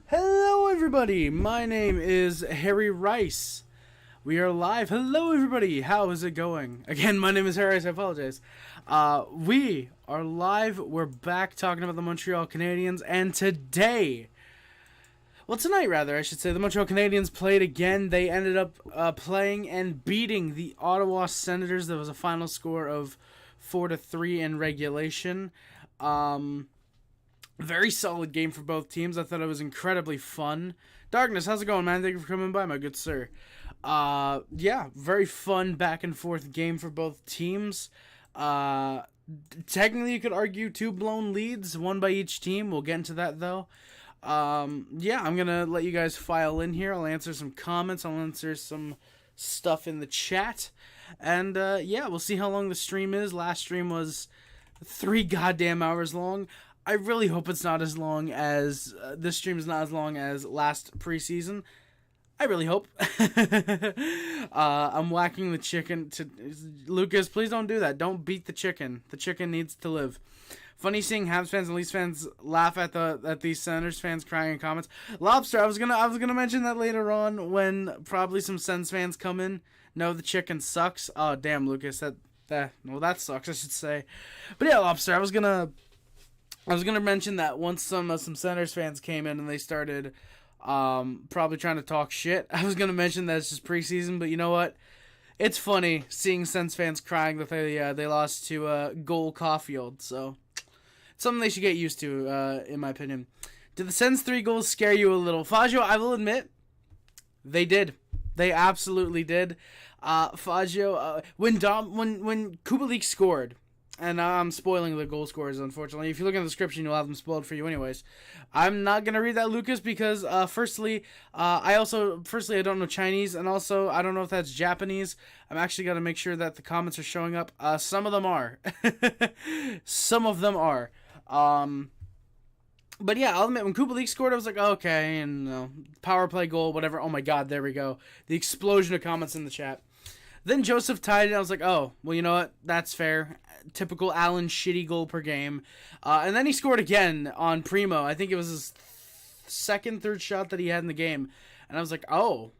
Hello, everybody. My name is Harry Rice. We are live. Hello, everybody. How is it going? Again, my name is Harry Rice. I apologize. We are live. We're back talking about the Montreal Canadiens, and tonight, rather, I should say, the Montreal Canadiens played again. They ended up playing and beating the Ottawa Senators. There was a final score of 4-3 in regulation. Very solid game for both teams. I thought it was incredibly fun. Darkness, how's it going, man? Thank you for coming by, my good sir. Very fun back and forth game for both teams. Technically, you could argue two blown leads, one by each team. We'll get into that, though. I'm going to let you guys file in here. I'll answer some comments. I'll answer some stuff in the chat. And, we'll see how long the stream is. Last stream was 3 goddamn hours long. I really hope it's not as long as this stream is not as long as last preseason. I really hope. I'm whacking the chicken to Lucas. Please don't do that. Don't beat the chicken. The chicken needs to live. Funny seeing Habs fans and Leafs fans laugh at these Senators fans crying in comments. Lobster. I was gonna mention that later on when probably some Sens fans come in. No, the chicken sucks. Oh damn, Lucas. That sucks. I should say. But yeah, Lobster. I was gonna mention that once some Senators fans came in and they started probably trying to talk shit. I was gonna mention that it's just preseason, but you know what? It's funny seeing Sens fans crying that they lost to Cole Caufield. So it's something they should get used to, in my opinion. Did the Sens 3 goals scare you a little, Fazio? I will admit, they did. They absolutely did. Fazio, when Kubalik scored. And I'm spoiling the goal scorers, unfortunately. If you look in the description, you'll have them spoiled for you anyways. I'm not going to read that, Lucas, because firstly, I don't know Chinese, and also, I don't know if that's Japanese. I'm actually going to make sure that the comments are showing up. Some of them are. Some of them are. But yeah, I'll admit, when Kubalik scored, I was like, okay, and power play goal, whatever. Oh my god, there we go. The explosion of comments in the chat. Then Joseph tied it. I was like, oh, well, you know what? That's fair. Typical Allen shitty goal per game. And then he scored again on Primo. I think it was his third shot that he had in the game. And I was like, oh.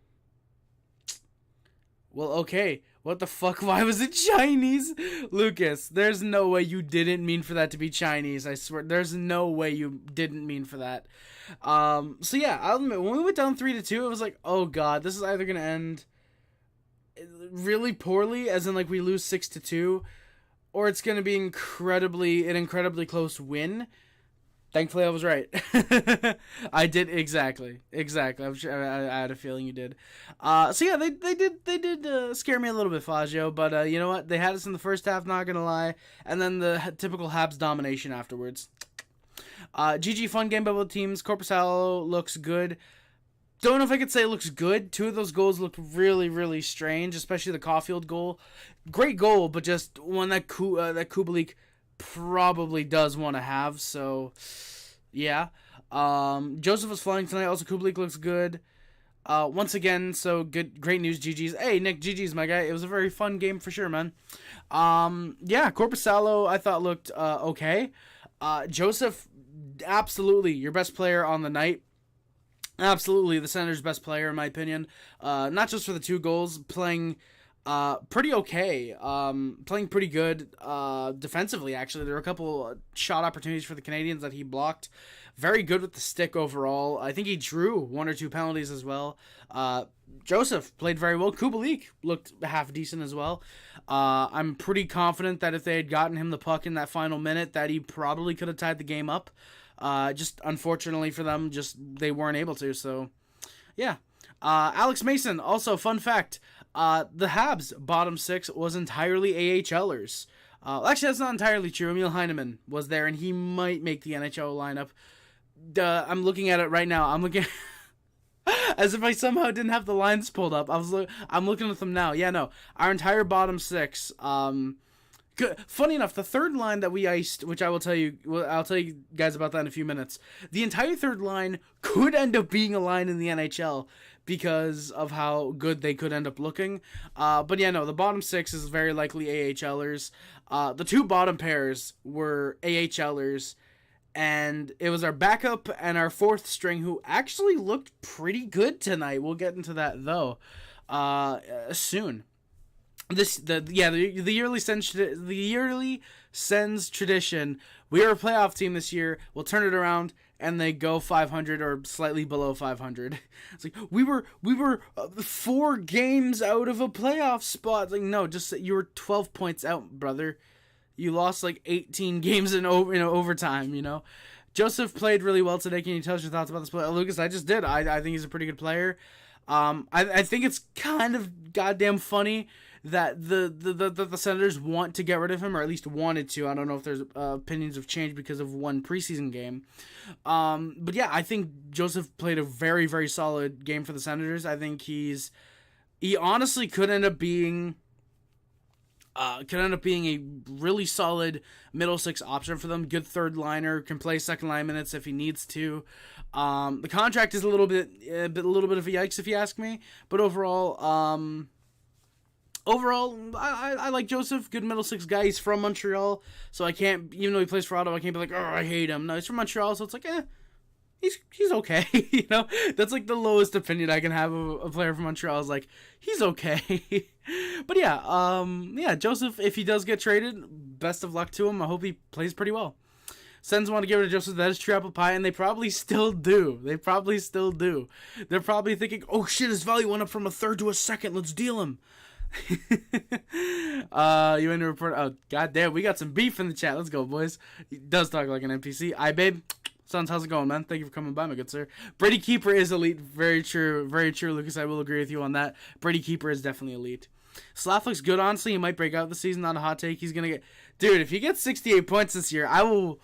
Well, okay. What the fuck? Why was it Chinese? Lucas, there's no way you didn't mean for that to be Chinese. I swear. There's no way you didn't mean for that. I'll admit, when we went down 3-2, it was like, oh god, this is either going to end really poorly, as in like we lose 6-2, or it's going to be an incredibly close win. Thankfully, I was right. I did exactly. I'm sure I had a feeling you did. They did scare me a little bit, Fazio. But you know what? They had us in the first half. Not gonna lie, and then the typical Habs domination afterwards. GG, fun game by both teams. Korpisalo looks good. Don't know if I could say it looks good. 2 of those goals looked really, really strange, especially the Caufield goal. Great goal, but just one that Kubalik probably does want to have. So, yeah. Joseph was flying tonight. Also, Kubalik looks good. Once again, so good, great news, GG's. Hey, Nick, GG's, my guy. It was a very fun game for sure, man. Korpisalo, I thought looked okay. Joseph, absolutely your best player on the night. Absolutely, the Senators' best player, in my opinion. Not just for the 2 goals, playing pretty okay. Playing pretty good defensively, actually. There were a couple shot opportunities for the Canadiens that he blocked. Very good with the stick overall. I think he drew 1 or 2 penalties as well. Joseph played very well. Kubalik looked half decent as well. I'm pretty confident that if they had gotten him the puck in that final minute, that he probably could have tied the game up. Just unfortunately for them, they weren't able to. So, yeah. Alex Mason, also fun fact, the Habs bottom 6 was entirely AHLers. Actually, that's not entirely true. Emil Heineman was there, and he might make the NHL lineup. I'm looking at it right now. I'm looking as if I somehow didn't have the lines pulled up. I'm looking at them now. Yeah, no, our entire bottom 6. Funny enough, the third line that we iced, which I'll tell you guys about that in a few minutes. The entire third line could end up being a line in the NHL because of how good they could end up looking. But yeah, no, the bottom 6 is very likely AHLers. The 2 bottom pairs were AHLers, And it was our backup and our fourth string who actually looked pretty good tonight. We'll get into that though soon. The yearly Sens tradition. We are a playoff team this year. We'll turn it around and they go 500 or slightly below 500. It's like we were 4 games out of a playoff spot. Like, no, just you were 12 points out, brother. You lost like 18 games in overtime. Joseph played really well today. Can you tell us your thoughts about this player, Lucas? I just did. I think he's a pretty good player. I think it's kind of goddamn funny that the Senators want to get rid of him, or at least wanted to. I don't know if there's opinions have changed because of one preseason game. But yeah, I think Joseph played a very, very solid game for the Senators. I think he honestly could end up being a really solid middle six option for them. Good third liner, can play second line minutes if he needs to. The contract is a little bit of a yikes if you ask me, but overall, I like Joseph. Good middle six guy. He's from Montreal, so I can't, even though he plays for Ottawa, I can't be like, oh, I hate him. No, he's from Montreal, so it's like, he's okay. That's like the lowest opinion I can have of a player from Montreal is like, he's okay. But yeah, Joseph, if he does get traded, best of luck to him. I hope he plays pretty well. Sens want to get rid of Joseph. That is true apple pie, and they probably still do. They're probably thinking, oh shit, his value went up from a third to a second. Let's deal him. You in to report? Oh, goddamn, we got some beef in the chat. Let's go, boys. He does talk like an NPC. Aye, babe. Sons, how's it going, man? Thank you for coming by, my good sir. Brady Keeper is elite. Very true, Lucas. I will agree with you on that. Brady Keeper is definitely elite. Slav looks good, honestly. He might break out the season. Not a hot take. He's gonna get, dude. If he gets 68 points this year, I will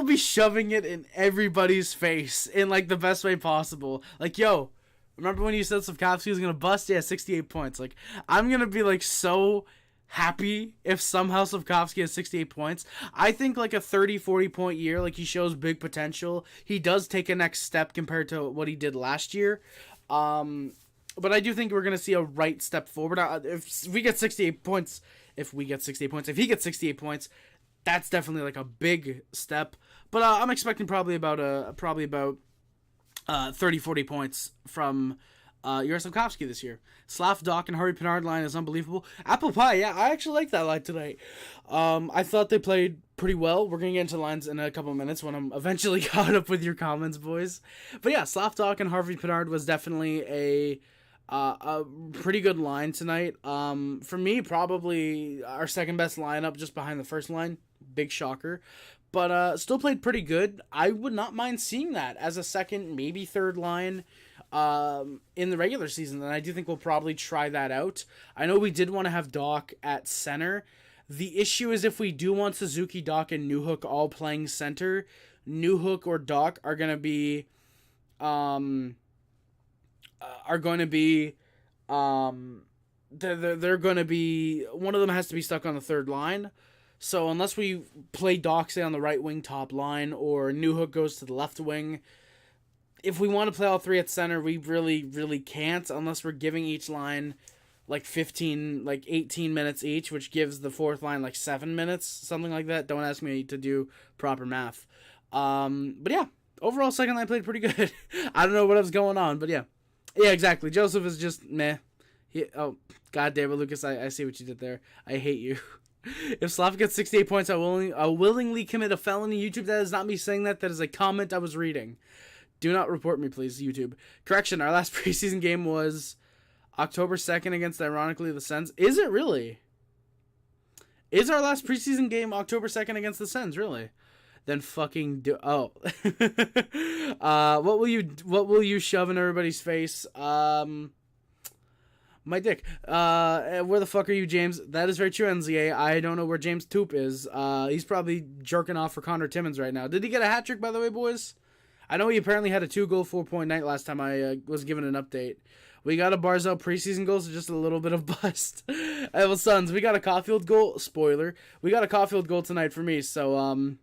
be shoving it in everybody's face in like the best way possible. Like, yo, remember when you said Slafkovsky was gonna bust? Yeah, 68 points. Like, I'm gonna be like so happy if somehow Slafkovsky has 68 points. I think like a 30-40 point year, like he shows big potential. He does take a next step compared to what he did last year. But I do think we're going to see a right step forward. If he gets 68 points, that's definitely like a big step. But I'm expecting probably about 30-40 points from Juraj Slafkovsky this year. Slav, Doc, and Harvey Pinard line is unbelievable. Apple pie, yeah, I actually like that line tonight. I thought they played pretty well. We're going to get into lines in a couple of minutes when I'm eventually caught up with your comments, boys. But yeah, Slav, Doc, and Harvey Pinard was definitely a pretty good line tonight. For me, probably our second best lineup just behind the first line. Big shocker. But still played pretty good. I would not mind seeing that as a second, maybe third line in the regular season. And I do think we'll probably try that out. I know we did want to have Doc at center. The issue is if we do want Suzuki, Doc, and Newhook all playing center, Newhook or Doc are going to be... they're going to be, one of them has to be stuck on the third line. So unless we play Doc, say, on the right wing top line, or Newhook goes to the left wing, if we want to play all three at center, we really, really can't, unless we're giving each line like 18 minutes each, which gives the fourth line like 7 minutes, something like that. Don't ask me to do proper math. But yeah, overall second line played pretty good. I don't know what was going on, but yeah. Yeah, exactly. Joseph is just meh. God damn it, Lucas, I see what you did there. I hate you. If Slav gets 68 points, I'll willingly commit a felony. YouTube, that is not me saying that. That is a comment I was reading. Do not report me, please, YouTube. Correction, our last preseason game was October 2nd against, ironically, the Sens. Is it really? Is our last preseason game October 2nd against the Sens, really? Then fucking do. Oh. What will you shove in everybody's face? My dick. Where the fuck are you, James? That is very true, NZA. I don't know where James Toop is. He's probably jerking off for Connor Timmins right now. Did he get a hat trick, by the way, boys? I know he apparently had a 2-goal, 4-point night last time I was given an update. We got a Barzal preseason goal, so just a little bit of bust. Well, Sons, we got a Caufield goal. Spoiler. We got a Caufield goal tonight for me, so,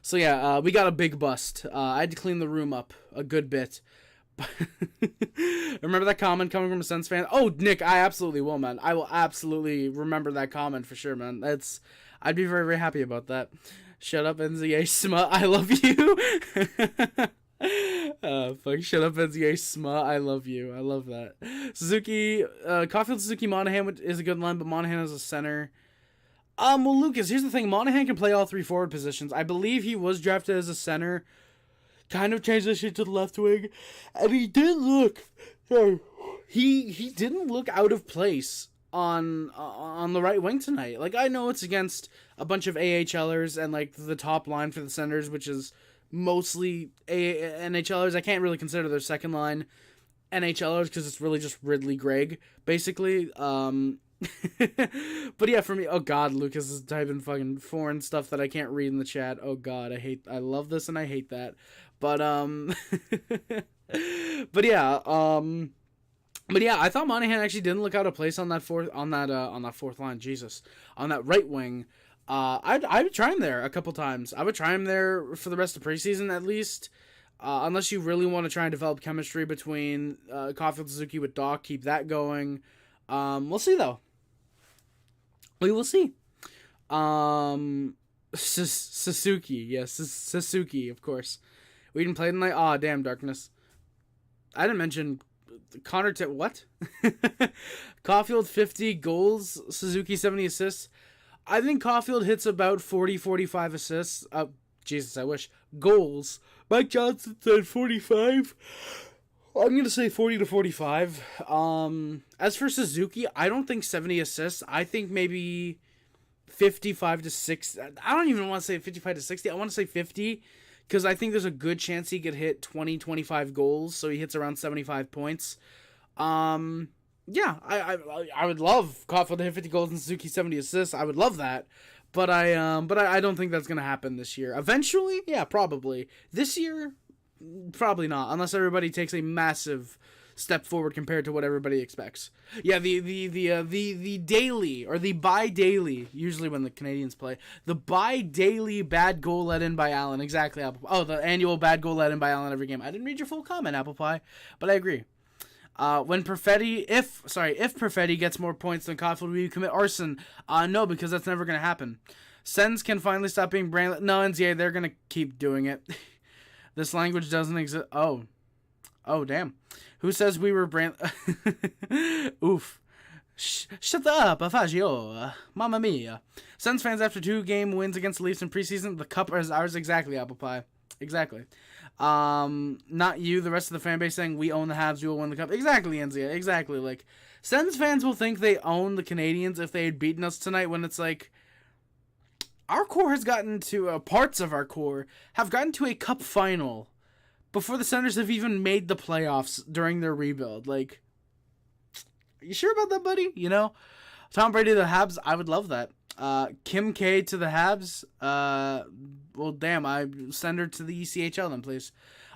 So yeah, we got a big bust. I had to clean the room up a good bit. Remember that comment coming from a Sens fan? Oh, Nick, I absolutely will, man. I will absolutely remember that comment for sure, man. I'd be very, very happy about that. Shut up, NZA smut. I love you. Fuck. Shut up, NZA smut. I love you. I love that. Caufield, Suzuki, Monahan is a good line, but Monahan is a center. Well, Lucas, here's the thing. Monahan can play all three forward positions. I believe he was drafted as a center. Kind of transitioned to the left wing, and he did look. He didn't look out of place on the right wing tonight. Like, I know it's against a bunch of AHLers and like the top line for the Senators, which is mostly NHLers. I can't really consider their second line NHLers because it's really just Ridley Gregg, basically. But yeah, for me, oh god, Lucas is typing fucking foreign stuff that I can't read in the chat. Oh god, I love this and I hate that. But but yeah, I thought Monahan actually didn't look out of place on that fourth line. Jesus, on that right wing. I would try him there a couple times. I would try him there for the rest of preseason at least. Unless you really want to try and develop chemistry between Caufield, Suzuki with Doc, keep that going. We'll see though. We will see. Suzuki, yes, Suzuki, of course. We didn't play tonight. Aw, damn, Darkness. I didn't mention Connor. What? Caufield 50 goals, Suzuki 70 assists. I think Caufield hits about 40-45 assists. Jesus, I wish. Goals. Mike Johnson said 45. I'm going to say 40 to 45. As for Suzuki, I don't think 70 assists. I think maybe 55 to 60. I don't even want to say 55 to 60. I want to say 50 because I think there's a good chance he could hit 20, 25 goals. So he hits around 75 points. Yeah, I would love Caufield to hit 50 goals and Suzuki 70 assists. I would love that. But I don't think that's going to happen this year. Eventually, yeah, probably. This year, probably not, unless everybody takes a massive step forward compared to what everybody expects. Yeah, the daily or the bi-daily, usually when the Canadiens play, the bi-daily bad goal let in by Allen. Exactly, Apple Pie. Oh, the annual bad goal let in by Allen every game. I didn't read your full comment, Apple Pie, but I agree. If Perfetti gets more points than Caufield, will you commit arson? No, because that's never going to happen. Sens can finally stop being brainless. No, NCAA, they're going to keep doing it. This language doesn't exist. Oh, damn. Who says we were Oof. Shut up, Afagio. Mamma mia. Sens fans after 2-game wins against the Leafs in preseason. The cup is ours. Exactly, Apple Pie. Exactly. Not you, the rest of the fan base saying we own the Habs, we will win the cup. Exactly, Enzia. Exactly. Like, Sens fans will think they own the Canadiens if they had beaten us tonight when it's like, our core has gotten to, parts of our core have gotten to a cup final before the Senators have even made the playoffs during their rebuild. Like, are you sure about that, buddy? You know? Tom Brady to the Habs, I would love that. Kim K to the Habs, well, damn, I send her to the ECHL then, please.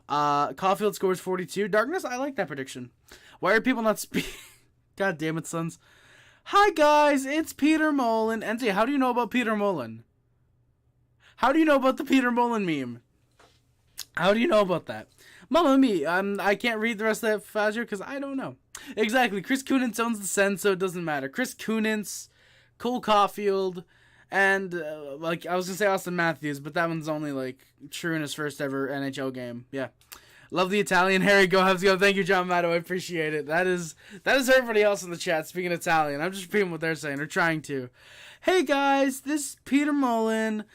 Caufield scores 42. Darkness, I like that prediction. Why are people not speaking? God damn it, sons. Hi, guys, it's Peter Mullen. NJ, how do you know about Peter Mullen? How do you know about the Peter Mullen meme? How do you know about that? Mamma mia, I can't read the rest of that Fazio because I don't know. Exactly, Chris Kunitz owns the Sens, so it doesn't matter. Chris Kunitz, Cole Caufield, and, like, I was going to say Austin Matthews, but that one's only, like, true in his first ever NHL game. Yeah. Love the Italian. Harry, go Habs, go. Thank you, John Matto. I appreciate it. That is everybody else in the chat speaking Italian. I'm just repeating what they're saying, or trying to. Hey, guys, this is Peter Mullen.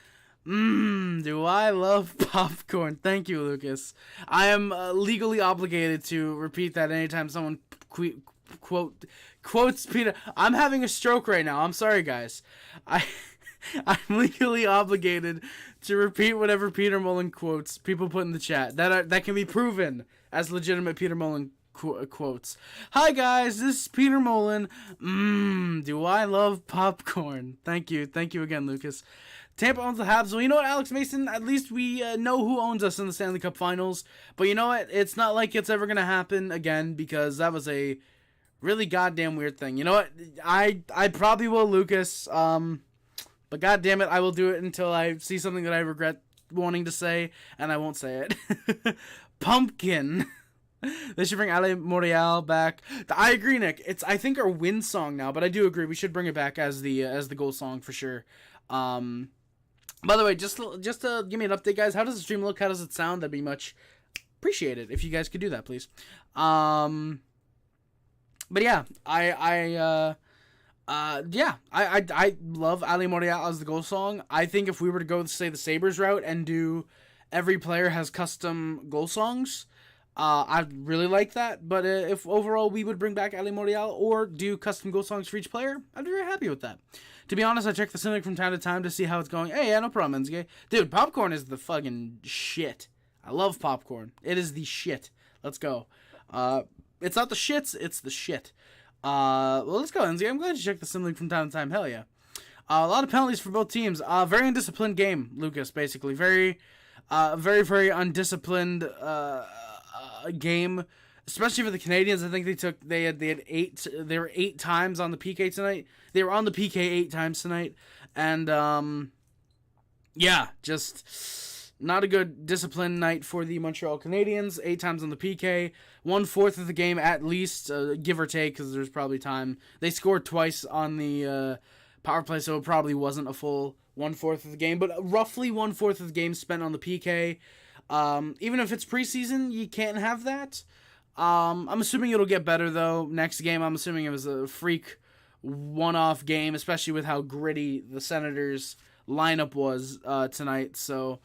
Do I love popcorn? Thank you, Lucas. I am legally obligated to repeat that anytime someone quotes Peter. I'm having a stroke right now. I'm sorry, guys. I'm legally obligated to repeat whatever Peter Mullen quotes people put in the chat. That can be proven as legitimate Peter Mullen quotes. Hi, guys. This is Peter Mullen. Do I love popcorn? Thank you. Thank you again, Lucas. Tampa owns the Habs. Well, you know what, Alex Mason? At least we know who owns us in the Stanley Cup Finals. But you know what? It's not like it's ever going to happen again because that was a really goddamn weird thing. You know what? I probably will, Lucas. But god damn it, I will do it until I see something that I regret wanting to say, and I won't say it. Pumpkin. They should bring Ale Montreal back. I agree, Nick. It's, I think, our win song now, but I do agree we should bring it back as the goal song for sure. By the way, just give me an update, guys. How does the stream look? How does it sound? That'd be much appreciated if you guys could do that, please. But yeah, I love Ali Morial as the goal song. I think if we were to go, say, the Sabres route and do every player has custom goal songs, I'd really like that. But if overall we would bring back Ali Morial or do custom goal songs for each player, I'd be very happy with that. To be honest, I check the Cynic from time to time to see how it's going. Hey, yeah, no problem, Enzuke. Dude, popcorn is the fucking shit. I love popcorn. It is the shit. Let's go. It's not the shits, it's the shit. Well, let's go, Enzuke. I'm glad you check the Cynic from time to time. Hell yeah. A lot of penalties for both teams. Very undisciplined game, Lucas, basically. Very, very undisciplined game. Especially for the Canadiens. I think they were 8 times on the PK tonight. They were on the PK 8 times tonight. And, yeah, just not a good disciplined night for the Montreal Canadiens. 8 times on the PK. 1/4 of the game at least, give or take, because there's probably time. They scored twice on the power play, so it probably wasn't a full 1/4 of the game. But roughly 1/4 of the game spent on the PK. Even if it's preseason, you can't have that. I'm assuming it'll get better, though. Next game, I'm assuming it was a freak one-off game, especially with how gritty the Senators lineup was tonight. So,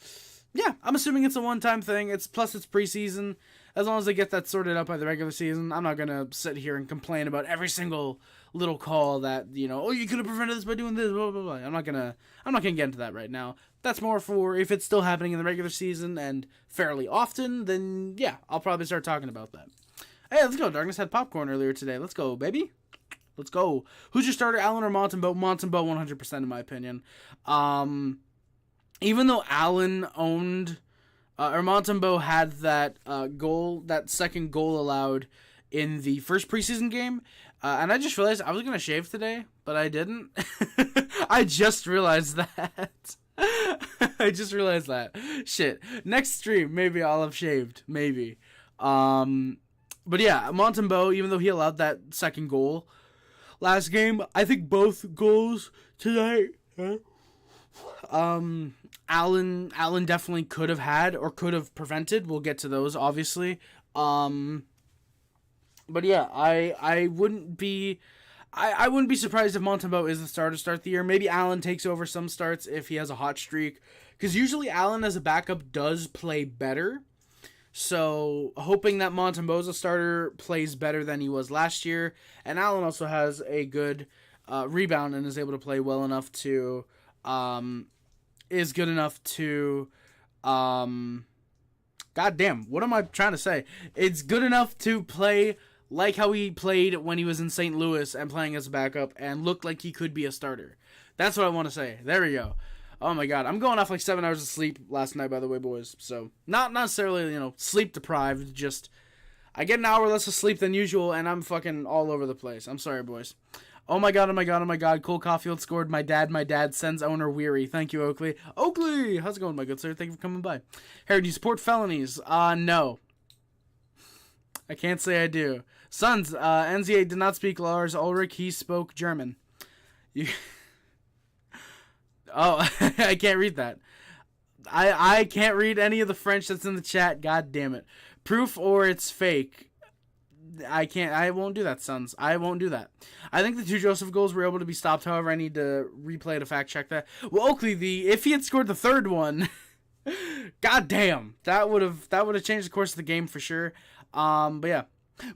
yeah, I'm assuming it's a one-time thing. Plus it's preseason. As long as they get that sorted out by the regular season, I'm not going to sit here and complain about every single little call that, oh, you could have prevented this by doing this, blah, blah, blah. I'm not gonna get into that right now. That's more for if it's still happening in the regular season and fairly often, then yeah, I'll probably start talking about that. Hey, let's go. Darkness had popcorn earlier today. Let's go, baby. Let's go. Who's your starter, Allen or Montembeault? Montembeault, 100% in my opinion. Even though Allen owned, or Montembeault had that goal, that second goal allowed in the first preseason game, and I just realized I was going to shave today, but I didn't. I just realized that. I just realized that. Shit. Next stream, maybe I'll have shaved. Maybe. But yeah, Montembeault, even though he allowed that second goal last game, I think both goals tonight, Allen definitely could have had or could have prevented. We'll get to those, obviously. But yeah, I wouldn't be surprised if Montembeault is the starter to start the year. Maybe Allen takes over some starts if he has a hot streak, because usually Allen as a backup does play better. So hoping that Montembeault's a starter plays better than he was last year, and Allen also has a good rebound and is able to play well enough to is good enough to goddamn, what am I trying to say? It's good enough to play like how he played when he was in St. Louis and playing as a backup and looked like he could be a starter. That's what I want to say. There we go. Oh my god, I'm going off like 7 hours of sleep last night, by the way, boys. So, not necessarily, sleep deprived, just I get an hour less of sleep than usual, and I'm fucking all over the place. I'm sorry, boys. Oh my god, Cole Caufield scored. My dad sends owner weary. Thank you, Oakley. Oakley! How's it going, my good sir? Thank you for coming by. Harry, do you support felonies? No. I can't say I do. Sons, NZA did not speak Lars Ulrich. He spoke German. Oh, I can't read that. I can't read any of the French that's in the chat. God damn it. Proof or it's fake. I won't do that, sons. I won't do that. I think the 2 Joseph goals were able to be stopped. However, I need to replay to fact check that. Well, Oakley, if he had scored the third one, god damn, that would have changed the course of the game for sure. But yeah,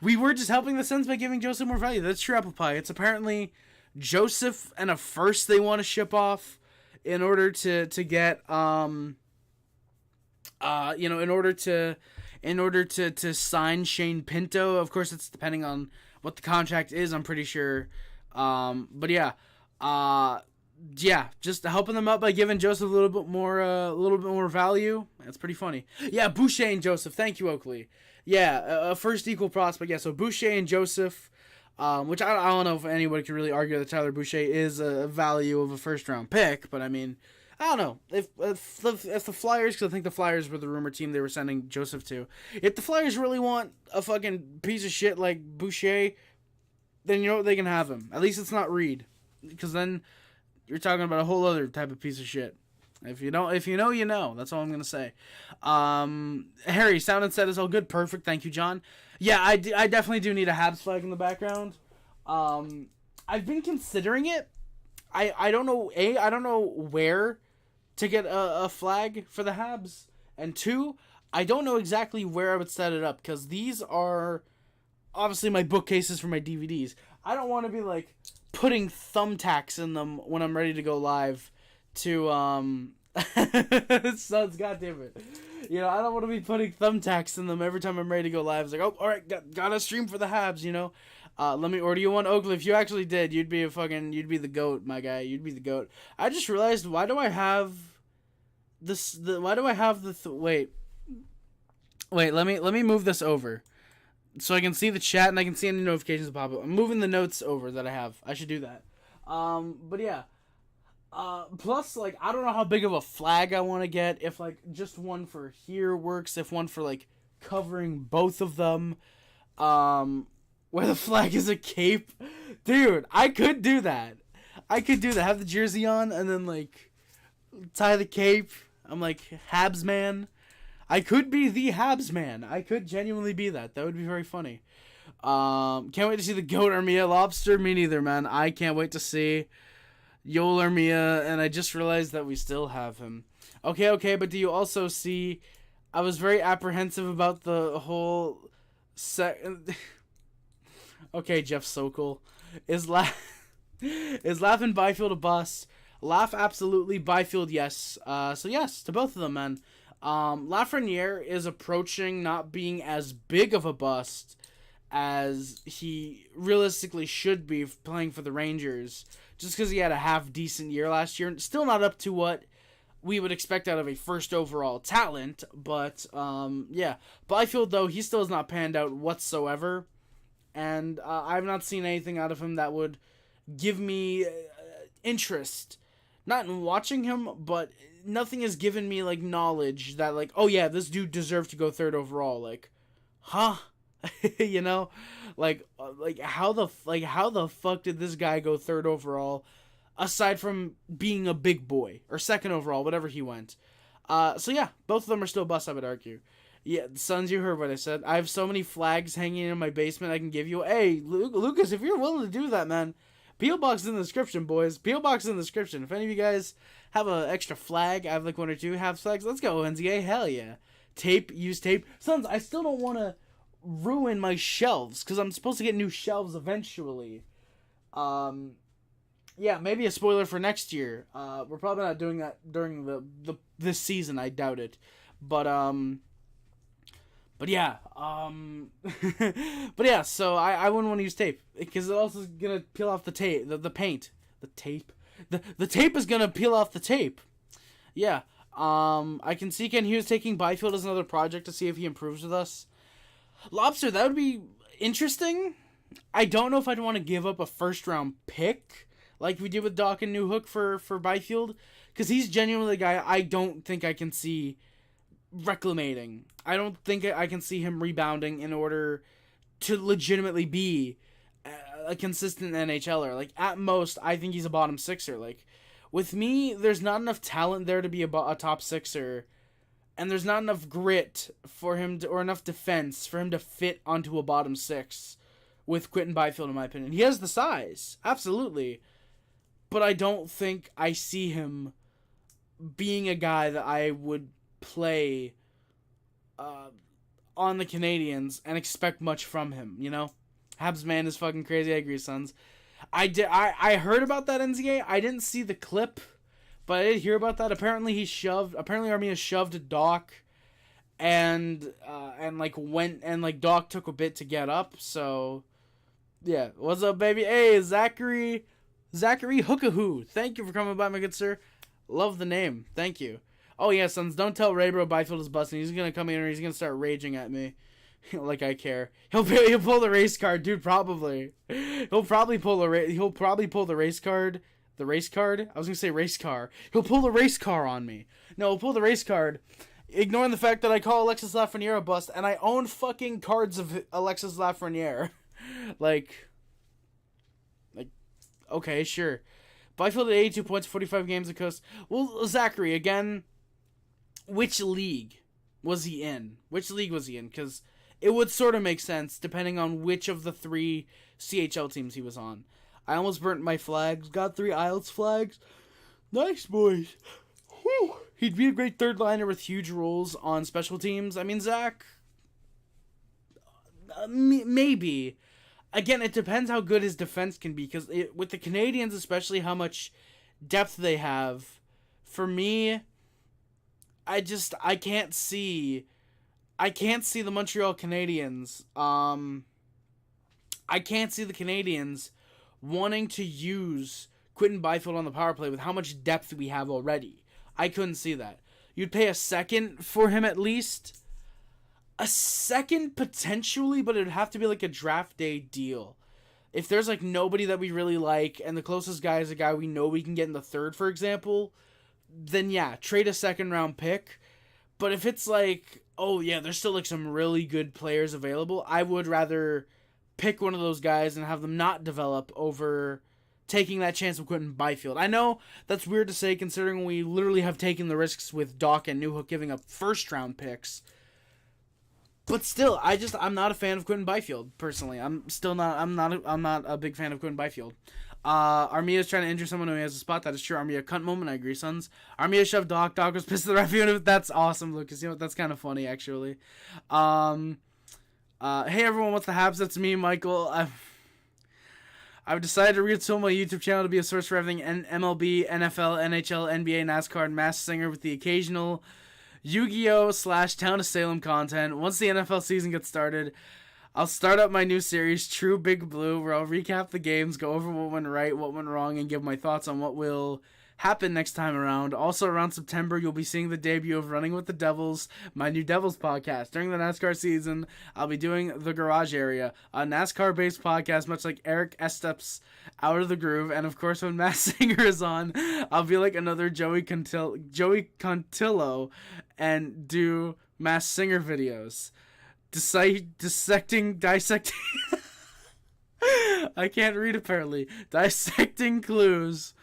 we were just helping the Sens by giving Joseph more value. That's true, apple pie. It's apparently Joseph and a first they want to ship off in order to get in order to sign Shane Pinto. Of course, it's depending on what the contract is, I'm pretty sure. But yeah, just helping them out by giving Joseph a little bit more value. That's pretty funny. Yeah, Boucher and Joseph. Thank you, Oakley. Yeah, a first equal prospect. Yeah, so Boucher and Joseph, which I don't know if anybody could really argue that Tyler Boucher is a value of a first round pick, but I mean, I don't know if the Flyers, because I think the Flyers were the rumor team they were sending Joseph to. If the Flyers really want a fucking piece of shit like Boucher, then you know what, they can have him. At least it's not Reed, because then you're talking about a whole other type of piece of shit. If you know, you know. That's all I'm gonna say. Harry, sound and set is all good. Perfect. Thank you, John. Yeah, I definitely do need a Habs flag in the background. I've been considering it. I don't know. I don't know where to get a flag for the Habs, and 2, I don't know exactly where I would set it up, because these are obviously my bookcases for my DVDs. I don't want to be like putting thumbtacks in them when I'm ready to go live to Sons, goddamn it. You know, I don't want to be putting thumbtacks in them every time I'm ready to go live. It's like, oh, all right, gotta stream for the Habs, you know. Let me order you one, Oakley. If you actually did, you'd be the GOAT, my guy. You'd be the GOAT. I just realized, why do I have this? Wait, let me move this over, so I can see the chat and I can see any notifications that pop up. I'm moving the notes over that I have. I should do that. But yeah. Plus, like, I don't know how big of a flag I want to get. If, like, just one for here works. If one for, like, covering both of them. Where the flag is a cape. Dude, I could do that. Have the jersey on and then, like, tie the cape. I'm like, Habs man. I could be the Habs man. I could genuinely be that. That would be very funny. Can't wait to see the goat Armia lobster. Me neither, man. I can't wait to see Yoel Armia, and I just realized that we still have him. Okay, but do you also see, I was very apprehensive about the whole okay, Jeff Sokol. Is Laughing Byfield a bust? Laugh, absolutely. Byfield, yes. So yes, to both of them, man. Lafreniere is approaching not being as big of a bust as he realistically should be playing for the Rangers, just because he had a half-decent year last year. Still not up to what we would expect out of a first overall talent, but, yeah. Byfield, though, he still has not panned out whatsoever, and I have not seen anything out of him that would give me interest. Not in watching him, but nothing has given me, like, knowledge that, like, oh, yeah, this dude deserved to go third overall. Like, huh? You know, like how the fuck did this guy go third overall, aside from being a big boy, or second overall, whatever he went. So yeah, both of them are still busts, I would argue. Yeah, Sons, you heard what I said. I have so many flags hanging in my basement I can give you. Hey, Lucas, if you're willing to do that, man, P.O. Box in the description, boys. P.O. Box in the description. If any of you guys have an extra flag, I have like 1 or 2 Habs flags. Let's go, NZA. Hell yeah. Use tape. Sons, I still don't want to ruin my shelves, because I'm supposed to get new shelves eventually. Yeah, maybe a spoiler for next year. We're probably not doing that during this season, I doubt it. But yeah, but yeah, so I wouldn't want to use tape, because it also is gonna peel off the tape, the paint. The tape is gonna peel off the tape. Yeah, I can see Ken Hughes taking Byfield as another project to see if he improves with us. Lobster, that would be interesting. I don't know if I'd want to give up a first-round pick like we did with Doc and Newhook for Byfield, because he's genuinely the guy I don't think I can see reclamating. I don't think I can see him rebounding in order to legitimately be a consistent NHLer. Like, at most, I think he's a bottom sixer. Like, with me, there's not enough talent there to be a top sixer. And there's not enough grit for him to, or enough defense for him to fit onto a bottom 6 with Quinton Byfield, in my opinion. He has the size, absolutely. But I don't think I see him being a guy that I would play on the Canadiens and expect much from him, you know? Habs man is fucking crazy. I agree, Sons. I heard about that NCA. I didn't see the clip, but I did hear about that. Apparently Armia shoved Doc, and Doc took a bit to get up. So yeah, what's up, baby? Hey, Zachary Hookahoo. Thank you for coming by, my good sir. Love the name. Thank you. Oh yeah, Sons, don't tell Raybro Byfield is busting. He's gonna come in and he's gonna start raging at me. Like I care. He'll pull the race card, dude. Probably. He'll probably pull the race card. The race card? I was going to say race car. He'll pull the race car on me. No, he'll pull the race card, ignoring the fact that I call Alexis Lafreniere a bust, and I own fucking cards of Alexis Lafreniere. like, okay, sure. Byfield at 82 points, 45 games at Coast. Well, Zachary, again, which league was he in? Which league was he in? Because it would sort of make sense depending on which of the 3 CHL teams he was on. I almost burnt my flags. Got 3 IELTS flags. Nice, boys. Whew. He'd be a great third liner with huge roles on special teams. I mean, Zach, maybe. Again, it depends how good his defense can be. Because with the Canadiens, especially how much depth they have, for me, I can't see the Montreal Canadiens. I can't see the Canadiens wanting to use Quinton Byfield on the power play with how much depth we have already. I couldn't see that. You'd pay a second for him at least. A second potentially, but it would have to be like a draft day deal. If there's like nobody that we really like and the closest guy is a guy we know we can get in the third, for example, then yeah, trade a second round pick. But if it's like, oh yeah, there's still like some really good players available, I would rather pick one of those guys and have them not develop over taking that chance with Quinton Byfield. I know that's weird to say considering we literally have taken the risks with Doc and Newhook giving up first round picks. But still, I'm not a fan of Quinton Byfield personally. I'm not a big fan of Quinton Byfield. Armia's trying to injure someone who has a spot. That is true. Armia, cunt moment. I agree, sons. Armia shoved Doc. Doc was pissed at the ref. That's awesome, Lucas. You know what? That's kind of funny, actually. Hey everyone, what's the Habs? That's me, Michael. I've decided to retool my YouTube channel to be a source for everything MLB, NFL, NHL, NBA, NASCAR, and Masked Singer with the occasional Yu-Gi-Oh! / Town of Salem content. Once the NFL season gets started, I'll start up my new series, True Big Blue, where I'll recap the games, go over what went right, what went wrong, and give my thoughts on what will happen next time around. Also, around September, you'll be seeing the debut of Running with the Devils, my new Devils podcast. During the NASCAR season, I'll be doing The Garage Area, a NASCAR-based podcast, much like Eric Estep's Out of the Groove. And, of course, when Masked Singer is on, I'll be like another Joey Contillo and do Masked Singer videos. Dissecting... I can't read, apparently. Dissecting clues,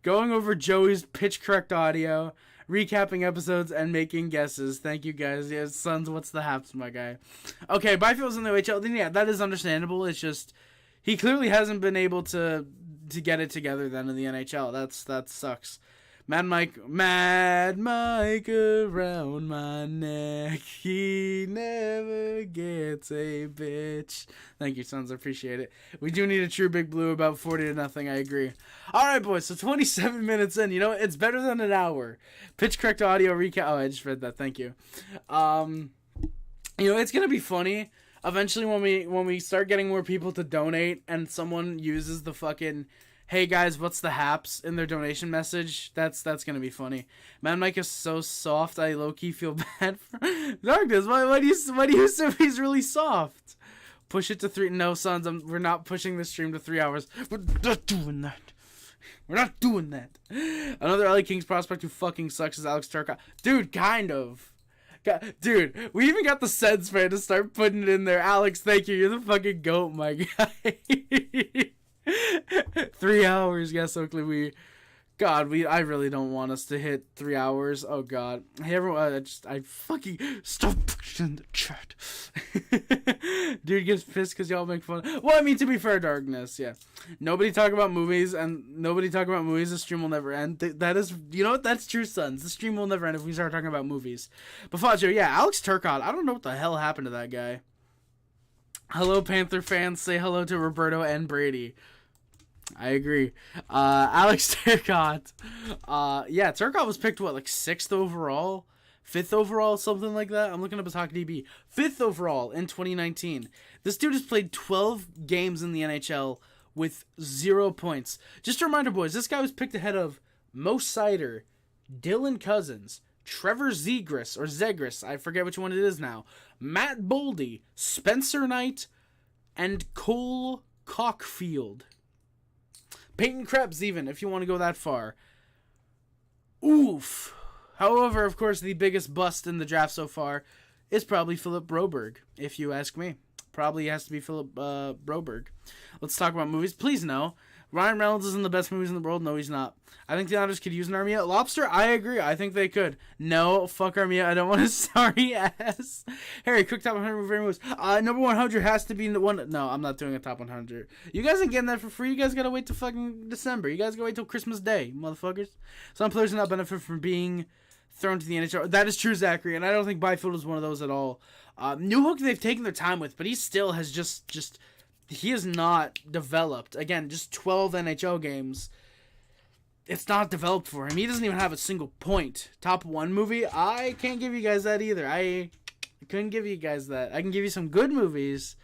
going over Joey's pitch correct audio, recapping episodes, and making guesses. Thank you, guys. Yeah, sons, what's the haps, my guy? Okay, Byfield's in the OHL. Then yeah, that is understandable. It's just he clearly hasn't been able to get it together then in the NHL. That sucks. Mad Mike around my neck. He never gets a bitch. Thank you, sons. I appreciate it. We do need a True Big Blue about 40-0. I agree. All right, boys. So 27 minutes in. You know, it's better than an hour. Pitch correct audio recap. Oh, I just read that. Thank you. You know, it's gonna be funny eventually when we start getting more people to donate and someone uses the fucking "Hey guys, what's the haps?" in their donation message. That's gonna be funny. Man, Mike is so soft. I low key feel bad for Darkness. Why do you say he's really soft? Push it to 3. No, sons. We're not pushing the stream to 3 hours. We're not doing that. We're not doing that. Another LA Kings prospect who fucking sucks is Alex Turcotte. Dude, kind of. Dude, we even got the Sens fan to start putting it in there. Alex, thank you. You're the fucking GOAT, my guy. 3 hours, yes, Oakley. I really don't want us to hit 3 hours. Oh God, hey everyone, I fucking stop pushing the chat. Dude gets pissed because y'all make fun. Well, I mean, to be fair, Darkness, yeah. Nobody talk about movies, The stream will never end. That is, you know what? That's true, sons. The stream will never end if we start talking about movies. But Fazio, yeah, Alex Turcotte. I don't know what the hell happened to that guy. Hello, Panther fans. Say hello to Roberto and Brady. I agree. Alex Turcotte. Yeah, Turcotte was picked, what, like 6th overall? 5th overall? Something like that? I'm looking up his Hockey DB. 5th overall in 2019. This dude has played 12 games in the NHL with 0 points. Just a reminder, boys, this guy was picked ahead of Mo Seider, Dylan Cousins, Trevor Zegras, I forget which one it is now, Matt Boldy, Spencer Knight, and Cole Caufield. Peyton Krebs, even, if you want to go that far. Oof. However, of course, the biggest bust in the draft so far is probably Philip Broberg, if you ask me. Probably has to be Philip Broberg. Let's talk about movies. Please no. Ryan Reynolds is in the best movies in the world. No, he's not. I think the Islanders could use an Armia. Lobster, I agree. I think they could. No, fuck Armia. I don't want a sorry ass. Harry, quick top 100 movies. Number 100 has to be the one. No, I'm not doing a top 100. You guys ain't getting that for free. You guys gotta wait till fucking December. You guys gotta wait till Christmas Day, motherfuckers. Some players do not benefit from being thrown to the NHL. That is true, Zachary, and I don't think Byfield is one of those at all. Newhook, they've taken their time with, but he still has just he is not developed. Again, just 12 NHL games. It's not developed for him. He doesn't even have a single point. Top 1 movie, I can't give you guys that either. I couldn't give you guys that. I can give you some good movies,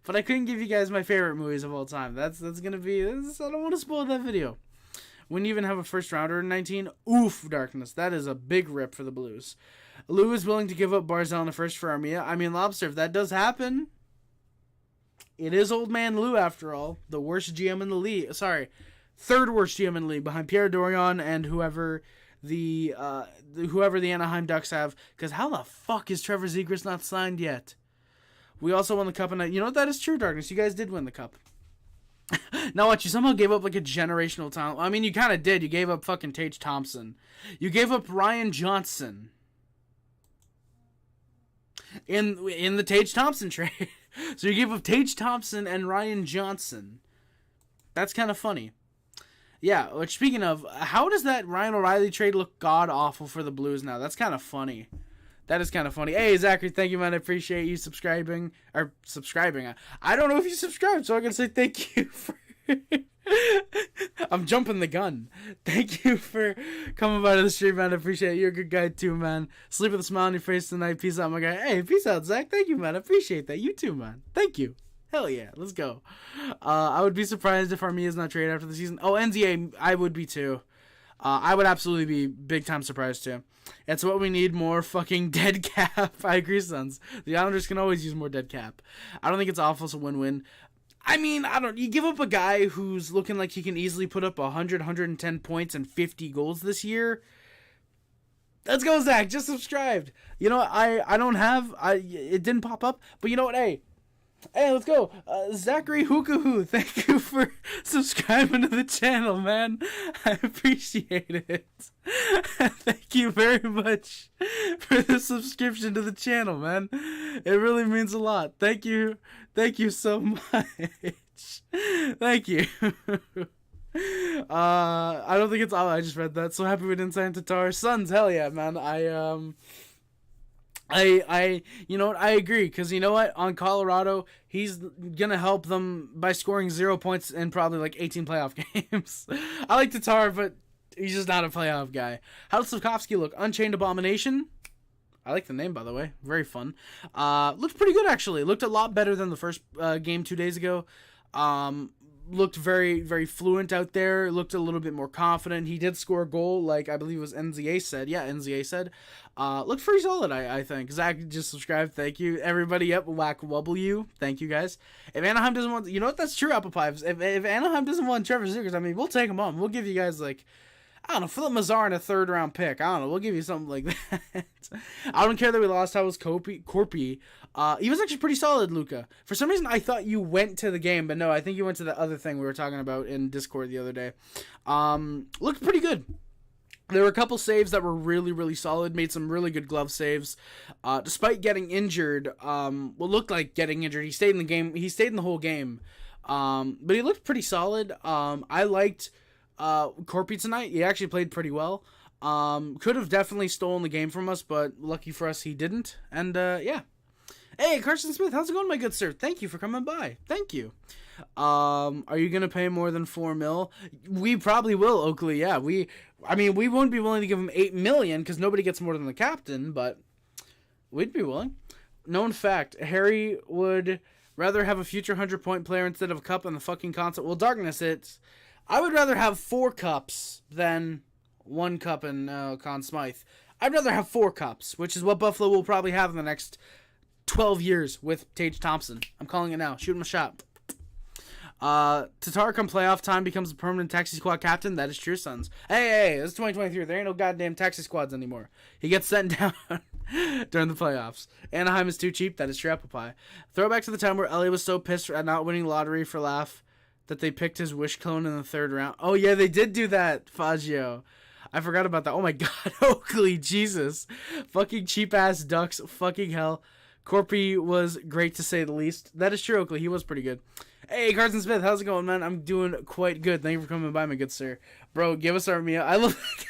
but I couldn't give you guys my favorite movies of all time. That's gonna be. I don't want to spoil that video. Wouldn't even have a first rounder in 19. Oof, darkness. That is a big rip for the Blues. Lou is willing to give up Barzal in the first for Armia. I mean, Lobster, if that does happen, it is old man Lou after all. The worst GM in the league. Sorry. Third worst GM in the league behind Pierre Dorion and whoever the Anaheim Ducks have. Because how the fuck is Trevor Zegras not signed yet? We also won the cup, and you know what? That is true, Darkness. You guys did win the cup. Now what? You somehow gave up like a generational talent. I mean, you kind of did. You gave up fucking Tage Thompson. You gave up Ryan Johnson in the Tage Thompson trade. So you gave up Tage Thompson and Ryan Johnson. That's kind of funny. Yeah, which speaking of, how does that Ryan O'Reilly trade look god-awful for the Blues now? That's kind of funny. That is kind of funny. Hey, Zachary, thank you, man. I appreciate you subscribing. I don't know if you subscribed, so I'm going to say thank you for... I'm jumping the gun. Thank you for coming by to the stream, man. I appreciate it. You're a good guy, too, man. Sleep with a smile on your face tonight. Peace out, my guy. Hey, peace out, Zach. Thank you, man. I appreciate that. You too, man. Thank you. Hell yeah, let's go. I would be surprised if Armia is not traded after the season. Oh, NZA, I would be too. I would absolutely be big time surprised too. It's what we need, more fucking dead cap. I agree, Sons. The Islanders can always use more dead cap. I don't think it's awful. It's a win-win. I mean, you give up a guy who's looking like he can easily put up 100, 110 points and 50 goals this year. Let's go, Zach. Just subscribed. You know, it didn't pop up, but you know what? Hey, let's go. Zachary Hookahoo, thank you for subscribing to the channel, man. I appreciate it. Thank you very much for the subscription to the channel, man. It really means a lot. Thank you. Thank you so much. Thank you. I don't think it's all. I just read that. So happy we didn't sign Tatar. Sons, hell yeah, man. You know what? I agree, because you know what? On Colorado, he's gonna help them by scoring 0 points in probably like 18 playoff games. I like Tatar, but he's just not a playoff guy. How does Slafkovsky look? Unchained Abomination. I like the name, by the way. Very fun. Looked pretty good, actually. Looked a lot better than the first game 2 days ago. Looked very, very fluent out there. Looked a little bit more confident. He did score a goal, like I believe it was NZA said. Yeah, NZA said. Looked pretty solid, I think. Zach just subscribed. Thank you. Everybody, yep, Whack Wubble you. Thank you, guys. If Anaheim doesn't want... You know what? That's true, Apple Pipes. If Anaheim doesn't want Trevor Zegras, I mean, we'll take him on. We'll give you guys, like... I don't know, Philip Mazar in a 3rd-round pick. I don't know. We'll give you something like that. I don't care that we lost. How was Corpy? He was actually pretty solid, Luca. For some reason, I thought you went to the game, but no, I think you went to the other thing we were talking about in Discord the other day. Looked pretty good. There were a couple saves that were really, really solid. Made some really good glove saves. Despite getting injured, looked like getting injured. He stayed in the game. He stayed in the whole game. But he looked pretty solid. I liked... Corpy tonight. He actually played pretty well. Could have definitely stolen the game from us, but lucky for us he didn't. And yeah. Hey, Carson Smith, how's it going, my good sir? Thank you for coming by. Thank you. Are you gonna pay more than $4 million? We probably will, Oakley. Yeah, we wouldn't be willing to give him $8 million because nobody gets more than the captain, but we'd be willing. Known fact: Harry would rather have a future 100-point player instead of a cup in the fucking console. Well, Darkness, I would rather have 4 cups than 1 cup in Conn Smythe. I'd rather have 4 cups, which is what Buffalo will probably have in the next 12 years with Tage Thompson. I'm calling it now. Shoot him a shot. Tatar come playoff time becomes a permanent taxi squad captain. That is true, Sons. Hey, it's 2023. There ain't no goddamn taxi squads anymore. He gets sent down during the playoffs. Anaheim is too cheap. That is true, apple pie. Throwback to the time where Elliot was so pissed at not winning lottery for laugh that they picked his wish clone in the 3rd round. Oh, yeah, they did do that, Faggio. I forgot about that. Oh, my God, Oakley, Jesus. Fucking cheap-ass Ducks, fucking hell. Corpy was great, to say the least. That is true, Oakley. He was pretty good. Hey, Carson Smith, how's it going, man? I'm doing quite good. Thank you for coming by, my good sir. Bro, give us our meal. I love that guy.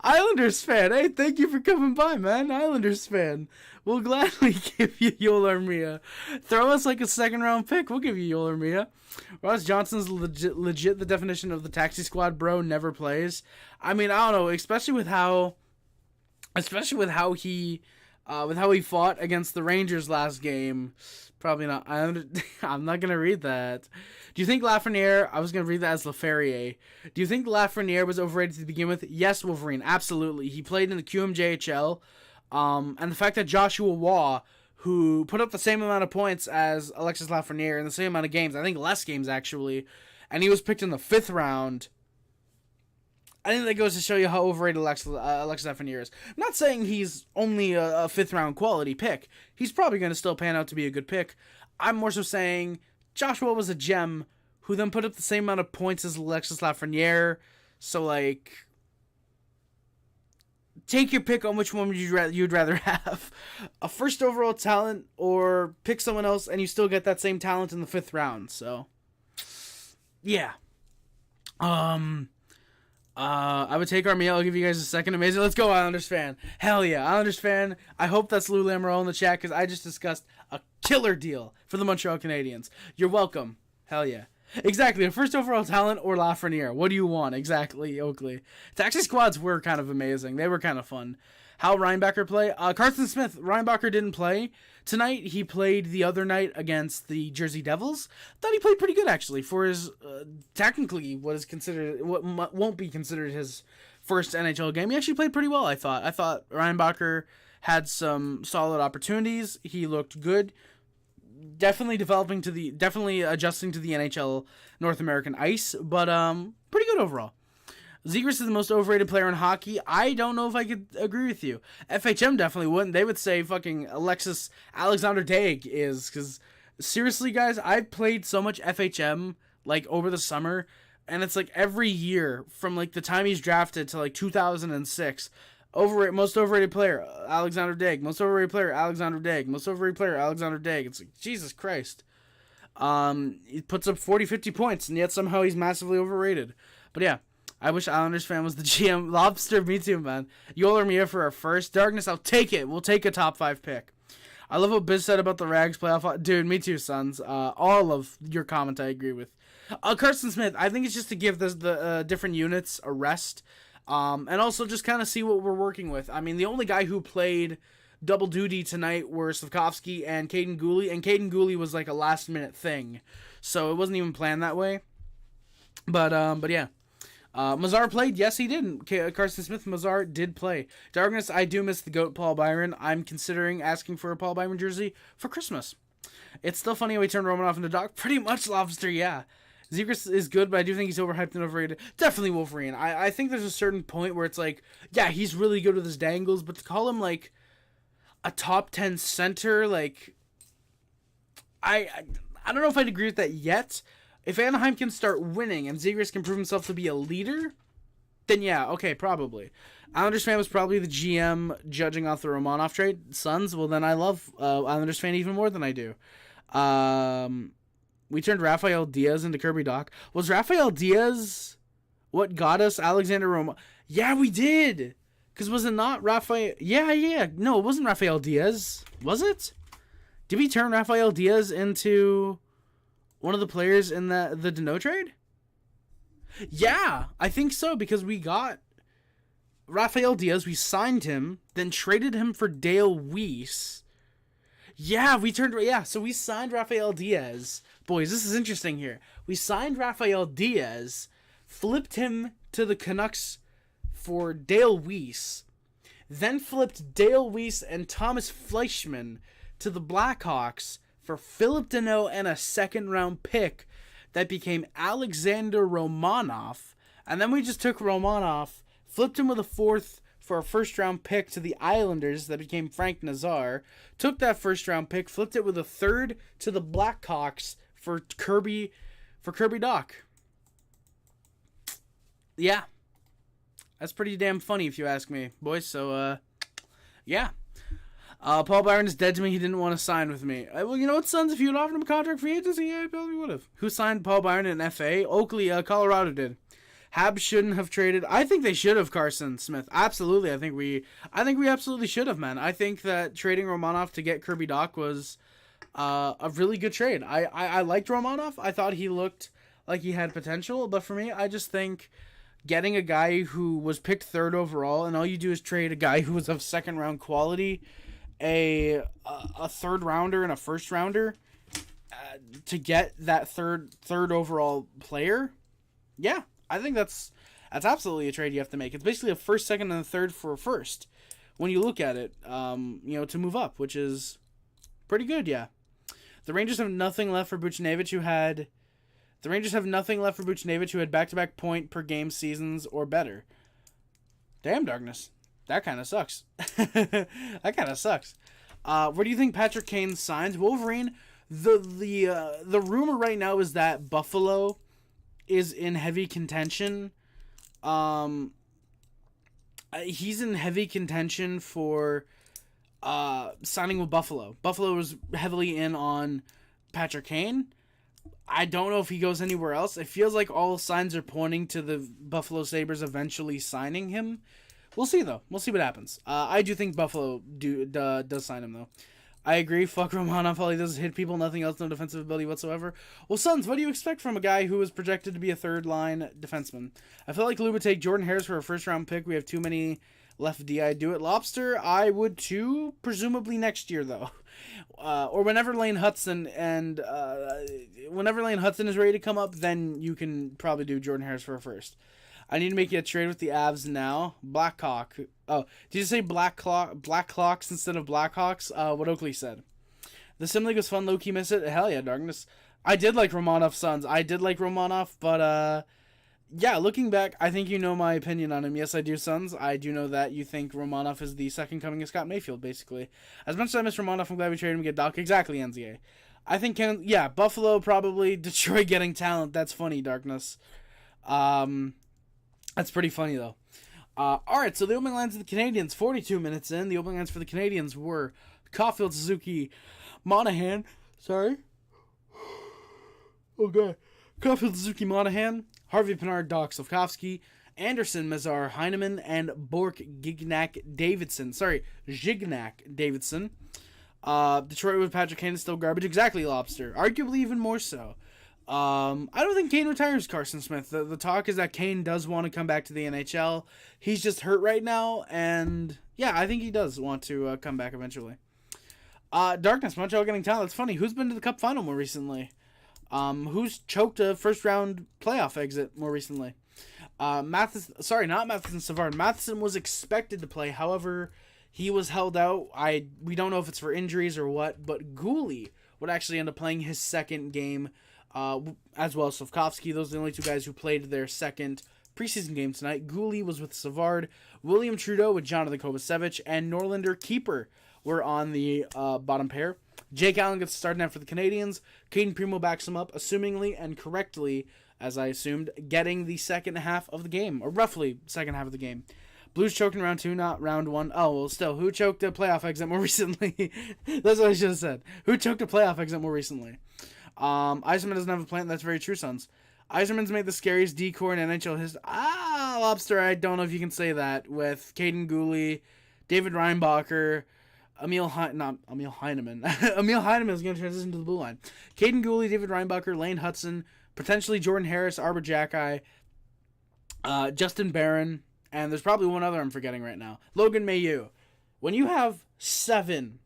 Islanders fan. Hey, thank you for coming by, man. Islanders fan. We'll gladly give you Yoel Armia. Throw us like a 2nd-round pick. We'll give you Yoel Armia. Ross Johnson's legit the definition of the taxi squad, bro. Never plays. I mean, I don't know, especially with how he fought against the Rangers last game. Probably not. I'm not going to read that. Do you think Lafreniere... I was going to read that as Laferriere. Do you think Lafreniere was overrated to begin with? Yes, Wolverine. Absolutely. He played in the QMJHL. And the fact that Joshua Waugh, who put up the same amount of points as Alexis Lafreniere in the same amount of games, I think less games actually, and he was picked in the 5th round... I think that goes to show you how overrated Alexis Lafreniere is. I'm not saying he's only a 5th-round quality pick. He's probably going to still pan out to be a good pick. I'm more so saying Joshua was a gem who then put up the same amount of points as Alexis Lafreniere. So, like, take your pick on which one you'd rather have. A first overall talent or pick someone else and you still get that same talent in the 5th round. So, yeah. I would take Armia. I'll give you guys a second. Amazing. Let's go, Islanders fan. Hell yeah, Islanders fan. I hope that's Lou Lamoriello in the chat because I just discussed a killer deal for the Montreal Canadiens. You're welcome. Hell yeah. Exactly. A first overall talent or Lafreniere. What do you want? Exactly, Oakley. Taxi squads were kind of amazing. They were kind of fun. How Reinbacher play? Carson Smith. Reinbacher didn't play tonight. He played the other night against the Jersey Devils. Thought he played pretty good actually for his technically what won't be considered his first NHL game. He actually played pretty well. I thought Reinbacher had some solid opportunities. He looked good. Definitely adjusting to the NHL North American ice, but pretty good overall. Zegras is the most overrated player in hockey. I don't know if I could agree with you. FHM definitely wouldn't. They would say fucking Alexis Alexander-Daigle is, because seriously, guys, I've played so much FHM like over the summer, and it's like every year from like the time he's drafted to like 2006. Most overrated player, Alexander-Daigle. Most overrated player, Alexander-Daigle. Most overrated player, Alexander-Daigle. It's like, Jesus Christ. He puts up 40, 50 points, and yet somehow he's massively overrated. But yeah. I wish Islanders fan was the GM. Lobster, me too, man. Yoel Armia for our first. Darkness, I'll take it. We'll take a top 5 pick. I love what Biz said about the Rags playoff. Dude, me too, sons. All of your comment I agree with. Carson Smith, I think it's just to give the different units a rest. And also just kind of see what we're working with. I mean, the only guy who played double duty tonight were Slafkovsky and Caden Gooley. And Caden Gooley was like a last-minute thing. So it wasn't even planned that way. But yeah. Mazar played. Yes, he did. Carson Smith, Mazar did play. Darkness, I do miss the GOAT Paul Byron. I'm considering asking for a Paul Byron jersey for Christmas. It's still funny how he turned Romanoff into Doc. Pretty much, Lobster, yeah. Zegras is good, but I do think he's overhyped and overrated. Definitely Wolverine. I think there's a certain point where it's like, yeah, he's really good with his dangles, but to call him, like, a top 10 center, like, I don't know if I'd agree with that yet. If Anaheim can start winning and Zegras can prove himself to be a leader, then yeah, okay, probably. Islanders fan was probably the GM judging off the Romanov trade. Suns, well then I love Islanders fan even more than I do. We turned Rafael Diaz into Kirby Doc. Was Rafael Diaz what got us Alexander Romanov? Yeah, we did. Because was it not Rafael? Yeah. No, it wasn't Rafael Diaz. Was it? Did we turn Rafael Diaz into one of the players in the Deneau trade? Yeah, I think so, because we got Rafael Diaz, we signed him, then traded him for Dale Weiss. Yeah, so we signed Rafael Diaz. Boys, this is interesting here. We signed Rafael Diaz, flipped him to the Canucks for Dale Weiss, then flipped Dale Weiss and Thomas Fleischmann to the Blackhawks for Philip Deneau and a second-round pick that became Alexander Romanov. And then we just took Romanov, flipped him with a 4th for a first-round pick to the Islanders that became Frank Nazar, took that first-round pick, flipped it with a 3rd to the Blackhawks for Kirby for Kirby Dach. Yeah. That's pretty damn funny if you ask me, boys. So, yeah. Paul Byron is dead to me. He didn't want to sign with me. Well, you know what, Sons? If you had offered him a contract free agency, yeah, I probably would have. Who signed Paul Byron in FA? Oakley, Colorado did. Habs shouldn't have traded. I think they should have Carson Smith. Absolutely. I think we absolutely should have, man. I think that trading Romanov to get Kirby Dach was a really good trade. I liked Romanov. I thought he looked like he had potential, but for me, I just think getting a guy who was picked third overall, and all you do is trade a guy who was of second round quality, a third rounder and a first rounder, to get that third overall player. Yeah, I think that's absolutely a trade you have to make. It's basically a first, second, and a third for a first when you look at it. To move up, which is pretty good. Yeah, the Rangers have nothing left for Buchnevich, who had back-to-back point per game seasons or better. Damn, Darkness. That kind of sucks. That kind of sucks. Where do you think Patrick Kane signs? Wolverine. The rumor right now is that Buffalo is in heavy contention. He's in heavy contention for signing with Buffalo. Buffalo was heavily in on Patrick Kane. I don't know if he goes anywhere else. It feels like all signs are pointing to the Buffalo Sabres eventually signing him. We'll see, though. We'll see what happens. I do think Buffalo does sign him, though. I agree. Fuck Romanov. All he does is hit people. Nothing else. No defensive ability whatsoever. Well, Sons, what do you expect from a guy who is projected to be a third-line defenseman? I feel like Lou would take Jordan Harris for a first-round pick. We have too many left D. I'd do it. Lobster, I would too. Presumably next year, though. Or whenever Lane Hudson is ready to come up, then you can probably do Jordan Harris for a first. I need to make you a trade with the Avs now. Blackhawk. Oh, did you say Blackhawks instead of Blackhawks? What Oakley said. The Sim League was fun. Low-key miss it. Hell yeah, Darkness. I did like Romanov, Sons. I did like Romanov, but yeah, looking back, I think you know my opinion on him. Yes, I do, Sons. I do know that you think Romanov is the second coming of Scott Mayfield, basically. As much as I miss Romanov, I'm glad we traded him to get Dach. Exactly, NZA. I think, Buffalo probably. Detroit getting talent. That's funny, Darkness. That's pretty funny, though. Alright, so the opening lines of the Canadiens, 42 minutes in. The opening lines for the Canadiens were Caufield, Suzuki, Monahan. Sorry. Okay. Caufield, Suzuki, Monahan, Harvey Pinard, Dach, Slafkovsky, Anderson, Mazar, Heineman, and Bork, Gignac, Davidson. Detroit with Patrick Kane is still garbage. Exactly, Lobster. Arguably even more so. I don't think Kane retires Carson Smith. The talk is that Kane does want to come back to the NHL. He's just hurt right now, and yeah, I think he does want to come back eventually. Darkness, Montreal getting talent. It's funny. Who's been to the Cup final more recently? Who's choked a first-round playoff exit more recently? Not Matheson, Savard. Matheson was expected to play. However, he was held out. We don't know if it's for injuries or what, but Gooley would actually end up playing his second game, as well as Slafkovsky. Those are the only two guys who played their second preseason game tonight. Gooley was with Savard. William Trudeau with Jonathan Kovacevic, and Norlinder Keeper were on the bottom pair. Jake Allen gets started out for the Canadiens. Caden Primo backs him up, assumingly and correctly, as I assumed, getting the second half of the game, or roughly second half of the game. Blues choked in round 2, not round 1. Oh, well, still, who choked a playoff exit more recently? That's what I should have said. Who choked a playoff exit more recently? Yzerman doesn't have a plan. That's very true, Sons. Yzerman's made the scariest decor in NHL history. Lobster, I don't know if you can say that. With Caden Gooley, David Reinbacher, Emil Heineman. Emil Heineman is going to transition to the blue line. Caden Gooley, David Reinbacher, Lane Hudson, potentially Jordan Harris, Arbor Jacki, Justin Barron, and there's probably one other I'm forgetting right now. Logan Mailloux. When you have 7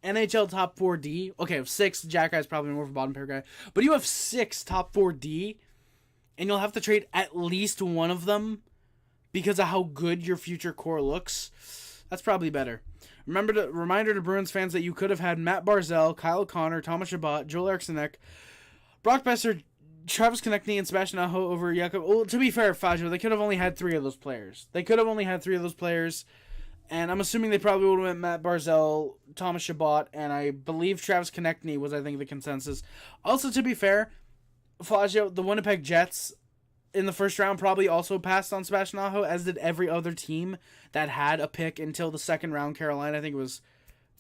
NHL top 4D, okay, 6, Jacki is probably more of a bottom pair guy, but you have 6 top 4D, and you'll have to trade at least one of them because of how good your future core looks. That's probably better. Reminder to Bruins fans that you could have had Matt Barzal, Kyle Connor, Thomas Chabot, Joel Eriksson, Brock Besser, Travis Konechny, and Sebastian Aho over Jakob. Well, to be fair, Fajo, they could have only had 3 of those players. And I'm assuming they probably would have went Matt Barzal, Thomas Chabot, and I believe Travis Konechny was, I think, the consensus. Also, to be fair, Fazio, the Winnipeg Jets in the first round probably also passed on Sebastian Aho, as did every other team that had a pick until the second round. Carolina, I think it was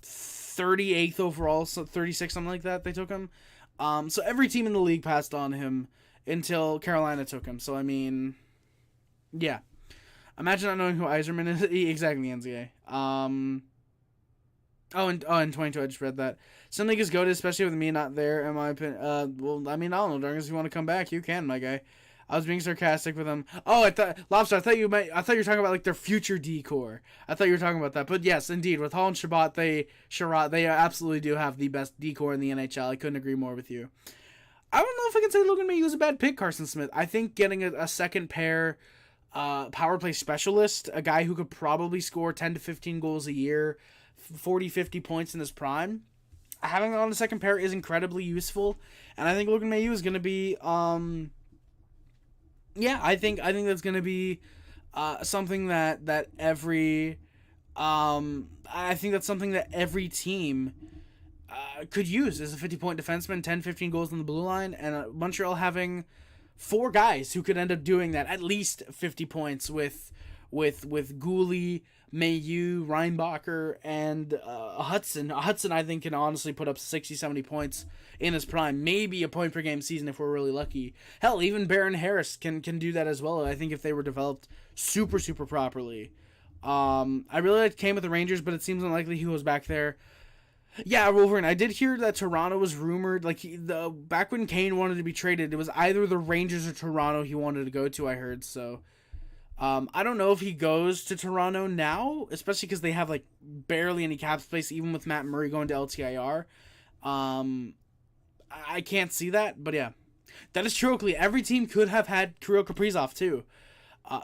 38th overall, so 36, something like that, they took him. So every team in the league passed on him until Carolina took him. So, I mean, yeah. Imagine not knowing who Yzerman is. Exactly, NCA. In 22, I just read that. Some league is goated, especially with me not there, in my opinion. Well, I mean, I don't know, Darkness, if you want to come back, you can, my guy. I was being sarcastic with him. Oh, Lobster, I thought you were talking about, like, their future decor. I thought you were talking about that. But yes, indeed, with Hall and Sherratt, they absolutely do have the best decor in the NHL. I couldn't agree more with you. I don't know if I can say Logan Mayhew was a bad pick, Carson Smith. I think getting a second pair power play specialist, a guy who could probably score 10 to 15 goals a year, 40, 50 points in his prime, having on the second pair is incredibly useful. And I think Logan Mayhew is going to be... Yeah, I think that's gonna be something that every I think that's something that every team could use as a 50-point defenseman, 10, 15 goals on the blue line, and Montreal having 4 guys who could end up doing that, at least 50 points with Goulet, Mayhew, Reinbacher, and Hudson. Hudson, I think, can honestly put up 60, 70 points in his prime. Maybe a point per game season if we're really lucky. Hell, even Baron Harris can do that as well, I think, if they were developed super, super properly. I really liked Kane with the Rangers, but it seems unlikely he was back there. Yeah, Wolverine, I did hear that Toronto was rumored, like, back when Kane wanted to be traded, it was either the Rangers or Toronto he wanted to go to, I heard, so... I don't know if he goes to Toronto now, especially because they have, like, barely any cap space, even with Matt Murray going to LTIR. I can't see that, but yeah. That is true, Oakley. Every team could have had Kirill Kaprizov, too.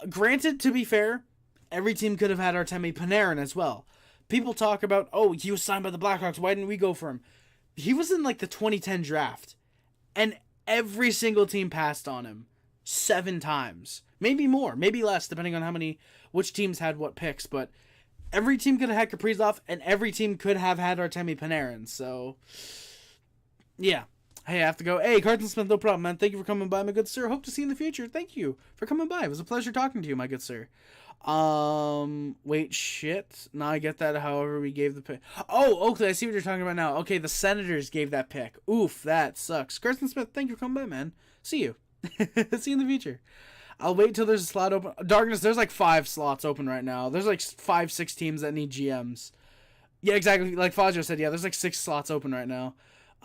Granted, to be fair, every team could have had Artemi Panarin as well. People talk about, oh, he was signed by the Blackhawks, why didn't we go for him? He was in, like, the 2010 draft, and every single team passed on him 7 times. Maybe more, maybe less, depending on which teams had what picks, but every team could have had Kaprizov, and every team could have had Artemi Panarin, so, yeah. Hey, I have to go. Hey, Carson Smith, no problem, man. Thank you for coming by, my good sir. Hope to see you in the future. Thank you for coming by. It was a pleasure talking to you, my good sir. Wait, shit. Now I get that, however, we gave the pick. Oh, Oakley, I see what you're talking about now. Okay, the Senators gave that pick. Oof, that sucks. Carson Smith, thank you for coming by, man. See you. See you in the future. I'll wait till there's a slot open. Darkness, there's like 5 slots open right now. There's like 5, 6 teams that need GMs. Yeah, exactly. Like Fazio said, yeah, there's like 6 slots open right now.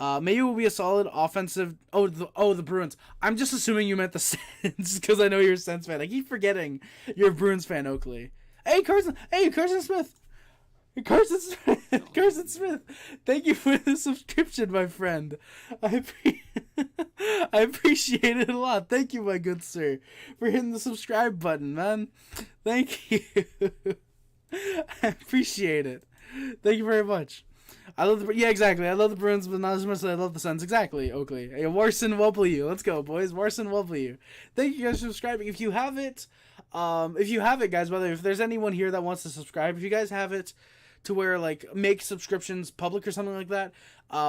Maybe it will be a solid offensive... the Bruins. I'm just assuming you meant the Sens, because I know you're a Sens fan. I keep forgetting you're a Bruins fan, Oakley. Hey, Carson Smith. Carson Smith. Thank you for the subscription, my friend. I appreciate it a lot. Thank you, my good sir, for hitting the subscribe button, man. Thank you. I appreciate it. Thank you very much. I love yeah, exactly. I love the Bruins, but not as much as I love the Suns. Exactly, Oakley. Hey, Warson W. Let's go, boys. Warson W. Thank you guys for subscribing. If you have it, guys, whether if there's anyone here that wants to subscribe, if you guys have it to where, like, make subscriptions public or something like that,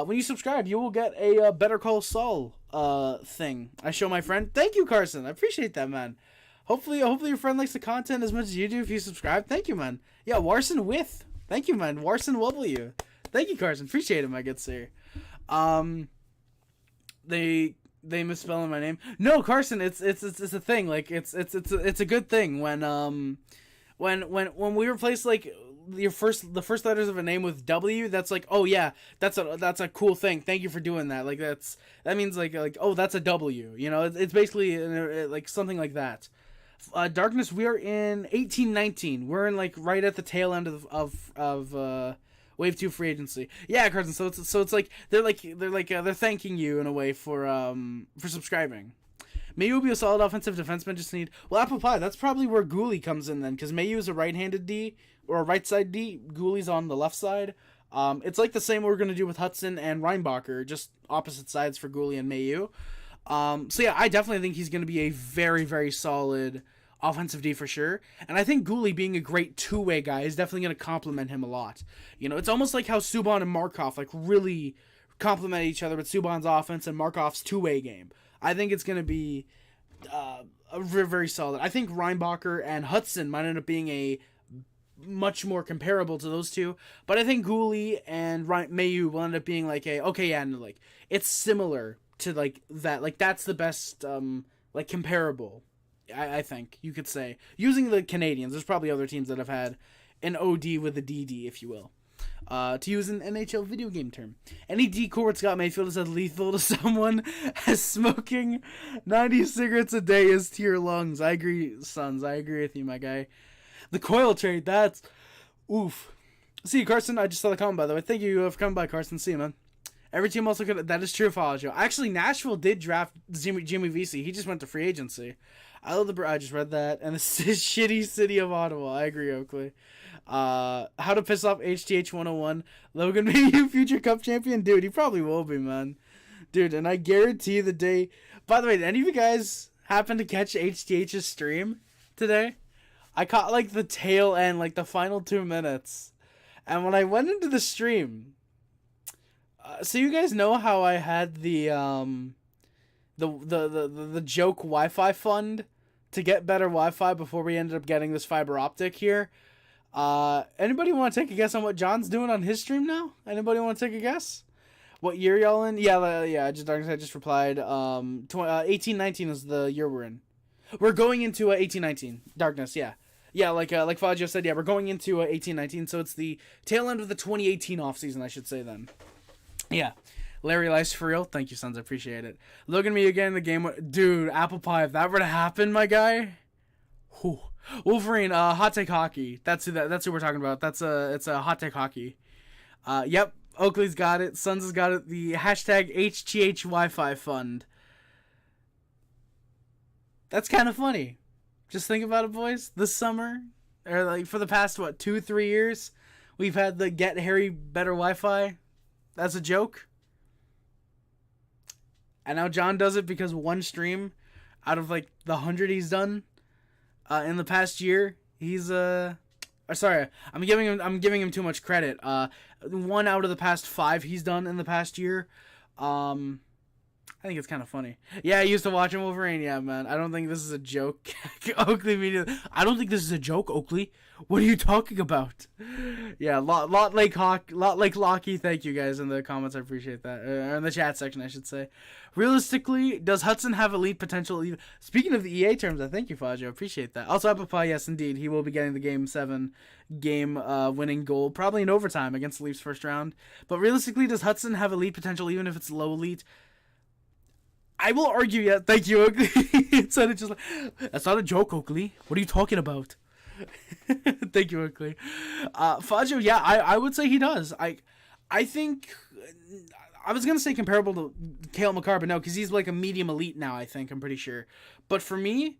when you subscribe, you will get a Better Call Saul thing. I show my friend. Thank you, Carson. I appreciate that, man. Hopefully your friend likes the content as much as you do if you subscribe. Thank you, man. Yeah, Warson with. Thank you, man. Warson W. Thank you, Carson. Appreciate it, my good sir. They misspelling my name. No, Carson, it's a thing. Like it's a good thing when we replace like the first letters of a name with W. That's like, oh yeah, that's a cool thing. Thank you for doing that. Like that means like oh, that's a W. You know, it's basically like something like that. Darkness. We are in 1819. We're in like right at the tail end of Wave 2 free agency. Yeah, Carson. So it's like they're thanking you in a way for subscribing. Maybe will be a solid offensive defenseman. Just need apple pie. That's probably where Goulet comes in then, because Mayhew is a right-handed D or a right side D. Goulet's on the left side. It's like the same we're gonna do with Hudson and Reinbacher, just opposite sides for Goulet and Mayhew. So yeah, I definitely think he's gonna be a very, very solid offensive D for sure. And I think Goulet being a great two-way guy is definitely going to complement him a lot. You know, it's almost like how Subban and Markov like really complement each other with Subban's offense and Markov's two-way game. I think it's going to be very, very solid. I think Reinbacher and Hudson might end up being a much more comparable to those two, but I think Gouli and Mayu will end up being like it's similar to like that. Like that's the best comparable. I think you could say using the Canadiens. There's probably other teams that have had an OD with a DD, if you will. To use an NHL video game term. Any decor Scott Mayfield is as lethal to someone as smoking 90 cigarettes a day is to your lungs. I agree, Sons. I agree with you, my guy. The Coyle trade, that's... Oof. See you, Carson. I just saw the comment, by the way. Thank you for coming by, Carson. See you, man. Every team also could... That is true, Falaggio. Actually, Nashville did draft Jimmy Vesey. He just went to free agency. I love the... I just read that. And the shitty city of Ottawa. I agree, Oakley. How to piss off HTH 101. Logan, maybe you future cup champion? Dude, he probably will be, man. Dude, and I guarantee the day... By the way, did any of you guys happen to catch HTH's stream today? I caught, like, the tail end, like, the final 2 minutes. And when I went into the stream... so you guys know how I had the joke Wi-Fi fund to get better Wi-Fi before we ended up getting this fiber optic here? Anybody want to take a guess on what John's doing on his stream now? Anybody want to take a guess? What year y'all in? Yeah, I just replied. 1819 is the year we're in. We're going into 1819. Darkness, yeah. Yeah, like Fagio said, yeah, we're going into 1819, so it's the tail end of the 2018 offseason, I should say then. Yeah. Larry Lice for real. Thank you, Sons. I appreciate it. Logan me again in the game. Dude, apple pie, if that were to happen, my guy. Whew. Wolverine, hot take hockey. That's who we're talking about. It's a hot take hockey. Yep. Oakley's got it. Sons has got it. The hashtag HTH Wi-Fi fund. That's kind of funny. Just think about it, boys. This summer, or like for the past, 2-3 years, we've had the Get Harry Better Wi-Fi. That's a joke. And now John does it because one stream out of like the 100 he's done in the past year, he's sorry, I'm giving him too much credit. 1 out of the past 5 he's done in the past year. I think it's kind of funny. Yeah, I used to watch him Wolverine. Yeah, man. I don't think this is a joke. Oakley media. I don't think this is a joke, Oakley. What are you talking about? Yeah, lot Lake Locky. Thank you guys in the comments. I appreciate that. Or in the chat section, I should say. Realistically, does Hudson have elite potential? Speaking of the EA terms, I thank you, Faggio. I appreciate that. Also, Apple Pie, yes, indeed. He will be getting the Game 7 winning goal, probably in overtime against the Leafs first round. But realistically, does Hudson have elite potential even if it's low elite? I will argue, yeah. Thank you, Oakley. It sounded just like, that's not a joke, Oakley. What are you talking about? Thank you, Oakley. Faggio, yeah, I would say he does. I think, I was going to say comparable to Cale Makar, but no, because he's like a medium elite now, I think, I'm pretty sure. But for me,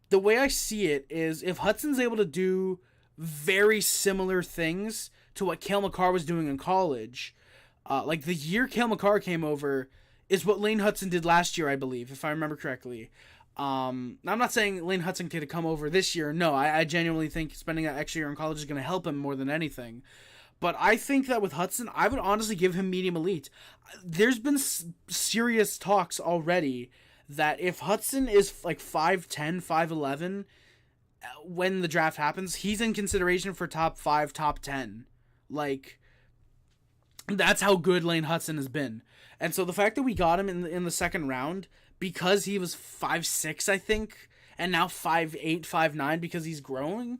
the way I see it is if Hudson's able to do very similar things to what Cale Makar was doing in college, like the year Cale Makar came over, is what Lane Hudson did last year, I believe, if I remember correctly. I'm not saying Lane Hudson could come over this year. No, I genuinely think spending that extra year in college is going to help him more than anything. But I think that with Hudson, I would honestly give him medium elite. There's been serious talks already that if Hudson is like 5'10", 5'11", when the draft happens, he's in consideration for top 5, top 10. Like, that's how good Lane Hudson has been. And so the fact that we got him in the second round, because he was 5'6", I think, and now 5'8", 5'9", because he's growing,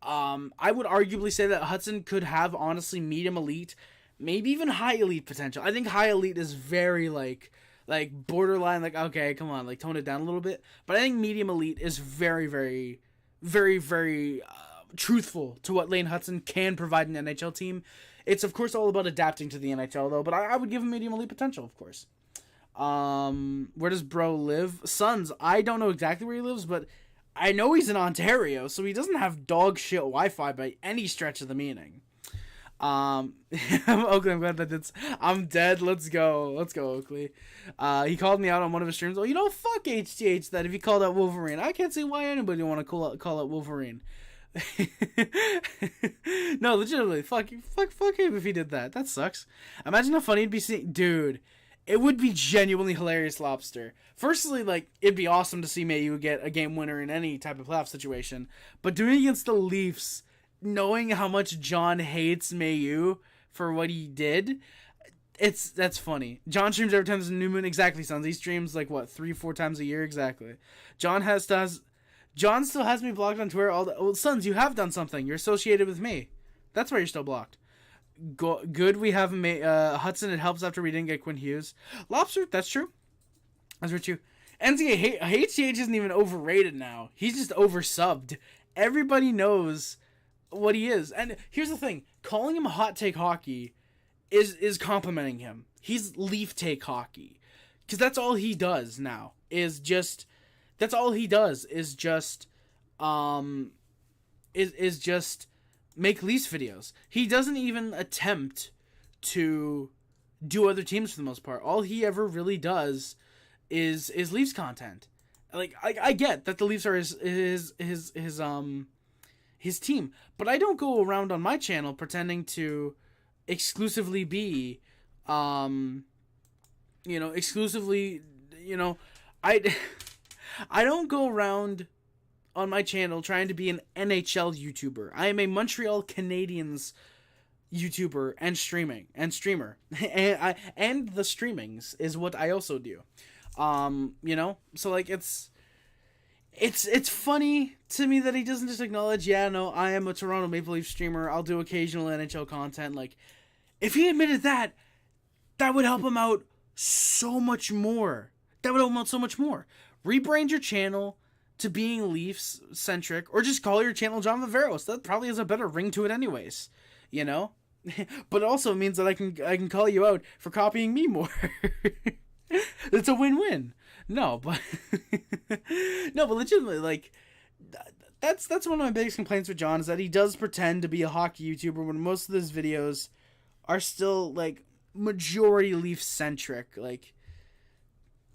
I would arguably say that Hudson could have, honestly, medium elite, maybe even high elite potential. I think high elite is very, like borderline, like, okay, come on, like, tone it down a little bit. But I think medium elite is very, very, very, very truthful to what Lane Hudson can provide an NHL team. It's, of course, all about adapting to the NHL, though, but I would give him medium elite potential, of course. Where does bro live? Sons, I don't know exactly where he lives, but I know he's in Ontario, so he doesn't have dog shit Wi-Fi by any stretch of the meaning. Oakley, I'm glad that it's... I'm dead, let's go, Oakley. He called me out on one of his streams. Oh, fuck HTH that if he called out Wolverine. I can't see why anybody want to call out Wolverine. No, legitimately, fuck him if he did that. That sucks. Imagine how funny it'd be seeing... Dude, It would be genuinely hilarious, Lobster. Firstly, like, it'd be awesome to see Mayu get a game winner in any type of playoff situation. But doing it against the Leafs, knowing how much John hates Mayu for what he did, that's funny. John streams every time there's a new moon. Exactly, Sons. He streams, like, what, 3-4 times a year? Exactly. John still has me blocked on Twitter. Well, Sons, you have done something. You're associated with me. That's why you're still blocked. Good, we have Hudson. It helps after we didn't get Quinn Hughes. Lobster, that's true. That's very true. NCAA HCH isn't even overrated now. He's just oversubbed. Everybody knows what he is. And here's the thing. Calling him hot take hockey is complimenting him. He's Leaf take hockey. Because that's all he does now. That's all he does is just make Leafs videos. He doesn't even attempt to do other teams for the most part. All he ever really does is Leafs content. Like I get that the Leafs are his team, but I don't go around on my channel pretending to exclusively be I don't go around on my channel trying to be an NHL YouTuber. I am a Montreal Canadiens YouTuber and streamer. and the streamings is what I also do. So like it's funny to me that he doesn't just acknowledge, yeah, no, I am a Toronto Maple Leaf streamer. I'll do occasional NHL content. Like, if he admitted that would help him out so much more. Rebrand your channel to being Leafs centric, or just call your channel John Viveros. That probably has a better ring to it anyways, but it also means that I can call you out for copying me more. It's a win-win. But legitimately, like, that's one of my biggest complaints with John, is that he does pretend to be a hockey YouTuber when most of his videos are still, like, majority Leaf centric. Like,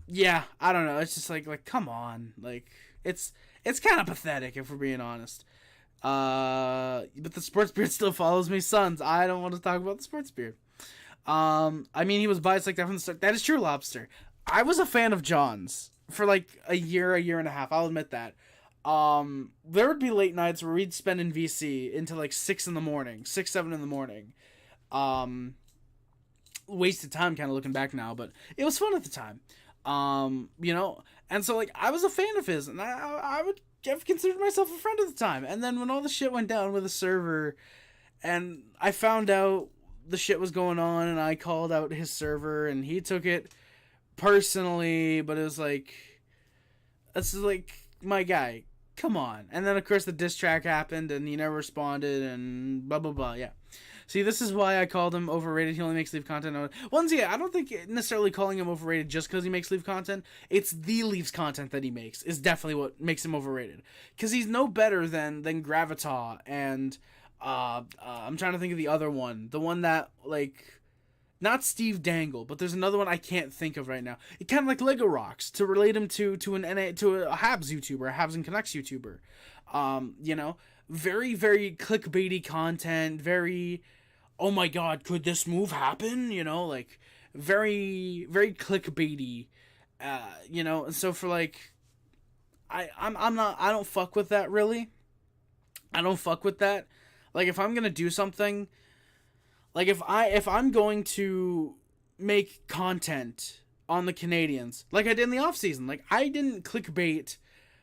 yeah, I don't know. It's just like come on. Like, it's kind of pathetic, if we're being honest. But the sports beard still follows me, Sons. I don't want to talk about the sports beard. I mean, he was biased like that from the start. That is true, Lobster. I was a fan of John's for like a year and a half. I'll admit that. There would be late nights where we'd spend in VC into like 7 in the morning. Wasted time kind of looking back now, but it was fun at the time. And so like I was a fan of his, and I would have considered myself a friend at the time. And then when all the shit went down with the server, and I found out the shit was going on, and I called out his server, and he took it personally, but it was like, this is like, my guy, come on. And then of course the diss track happened, and he never responded, and blah blah blah. Yeah. See, this is why I called him overrated. He only makes Leaf content. Once again, I don't think necessarily calling him overrated just because he makes Leaf content. It's the Leafs content that he makes is definitely what makes him overrated. Because he's no better than Gravita and I'm trying to think of the other one. The one that, like, not Steve Dangle, but there's another one I can't think of right now. It kind of like Lego Rocks, to relate him to a Habs YouTuber, a Habs and Canucks YouTuber. Very, very clickbaity content, very, oh my god, could this move happen? Like, very, very clickbaity, so for like, I don't fuck with that, really. I don't fuck with that. Like, if I'm gonna do something, like, if I'm going to make content on the Canadiens, like I did in the offseason, like, I didn't clickbait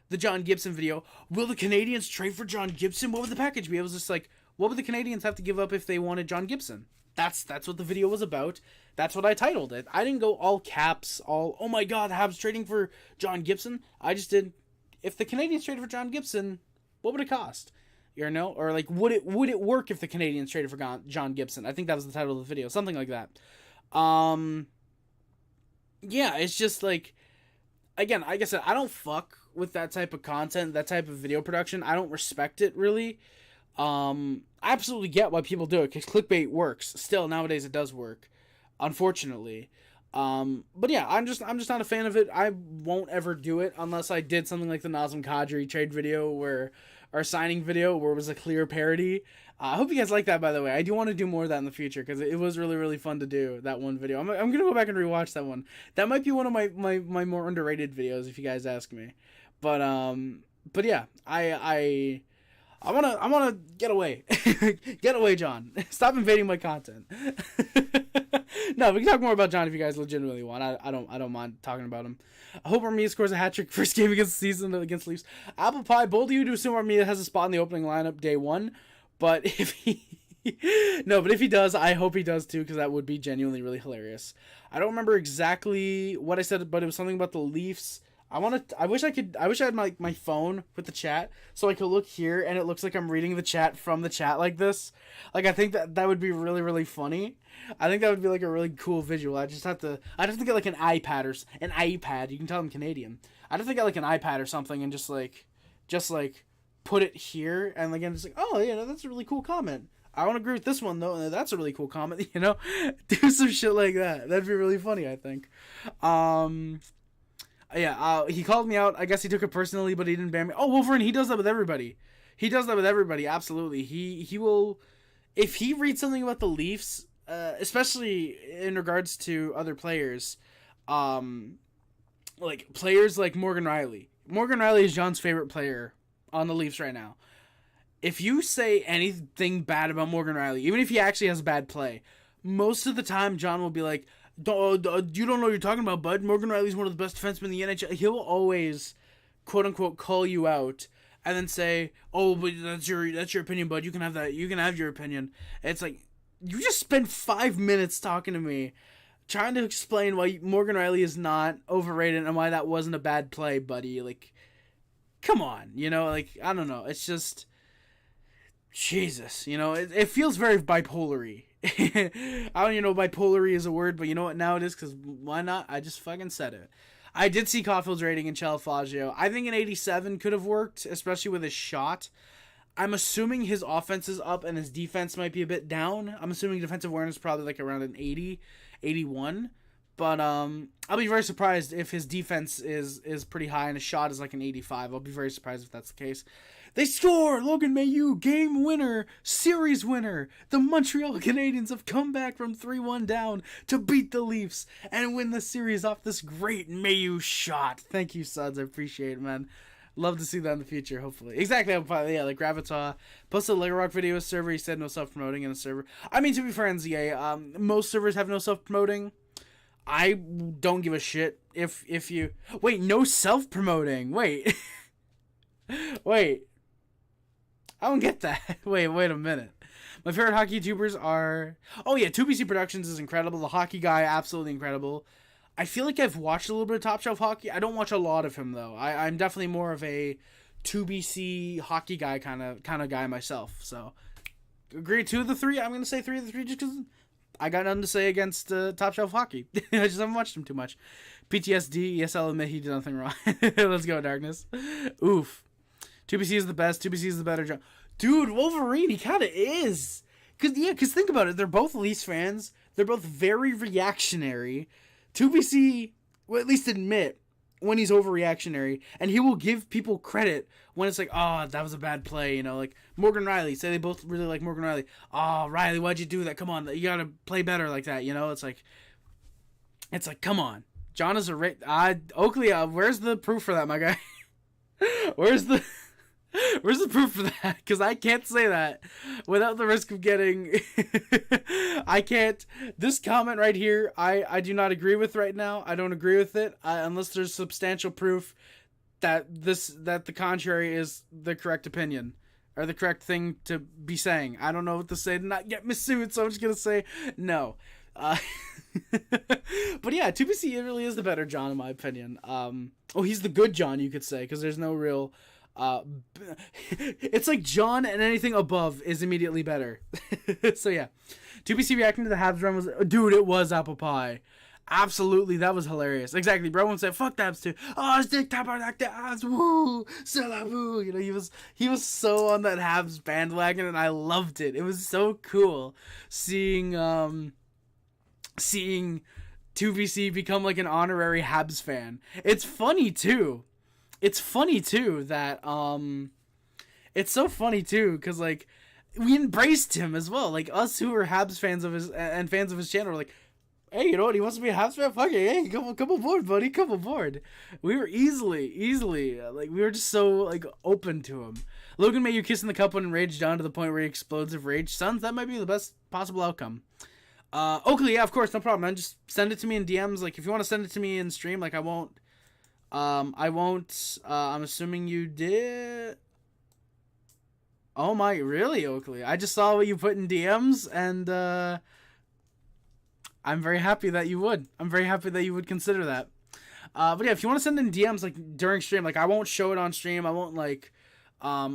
the John Gibson video. Will the Canadiens trade for John Gibson? What would the package be? I was just like, what would the Canadiens have to give up if they wanted John Gibson? That's what the video was about. That's what I titled it. I didn't go all caps, oh my god, Habs trading for John Gibson. I just did, if the Canadiens traded for John Gibson, what would it cost? Or like, would it work if the Canadiens traded for John Gibson? I think that was the title of the video, something like that. Yeah, it's just like, again, like I said, I don't fuck with that type of content, that type of video production. I don't respect it, really. I absolutely get why people do it, because clickbait works. Still, nowadays it does work, unfortunately. But yeah, I'm just not a fan of it. I won't ever do it unless I did something like the Nazem Kadri trade video, or signing video, where it was a clear parody. I hope you guys like that, by the way. I do want to do more of that in the future because it was really, really fun to do that one video. I'm going to go back and rewatch that one. That might be one of my more underrated videos if you guys ask me. But yeah, I wanna get away. Get away, John. Stop invading my content. No, we can talk more about John if you guys legitimately want. I don't mind talking about him. I hope Armia scores a hat trick first game against the season against Leafs. Apple pie, bold of you to assume Armia has a spot in the opening lineup day one. But if he if he does, I hope he does too, because that would be genuinely really hilarious. I don't remember exactly what I said, but it was something about the Leafs. I wish I had my phone with the chat so I could look here and it looks like I'm reading the chat from the chat like this. Like, I think that would be really, really funny. I think that would be like a really cool visual. I'd have to get like an iPad or an iPad. You can tell I'm Canadian. I'd have to get like an iPad or something and just like put it here, and again it's like, oh, that's a really cool comment. I don't agree with this one though. That's a really cool comment. Do some shit like that. That'd be really funny, I think. Yeah, he called me out. I guess he took it personally, but he didn't ban me. Oh, Wolverine, he does that with everybody. Absolutely. He will, if he reads something about the Leafs, especially in regards to other players, like players like Morgan Riley. Morgan Riley is John's favorite player on the Leafs right now. If you say anything bad about Morgan Riley, even if he actually has bad play, most of the time John will be like, you don't know what you're talking about, bud. Morgan Riley's one of the best defensemen in the NHL. He'll always, quote unquote, call you out and then say, oh, but that's your opinion, bud. You can have that. You can have your opinion. It's like, you just spent 5 minutes talking to me, trying to explain why Morgan Riley is not overrated and why that wasn't a bad play, buddy. Like, come on, like, I don't know. It's just, Jesus, it feels very bipolar-y. I don't even know if bipolar-y is a word, but you know what, now it is, because why not? I just fucking said it. I did see Caufield's rating in Chalfagio. I think an 87 could have worked, especially with his shot. I'm assuming his offense is up and his defense might be a bit down. I'm assuming defensive awareness is probably like around an 80, 81. But I'll be very surprised if his defense is pretty high and his shot is like an 85. I'll be very surprised if that's the case. They score! Logan Mailloux, game winner, series winner. The Montreal Canadiens have come back from 3-1 down to beat the Leafs and win the series off this great Mailloux shot. Thank you, Suds. I appreciate it, man. Love to see that in the future, hopefully. Exactly. Yeah, like Gravitar posted a Lego Rock video server. He said no self-promoting in the server. I mean, to be fair, NZA, most servers have no self-promoting. I don't give a shit if you... Wait, no self-promoting. Wait. Wait. I don't get that. Wait a minute. My favorite hockey YouTubers are... Oh, yeah, 2BC Productions is incredible. The Hockey Guy, absolutely incredible. I feel like I've watched a little bit of Top Shelf Hockey. I don't watch a lot of him, though. I'm definitely more of a 2BC Hockey Guy kind of guy myself. So, agree 2 of the 3. I'm going to say 3 of the 3 just because I got nothing to say against Top Shelf Hockey. I just haven't watched him too much. PTSD, yes, I'll admit he did nothing wrong. Let's go, Darkness. Oof. 2BC is the best. 2BC is the better job. Dude, Wolverine, he kind of is. Because think about it. They're both Leafs fans. They're both very reactionary. 2BC will at least admit when he's overreactionary, and he will give people credit when it's like, oh, that was a bad play, like Morgan Riley. Say they both really like Morgan Riley. Oh, Riley, why'd you do that? Come on, you gotta play better like that, It's like, come on. John is Oakley, where's the proof for that, my guy? Where's the proof for that? Because I can't say that without the risk of getting... I can't... This comment right here, I do not agree with right now. I don't agree with it unless there's substantial proof that the contrary is the correct opinion or the correct thing to be saying. I don't know what to say to not get me sued, so I'm just going to say no. But yeah, 2BC really is the better John in my opinion. He's the good John, you could say, because there's no real... it's like John and anything above is immediately better. So yeah, 2BC reacting to the Habs run was, dude, it was apple pie. Absolutely, that was hilarious. Exactly, bro. One said, "Fuck the Habs too." Oh, stick top like the Habs. Woo, c'est la boo. He was so on that Habs bandwagon, and I loved it. It was so cool seeing 2BC become like an honorary Habs fan. It's funny too that it's so funny too because like we embraced him as well. Like, us who were Habs fans of his and fans of his channel were like, hey, you know what? He wants to be a Habs fan? Fuck it. Hey, come aboard, buddy. Come aboard. We were easily, like, we were just so, like, open to him. Logan Mayhew kissing the cup when enraged down to the point where he explodes of rage. Sons, that might be the best possible outcome. Oakley, yeah, of course, no problem, man. Just send it to me in DMs. Like, if you want to send it to me in stream, like, I won't. I'm assuming you did. Oh my, really, Oakley? I just saw what you put in DMs, and, I'm very happy that you would. I'm very happy that you would consider that. But yeah, if you want to send in DMs, like, during stream, like, I won't show it on stream. I won't, like,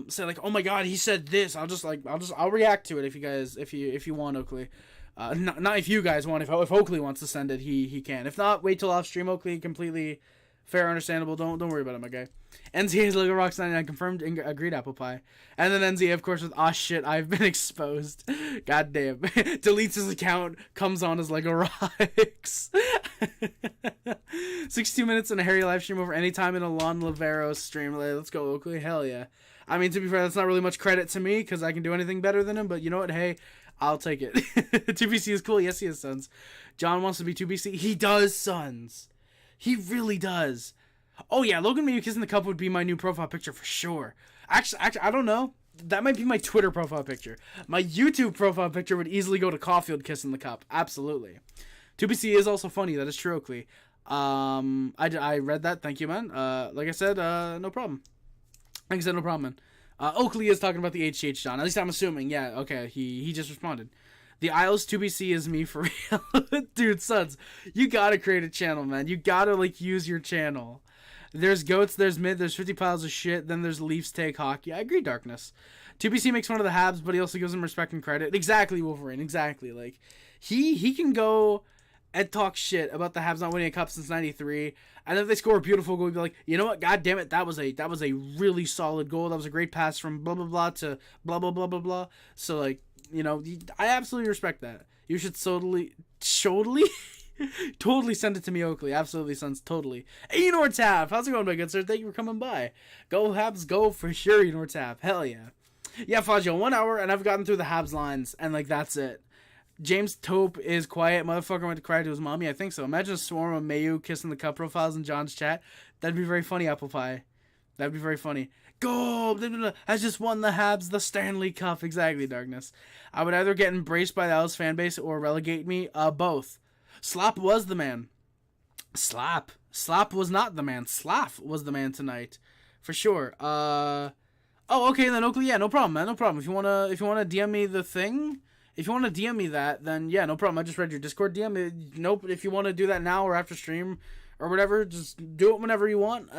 say, like, oh my god, he said this. I'll react to it if you guys, if you want, Oakley. Not if you guys want. If Oakley wants to send it, he can. If not, wait till off stream, Oakley. Completely fair, understandable. Don't worry about it, my guy. NZA's Lego Rocks 99 confirmed, agreed, apple pie. And then NZA, of course, with "ah shit, I've been exposed." God damn. Deletes his account, comes on as Lego Rocks. 62 minutes in a Harry live stream over any time in a Lon Lavero stream. Let's go, Oakley. Hell yeah. I mean, to be fair, that's not really much credit to me because I can do anything better than him, but you know what? Hey, I'll take it. 2BC is cool. Yes, he has sons. John wants to be 2BC. He does, sons. He really does. Oh yeah, Logan Mayhew kissing the cup would be my new profile picture for sure. Actually, I don't know. That might be my Twitter profile picture. My YouTube profile picture would easily go to Caufield kissing the cup. Absolutely. 2BC is also funny. That is true, Oakley. I read that. Thank you, man. Like I said, no problem. Like I said, no problem, man. Oakley is talking about the HGH John. At least I'm assuming. Yeah, okay. He just responded. The Isles 2BC is me for real. Dude, sons, you gotta create a channel, man. You gotta, like, use your channel. There's goats, there's mid, there's 50 piles of shit, then there's Leafs take hockey. I agree, Darkness. 2BC makes fun of the Habs, but he also gives them respect and credit. Exactly, Wolverine, exactly. Like, he can go and talk shit about the Habs not winning a cup since 93, and if they score a beautiful goal, he'd be like, you know what, god damn it, that was a really solid goal. That was a great pass from blah, blah, blah to blah, blah, blah, blah, blah. So, like, you know, I absolutely respect that. You should totally send it to me, Oakley. Absolutely, sons, totally. Hey, Nortap, how's it going, my good sir? Thank you for coming by. Go Habs, go for sure, Nortap. Hell yeah. Yeah, Fazio, 1 hour, and I've gotten through the Habs lines, and, like, that's it. James Tope is quiet. Motherfucker went to cry to his mommy. I think so. Imagine a swarm of Mayu kissing the cup profiles in John's chat. That'd be very funny, Apple Pie. That'd be very funny. Go! Has just won the Habs the Stanley Cup. Exactly, Darkness. I would either get embraced by the Alice fan base or relegate me. Both. Slap was the man. Slap was not the man. Slav was the man tonight. For sure. Oh, okay, then Oakley, yeah, no problem, man. No problem. If you wanna DM me the thing, if you wanna DM me that, then yeah, no problem. I just read your Discord DM. Nope, if you wanna do that now or after stream or whatever, just do it whenever you want.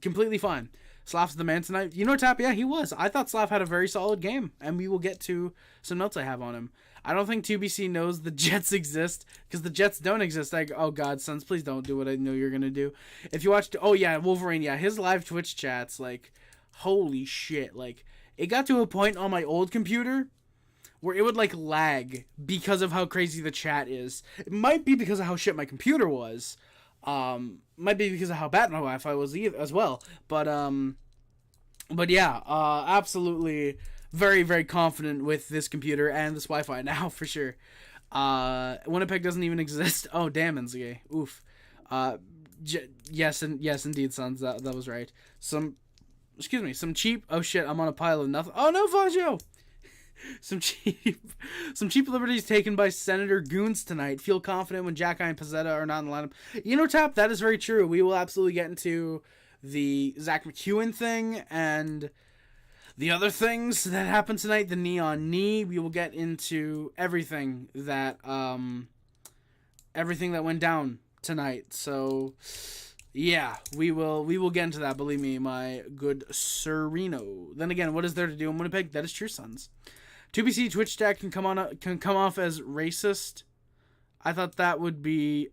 Completely fine. Slav's the man tonight. You know, Tap, yeah, he was. I thought Slav had a very solid game, and we will get to some notes I have on him. I don't think 2BC knows the Jets exist, because the Jets don't exist. Like, oh god, sons, please don't do what I know you're gonna do. If you watched, oh yeah, Wolverine, yeah, his live Twitch chats, like, holy shit, like, it got to a point on my old computer where it would, like, lag because of how crazy the chat is. It might be because of how shit my computer was. Might be because of how bad my Wi-Fi was as well. But yeah, absolutely very, very confident with this computer and this Wi-Fi now, for sure. Winnipeg doesn't even exist. Oh, damn, NZA. Oof. Yes, indeed, sons. That was right. Some cheap, oh shit, I'm on a pile of nothing. Oh no, Faggio! Some cheap liberties taken by Senator Goons tonight. Feel confident when Jack and Pizzetta are not in the lineup. You know, Tap, that is very true. We will absolutely get into the Zach McEwen thing and the other things that happened tonight. The neon knee. We will get into everything that went down tonight. So yeah, we will get into that. Believe me, my good Sereno. Then again, what is there to do in Winnipeg? That is true, sons. 2BC Twitch chat can come off as racist. I thought that would be.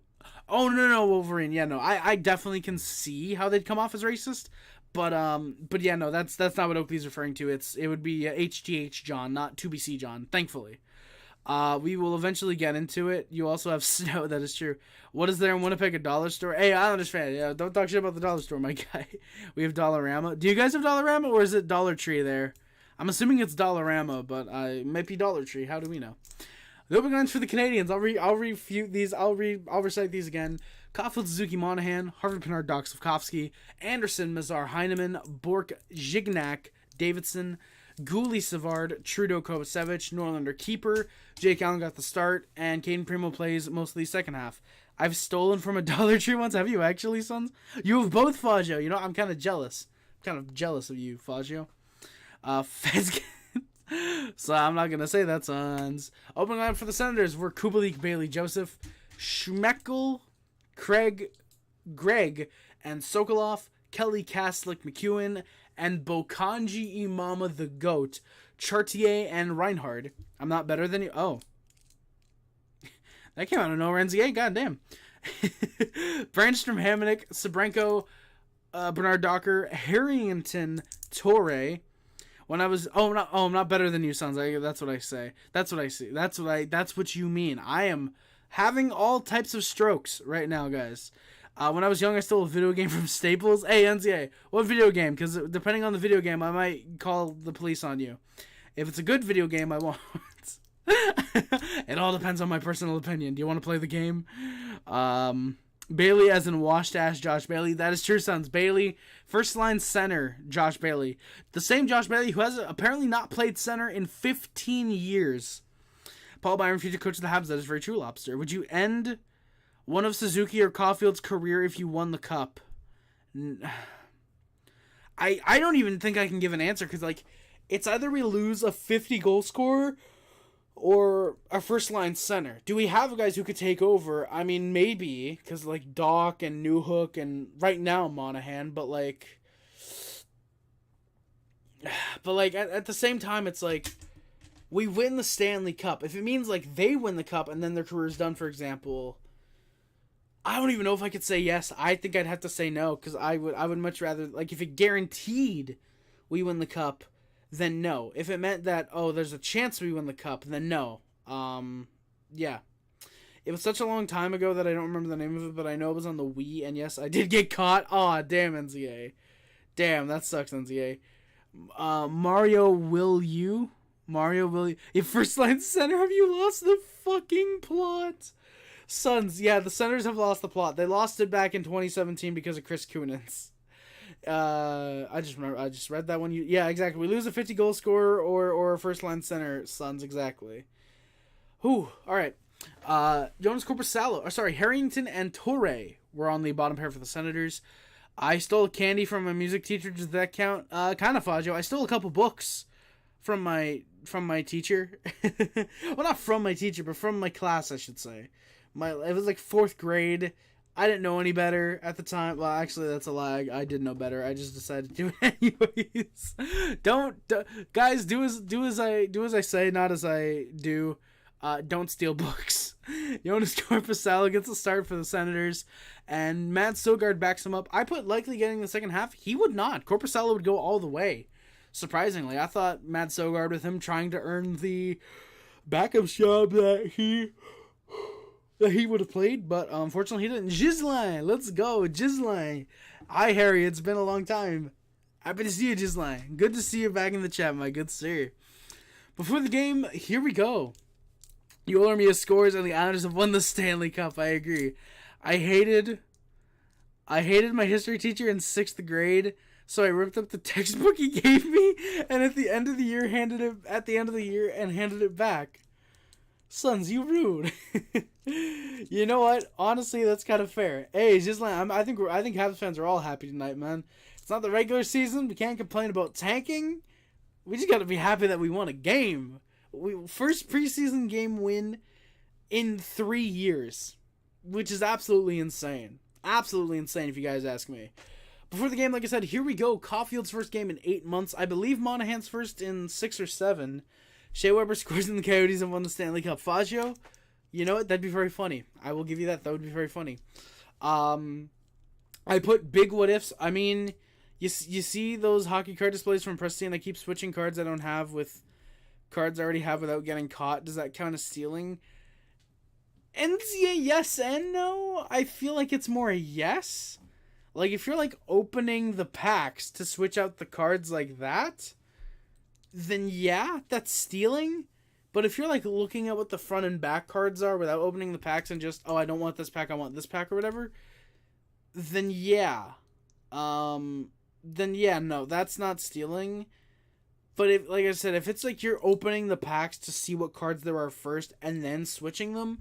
Oh no, Wolverine. Yeah, no, I definitely can see how they'd come off as racist. But yeah, no, that's not what Oakley's referring to. It would be HGH John, not 2BC John. Thankfully. We will eventually get into it. You also have snow. That is true. What is there in Winnipeg? A dollar store? Hey, Islanders fan. Yeah, don't talk shit about the dollar store, my guy. We have Dollarama. Do you guys have Dollarama, or is it Dollar Tree there? I'm assuming it's Dollarama, but it might be Dollar Tree. How do we know? The opening lines for the Canadiens. I'll refute these. I'll recite these again. Caufield, Suzuki, Monahan, Harvey Pinard, Slafkovsky, Anderson, Mazar, Heineman, Bork, Gignac, Davidson, Gouli, Savard, Trudeau, Kovacevic, Norlander, keeper. Jake Allen got the start, and Caden Primo plays most of the second half. I've stolen from a Dollar Tree once. Have you actually, sons? You have both, Faggio. You know, I'm kind of jealous. Of you, Faggio. Fez. So I'm not going to say that, sons. Opening line for the Senators were Kubalik, Bailey, Joseph, Schmeckel, Greg, and Sokolov, Kelly, Kaslik, McEwen, and Bokanji Imama the GOAT, Chartier, and Reinhard. I'm not better than you. Oh. That came out of nowhere, NZA. Goddamn. Brandstrom, Hamonic, Sabrenko, Bernard Docker, Harrington, Torre. When I was I'm not better than you, sons. That's what I say. That's what I see. That's what you mean. I am having all types of strokes right now, guys. When I was young, I stole a video game from Staples. Hey, NZA, what video game? Because depending on the video game, I might call the police on you. If it's a good video game, I won't. It all depends on my personal opinion. Do you want to play the game? Bailey as in washed ass Josh Bailey. That is true, sons. Bailey, first line center, Josh Bailey. The same Josh Bailey who has apparently not played center in 15 years. Paul Byron, future coach of the Habs. That is very true, Lobster. Would you end one of Suzuki or Caufield's career if you won the cup? I don't even think I can give an answer because, like, it's either we lose a 50-goal scorer or a first-line center. Do we have guys who could take over? I mean, maybe, because, like, Doc and Newhook and right now Monahan, but, like, at the same time, it's like, we win the Stanley Cup. If it means, like, they win the cup and then their career's done, for example, I don't even know if I could say yes. I think I'd have to say no, because I would much rather, like, if it guaranteed we win the cup, then no. If it meant that, there's a chance we win the cup, then no. Yeah. It was such a long time ago that I don't remember the name of it, but I know it was on the Wii, and yes, I did get caught. Aw, damn, NCA. Damn, that sucks, NCA. Mario, will you? Your first line center, have you lost the fucking plot? Sons, yeah, the Senators have lost the plot. They lost it back in 2017 because of Chris Kunitz. I just read that one. Yeah, exactly. We lose a 50-goal scorer or a first-line center, sons, exactly. Whew, all right. Jonas Corposalo, Harrington and Torre were on the bottom pair for the Senators. I stole candy from a music teacher. Does that count? Kind of, Faggio. I stole a couple books from my teacher. Well, not from my teacher, but from my class, I should say. It was like 4th grade. I didn't know any better at the time. Well, actually, that's a lie. I did know better. I just decided to do it anyways. Guys, do as I say, not as I do. Don't steal books. Jonas Corposalo gets a start for the Senators, and Matt Sogard backs him up. I put likely getting the second half. He would not. Corposalo would go all the way. Surprisingly, I thought Matt Sogard, with him trying to earn the backup job that he would have played, but unfortunately he didn't. Ghislain, let's go, Ghislain. Hi, Harry, it's been a long time. Happy to see you, Ghislain. Good to see you back in the chat, my good sir. Before the game, here we go. You all me scores, and the Islanders have won the Stanley Cup. I agree. I hated my history teacher in 6th grade, so I ripped up the textbook he gave me, and at the end of the year handed it back. Sons, you rude. You know what? Honestly, that's kind of fair. Hey, just like I think Habs fans are all happy tonight, man. It's not the regular season. We can't complain about tanking. We just got to be happy that we won a game. First preseason game win in 3 years, which is absolutely insane. Absolutely insane, if you guys ask me. Before the game, like I said, here we go. Caufield's first game in 8 months. I believe Monahan's first in 6 or 7. Shea Weber scores in the Coyotes and won the Stanley Cup. Faggio, you know what? That'd be very funny. I will give you that. That would be very funny. I put big what ifs. I mean, you see those hockey card displays from Prestige, and I keep switching cards I don't have with cards I already have without getting caught. Does that count as stealing? NCA, yes and no. I feel like it's more a yes. Like, if you're, like, opening the packs to switch out the cards like that, then yeah, that's stealing. But if you're like looking at what the front and back cards are without opening the packs and just, oh, I don't want this pack, I want this pack or whatever, then yeah. Then yeah, no, that's not stealing. But if, like I said, if it's like you're opening the packs to see what cards there are first and then switching them,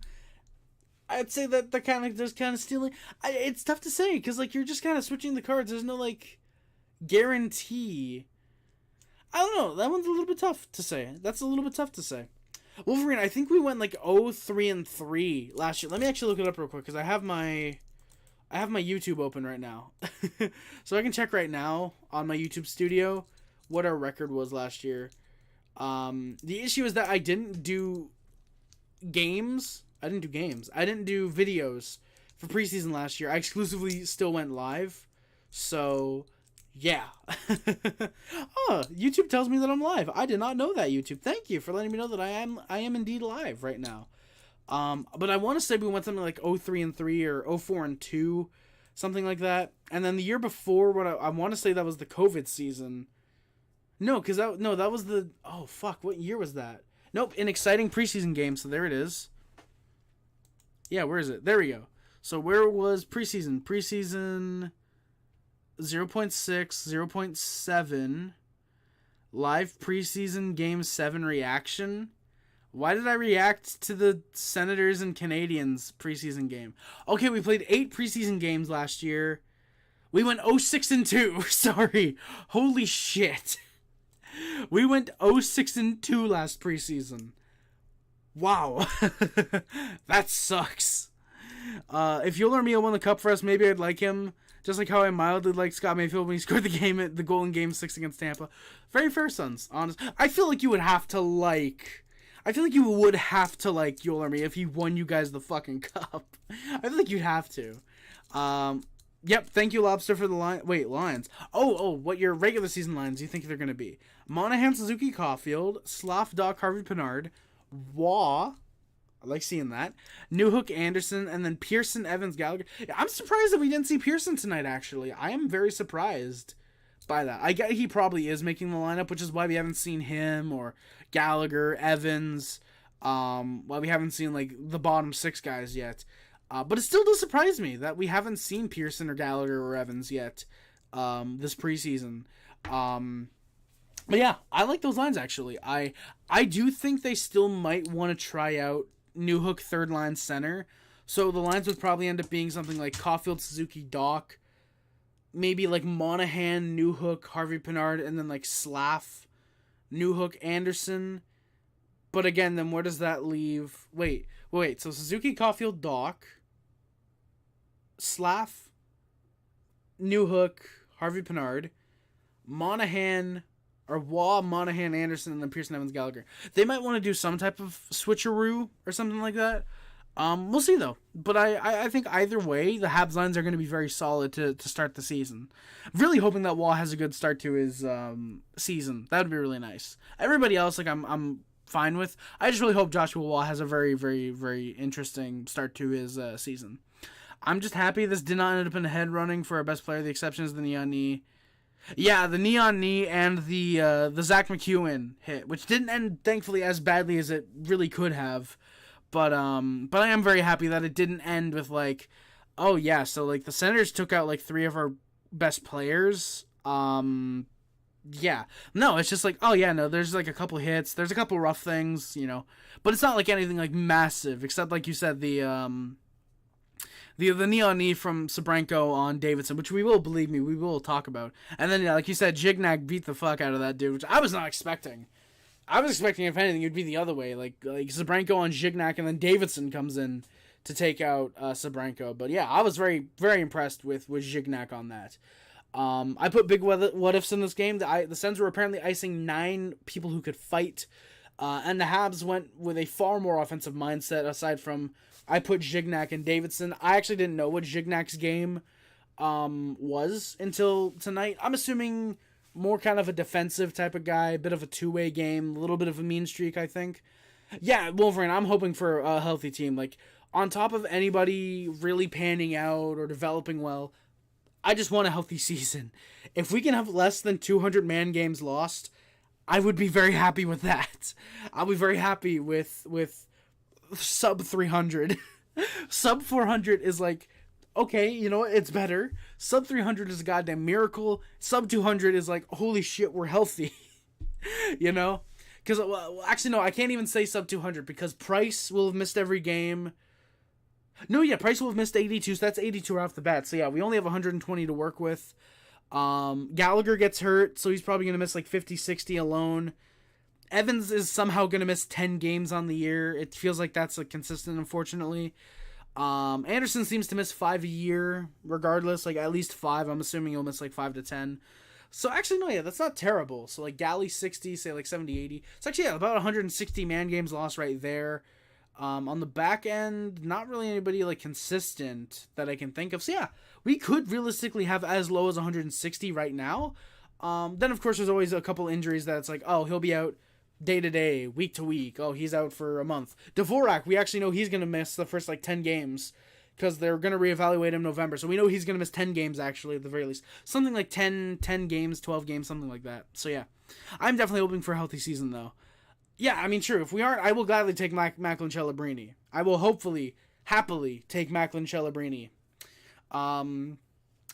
I'd say that the kind of just kind of stealing. It's tough to say because like you're just kind of switching the cards. There's no like guarantee. I don't know. That one's a little bit tough to say. That's a little bit tough to say. Wolverine, I think we went like 0-3-3 last year. Let me actually look it up real quick because I have my YouTube open right now, so I can check right now on my YouTube studio what our record was last year. The issue is that I didn't do games. I didn't do videos for preseason last year. I exclusively still went live. So, yeah. Oh, YouTube tells me that I'm live. I did not know that, YouTube. Thank you for letting me know that I am indeed live right now. But I want to say we went something like 0-3-3 or 0-4-2, something like that. And then the year before, what I want to say that was the COVID season. No, because that was the... Oh, fuck. What year was that? Nope, an exciting preseason game, so there it is. Yeah, where is it? There we go. So where was preseason? Preseason 0.6, 0.7. Live preseason game 7 reaction. Why did I react to the Senators and Canadiens preseason game? Okay, we played 8 preseason games last year. We went 0-6-2. Sorry. Holy shit. We went 0-6-2 last preseason. Wow. That sucks. If Yoel Armia won the cup for us, maybe I'd like him. Just like how I mildly liked Scott Mayfield when he scored the goal in Game 6 against Tampa. Very fair, Sons. Honest. I feel like you would have to like Yoel Armia if he won you guys the fucking cup. I feel like you'd have to. Yep, thank you, Lobster, for the line. Wait, lines. Oh, what your regular season lines do you think they're going to be? Monahan, Suzuki, Caufield, Slough, Doc, Harvey, Pinard, Waugh. I like seeing that. Newhook, Anderson, and then Pearson, Evans, Gallagher. I'm surprised that we didn't see Pearson tonight, actually. I am very surprised by that. I get he probably is making the lineup, which is why we haven't seen him or Gallagher, Evans, why we haven't seen, like, the bottom 6 guys yet. But it still does surprise me that we haven't seen Pearson or Gallagher or Evans yet this preseason. But yeah, I like those lines, actually. I do think they still might want to try out Newhook third line center. So the lines would probably end up being something like Caufield, Suzuki, Doc. Maybe like Monahan, Newhook, Harvey Pinard, and then like Slav, Newhook, Anderson. But again, then where does that leave? Wait. So Suzuki, Caufield, Doc, Slav, Newhook, Harvey Pinard, Monahan, or Waugh, Monahan, Anderson, and then Pearson, Evans, Gallagher. They might want to do some type of switcheroo or something like that. We'll see, though. But I think either way, the Habs lines are going to be very solid to start the season. Really hoping that Waugh has a good start to his season. That would be really nice. Everybody else, like, I'm fine with. I just really hope Joshua Waugh has a very, very, very interesting start to his season. I'm just happy this did not end up in a head running for our best player. The exception is the neon knee. Yeah, the neon knee and the Zach McEwen hit, which didn't end, thankfully, as badly as it really could have. But I am very happy that it didn't end with, like, oh, yeah, so, like, the Senators took out, like, 3 of our best players. Yeah. No, it's just like, oh, yeah, no, there's, like, a couple hits. There's a couple rough things, you know. But it's not, like, anything, like, massive, except, like you said, the neon knee from Sabranko on Davidson, which we will talk about. And then, yeah, like you said, Gignac beat the fuck out of that dude, which I was not expecting. I was expecting, if anything, it would be the other way. Like Sabranko on Gignac, and then Davidson comes in to take out Sabranko. But yeah, I was very, very impressed with Gignac on that. I put big what ifs in this game. The Sens were apparently icing 9 people who could fight. And the Habs went with a far more offensive mindset, aside from I put Gignac and Davidson. I actually didn't know what Gignac's game was until tonight. I'm assuming more kind of a defensive type of guy, a bit of a two-way game, a little bit of a mean streak, I think. Yeah, Wolverine, I'm hoping for a healthy team. Like, on top of anybody really panning out or developing well, I just want a healthy season. If we can have less than 200 man games lost, I would be very happy with that. I'll be very happy with sub 300. Sub 400 is like, okay, you know what? It's better. Sub 300 is a goddamn miracle. Sub 200 is like, holy shit, we're healthy. You know? Because, well, actually, no, I can't even say sub 200 because Price will have missed every game. No, yeah, Price will have missed 82, so that's 82 right off the bat. So, yeah, we only have 120 to work with. Gallagher gets hurt, so he's probably going to miss like 50, 60 alone. Evans is somehow going to miss 10 games on the year. It feels like that's like consistent, unfortunately. Anderson seems to miss 5 a year, regardless, like at least 5. I'm assuming he'll miss like 5 to 10. So actually, no, yeah, that's not terrible. So like Galley 60, say like 70, 80. It's actually about 160 man games lost right there. On the back end, not really anybody like consistent that I can think of. So yeah, we could realistically have as low as 160 right now. Then of course there's always a couple injuries that it's like, oh, he'll be out day to day, week to week. Oh, he's out for a month. Dvorak, we actually know he's going to miss the first like 10 games because they're going to reevaluate him in November. So we know he's going to miss 10 games actually at the very least. Something like 10 games, 12 games, something like that. So yeah, I'm definitely hoping for a healthy season though. Yeah, I mean, true. If we aren't, I will gladly take Macklin Celebrini. I will happily take Macklin Celebrini.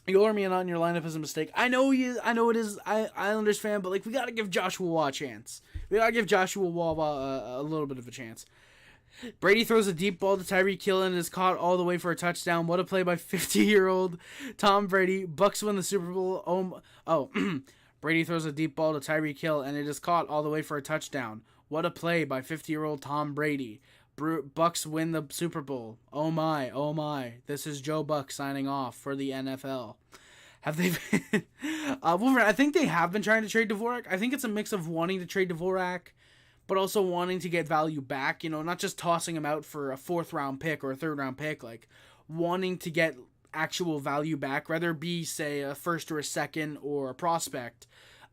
You'll me on your lineup is a mistake. I know it is. Islanders fan, but like we gotta give Joshua Waugh a chance. We gotta give Joshua Waugh a little bit of a chance. Brady throws a deep ball to Tyreek Hill and is caught all the way for a touchdown. What a play by 50-year-old Tom Brady. Bucks win the Super Bowl. Brady throws a deep ball to Tyreek Hill and it is caught all the way for a touchdown. What a play by 50-year-old Tom Brady. Bucks win the Super Bowl. Oh my. This is Joe Buck signing off for the NFL. Have they been... Wolverine, I think they have been trying to trade Dvorak. I think it's a mix of wanting to trade Dvorak, but also wanting to get value back. You know, not just tossing him out for a 4th-round pick or a 3rd-round pick. Like, wanting to get actual value back, whether it be, say, a 1st or a 2nd or a prospect.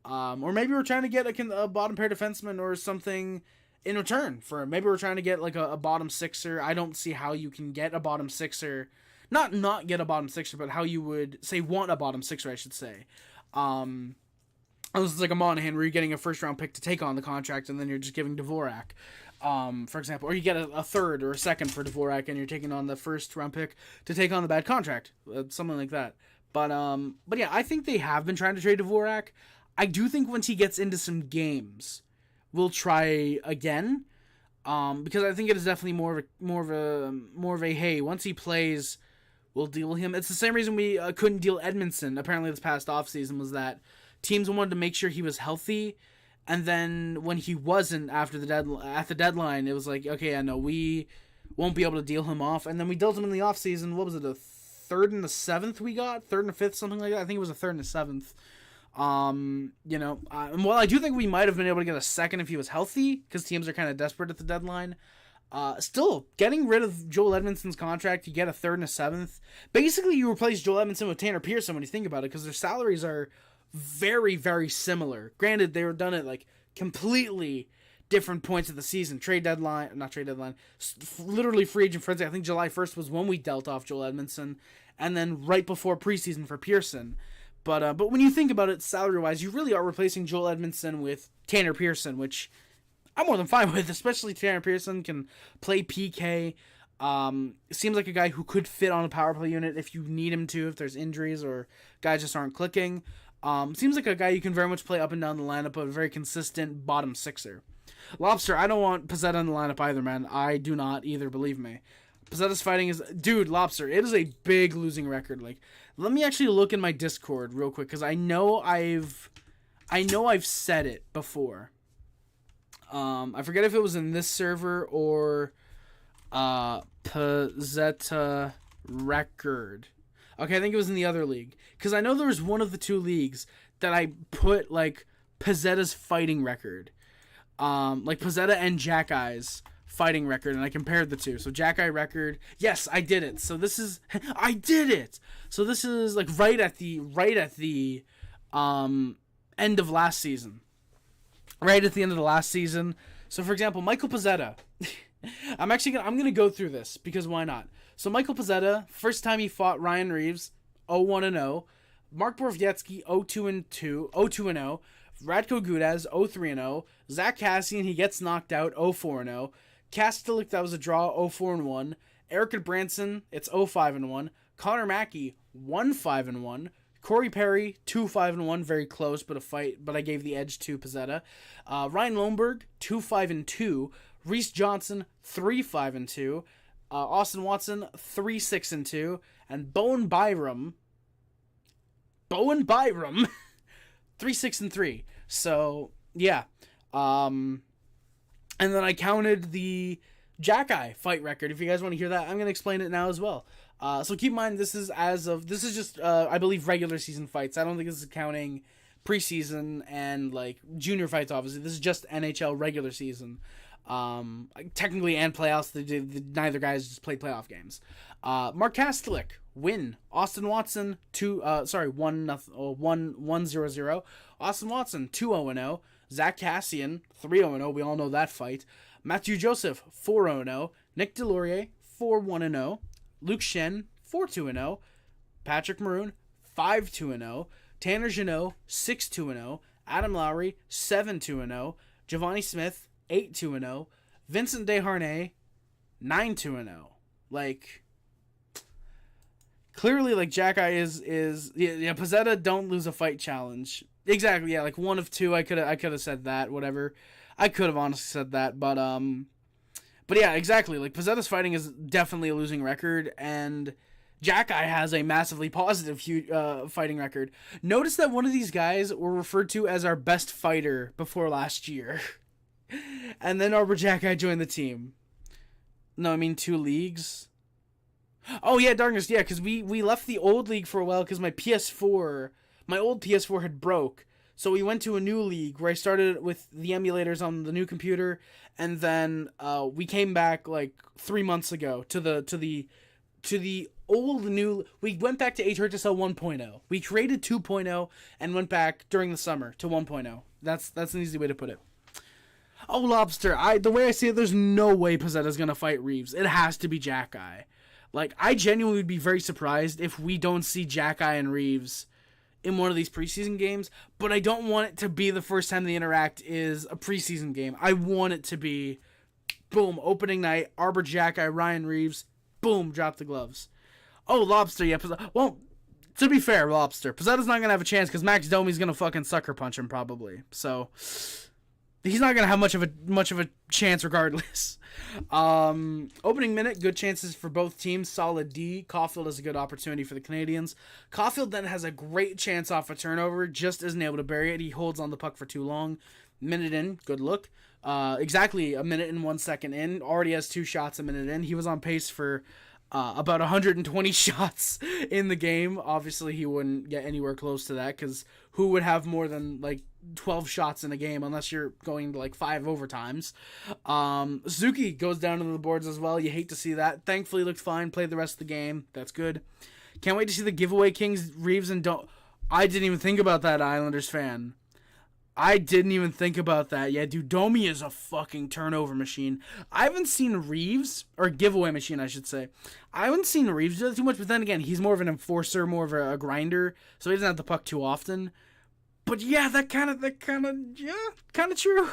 Or maybe we're trying to get a bottom pair defenseman or something in return for him. Maybe we're trying to get like a bottom 6er. I don't see how you can get a bottom 6er. Not get a bottom 6er, but how you would say want a bottom 6er, I should say. This is like a Monahan where you're getting a 1st round pick to take on the contract and then you're just giving Dvorak, for example. Or you get a 3rd or a 2nd for Dvorak and you're taking on the 1st round pick to take on the bad contract. Something like that. But yeah, I think they have been trying to trade Dvorak. I do think once he gets into some games, we'll try again, because I think it is definitely more of a hey, once he plays, we'll deal him. It's the same reason we couldn't deal Edmondson apparently this past offseason, was that teams wanted to make sure he was healthy, and then when he wasn't at the deadline, it was like, okay, I know we won't be able to deal him off, and then we dealt him in the offseason. What was it, the 3rd and the 7th we got? 3rd and the 5th, something like that? I think it was a 3rd and a 7th. Well, I do think we might have been able to get a 2nd if he was healthy, because teams are kind of desperate at the deadline. Still, getting rid of Joel Edmondson's contract, you get a 3rd and a 7th. Basically, you replace Joel Edmondson with Tanner Pearson when you think about it, because their salaries are very, very similar. Granted, they were done at like completely different points of the season. Literally free agent frenzy. I think July 1st was when we dealt off Joel Edmondson, and then right before preseason for Pearson. But when you think about it, salary-wise, you really are replacing Joel Edmondson with Tanner Pearson, which I'm more than fine with, especially Tanner Pearson can play PK. Seems like a guy who could fit on a power play unit if you need him to, if there's injuries or guys just aren't clicking. Seems like a guy you can very much play up and down the lineup, but a very consistent bottom 6er. Lobster, I don't want Pizzetta in the lineup either, man. I do not either, believe me. Pizzetta's fighting is... Dude, Lobster, it is a big losing record. Like, let me actually look in my Discord real quick, because I know I've said it before. I forget if it was in this server or Pizzetta record. Okay, I think it was in the other league. Because I know there was one of the 2 leagues that I put, like, Pizzetta's fighting record. Like, Pizzetta and Jack Eye's fighting record, and I compared the 2. So Jack Eye record, yes, I did it. So this is I did it. So this is like right at the end of last season. Right at the end of the last season. So for example, Michael Pizzetta. I'm gonna go through this because why not? So Michael Pizzetta, first time he fought Ryan Reeves, 0-1-0. Mark Borowiecki, 0-2-0. Radko Gudas, 0-3-0. Zach Kassian, he gets knocked out, 0-4-0. Kastelik, that was a draw, 0-4-1. Eric Branson, it's 0-5-1. Connor Mackey, 1-5-1. Corey Perry, 2-5-1, very close, but a fight, but I gave the edge to Pezzetta. Ryan Lomberg, 2-5-2. Reese Johnson, 3-5-2. Austin Watson, 3-6-2. And Bowen Byram, 3-6-3. So, yeah. And then I counted the Jack-Eye fight record. If you guys want to hear that, I'm going to explain it now as well. So keep in mind, this is just, I believe, regular season fights. I don't think this is counting preseason and, like, junior fights, obviously. This is just NHL regular season. Technically, and playoffs. Neither guys just played playoff games. Mark Kastelik, win. Austin Watson, 1-0-0. Austin Watson, 2-0-0. Zach Kassian, 3-0-0. We all know that fight. Mathieu Joseph, 4-0-0. Nick Delorier, 4-1-0. Luke Shen, 4-2-0. Patrick Maroon, 5-2-0. Tanner Jeannot, 6-2-0. Adam Lowry, 7-2-0. Giovanni Smith, 8-2-0. Vincent Desharnais, 9-2-0. Like, clearly, like, Jack-Eye is Pezzetta, don't lose a fight challenge. Exactly, yeah, like 1 of 2. I could have said that, whatever. I could have honestly said that, but yeah, exactly. Like, Pezzetta's fighting is definitely a losing record, and Jack-Eye has a massively positive fighting record. Notice that one of these guys were referred to as our best fighter before last year. And then Arbor Jack-Eye joined the team. No, I mean 2 leagues. Oh, yeah, Darkness, yeah, because we left the old league for a while because my old PS4 had broke. So we went to a new league where I started with the emulators on the new computer, and then we came back like 3 months ago to the old new. We went back to HRTSL 1.0. We created 2.0 and went back during the summer to 1.0. That's an easy way to put it. Oh, Lobster, the way I see it, there's no way Pezzetta's gonna fight Reeves. It has to be Jack-Eye. Like, I genuinely would be very surprised if we don't see Jack-Eye and Reeves in one of these preseason games, but I don't want it to be the first time they interact is a preseason game. I want it to be, boom, opening night, Arbor Jack-Eye, Ryan Reeves, boom, drop the gloves. Oh, Lobster, yeah. Well, to be fair, Lobster, Pezzetta's not going to have a chance because Max Domi's going to fucking sucker punch him probably. So, he's not going to have much of a chance regardless. Opening minute, good chances for both teams. Solid D. Caufield has a good opportunity for the Canadiens. Caufield then has a great chance off a turnover, just isn't able to bury it. He holds on the puck for too long. Minute in, good look. Exactly a minute and 1 second in. Already has 2 shots a minute in. He was on pace for about 120 shots in the game. Obviously, he wouldn't get anywhere close to that because who would have more than like 12 shots in a game unless you're going to like 5 overtimes. Suzuki goes down to the boards as well. You hate to see that. Thankfully, looked fine. Played the rest of the game. That's good. Can't wait to see the giveaway Kings, Reeves, and don't. I didn't even think about that, Islanders fan. I didn't even think about that. Yeah, dude, Domi is a fucking turnover machine. I haven't seen Reeves, or giveaway machine, I should say. I haven't seen Reeves do that too much, but then again, he's more of an enforcer, more of a grinder, so he doesn't have the puck too often. But yeah, that kind of true.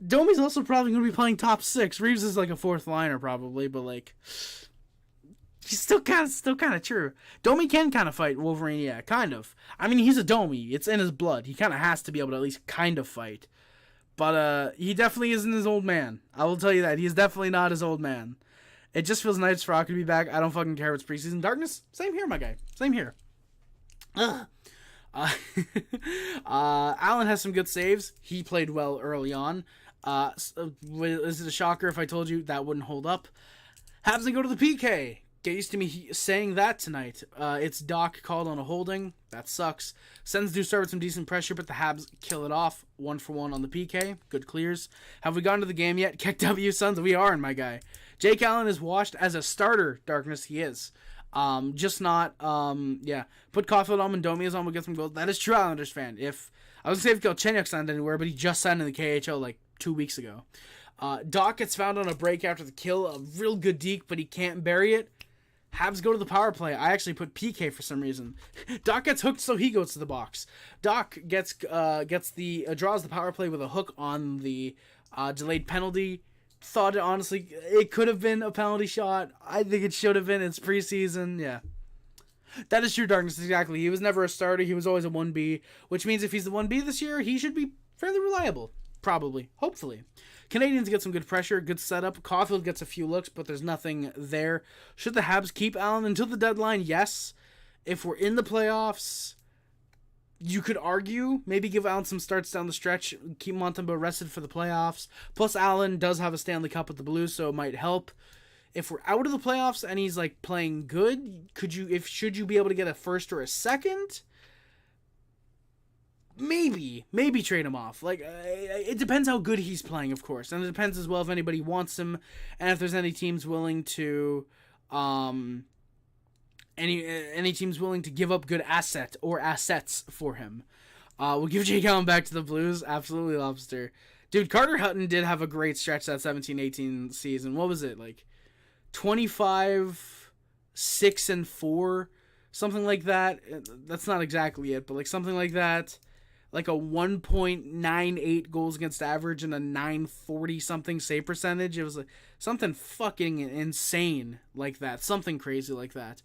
Domi's also probably going to be playing top 6. Reeves is like a 4th liner probably, but like, he's still kind of true. Domi can kind of fight Wolverine, yeah, kind of. I mean, he's a Domi. It's in his blood. He kind of has to be able to at least kind of fight. But he definitely isn't his old man. I will tell you that. He's definitely not his old man. It just feels nice for Rocket to be back. I don't fucking care if it's preseason. Darkness, same here, my guy. Same here. Ugh. Allen has some good saves. He played well early on. Is it a shocker if I told you that wouldn't hold up? Habs go to the PK. Get used to me saying that tonight. It's Doc called on a holding. That sucks. Sens do start with some decent pressure, but the Habs kill it off. 1-for-1 on the PK. Good clears. Have we gone to the game yet? Kick W, Sons. We are, my guy. Jake Allen is washed as a starter. Darkness, he is. Just not, yeah. Put Caufield on when Domi is on, we'll get some goals. That is true, Islanders fan. I was going to say if Galchenyuk signed anywhere, but he just signed in the KHL like 2 weeks ago. Doc gets found on a break after the kill. A real good deke, but he can't bury it. Habs go to the power play. I actually put PK for some reason. Doc gets hooked, so he goes to the box. Doc draws the power play with a hook on the delayed penalty. Thought honestly it could have been a penalty shot. I think it should have been. It's preseason. Yeah. That is true darkness, exactly. He was never a starter. He was always a 1B, which means if he's the 1B this year, he should be fairly reliable. Probably. Hopefully. Canadiens get some good pressure, good setup. Caufield gets a few looks, but there's nothing there. Should the Habs keep Allen until the deadline? Yes. If we're in the playoffs, you could argue maybe give Allen some starts down the stretch, keep Montembeault rested for the playoffs. Plus, Allen does have a Stanley Cup with the Blues, so it might help. If we're out of the playoffs and he's like playing good, should you be able to get a first or a second? Maybe trade him off. Like it depends how good he's playing, of course, and it depends as well if anybody wants him, and if there's any teams willing to, any teams willing to give up good assets for him. We'll give Jake Allen back to the Blues. Absolutely, Lobster. Dude, Carter Hutton did have a great stretch that 17-18 season. What was it like? 25, 6 and 4, something like that. That's not exactly it, but like something like that. Like a 1.98 goals against average and a 940 something save percentage. It was like something fucking insane like that. Something crazy like that.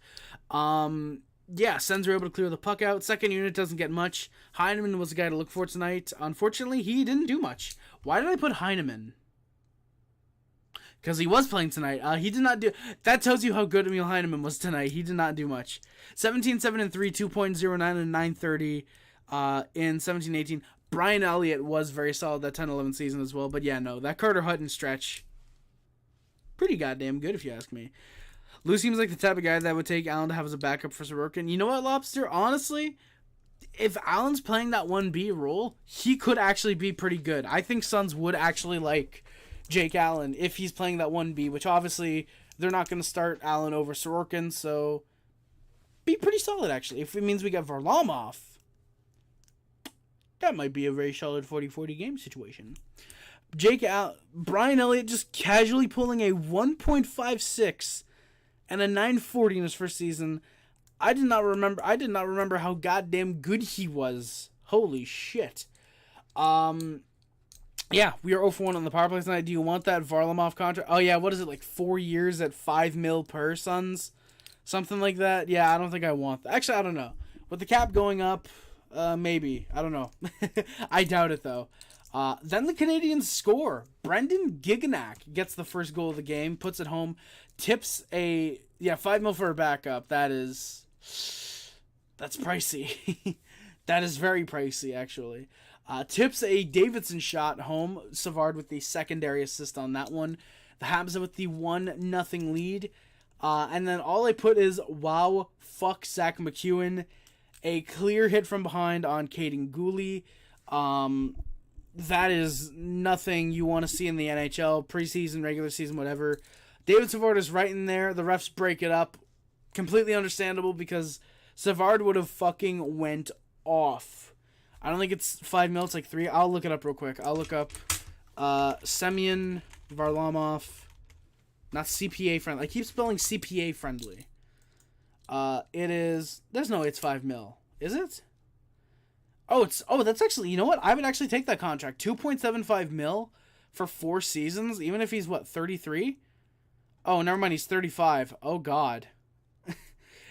Sens were able to clear the puck out. Second unit doesn't get much. Heineman was the guy to look for tonight. Unfortunately, he didn't do much. Why did I put Heineman? Because he was playing tonight. He did not do... That tells you how good Emil Heineman was tonight. He did not do much. 17-7-3, 2.09 and 930 in 17-18. Brian Elliott was very solid that 10-11 season as well. But yeah, no. That Carter Hutton stretch, pretty goddamn good if you ask me. Lou seems like the type of guy that would take Allen to have as a backup for Sorokin. You know what, Lobster? Honestly, if Allen's playing that 1B role, he could actually be pretty good. I think Suns would actually like Jake Allen if he's playing that 1B, which obviously they're not going to start Allen over Sorokin, so be pretty solid actually. If it means we get Varlamov, that might be a very solid 40-40 game situation. Brian Elliott just casually pulling a 1.56 and a 940 in his first season. I did not remember how goddamn good he was. Holy shit. Yeah, we are 0-for-1 on the power play tonight. Do you want that Varlamov contract? Oh, yeah, what is it, like 4 years at $5 million per, Suns? Something like that? Yeah, I don't think I want that. Actually, I don't know. With the cap going up, maybe. I don't know. I doubt it, though. Then the Canadiens score. Brandon Gignac gets the first goal of the game, puts it home, tips $5 million for a backup. That's pricey. That is very pricey, actually. Tips a Davidson shot home. Savard with the secondary assist on that one. The Habs with the 1-0 lead. And then all I put is, wow, fuck Zach McEwen. A clear hit from behind on Caden Gooley. That is nothing you want to see in the NHL. Preseason, regular season, whatever. David Savard is right in there. The refs break it up. Completely understandable because Savard would have fucking went off. I don't think it's $5 million, it's like 3. I'll look it up real quick. I'll look up Semyon Varlamov. Not CPA friendly. I keep spelling CPA friendly. It's $5 million. Is it? That's actually, you know what? I would actually take that contract. $2.75 million for 4 seasons, even if he's 33? Oh, never mind, he's 35. Oh god.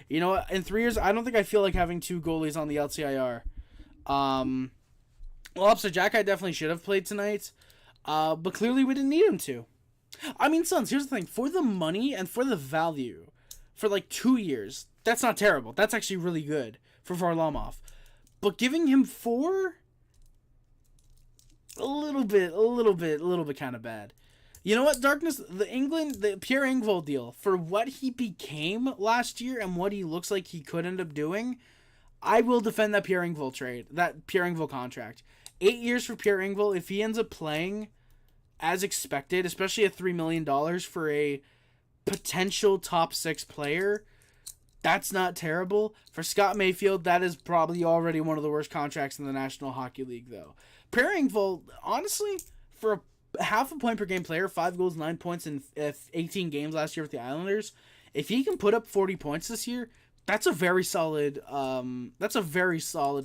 You know what? In 3 years, I don't think I feel like having 2 goalies on the LTIR. Lobster Jack, I definitely should have played tonight, but clearly we didn't need him to. I mean, Suns, here's the thing. For the money and for the value, for like 2 years, that's not terrible. That's actually really good for Varlamov. But giving him 4, a little bit kind of bad. You know what, Darkness? The Pierre Engvall deal, for what he became last year and what he looks like he could end up doing, I will defend that Pierre Engvall contract. 8 years for Pierre Engvall. If he ends up playing as expected, especially at $3 million for a potential top 6 player, that's not terrible. For Scott Mayfield, that is probably already one of the worst contracts in the National Hockey League, though. Pierre Engvall, honestly, for a half a point per game player, 5 goals, 9 points in 18 games last year with the Islanders, If he can put up 40 points this year, that's a very solid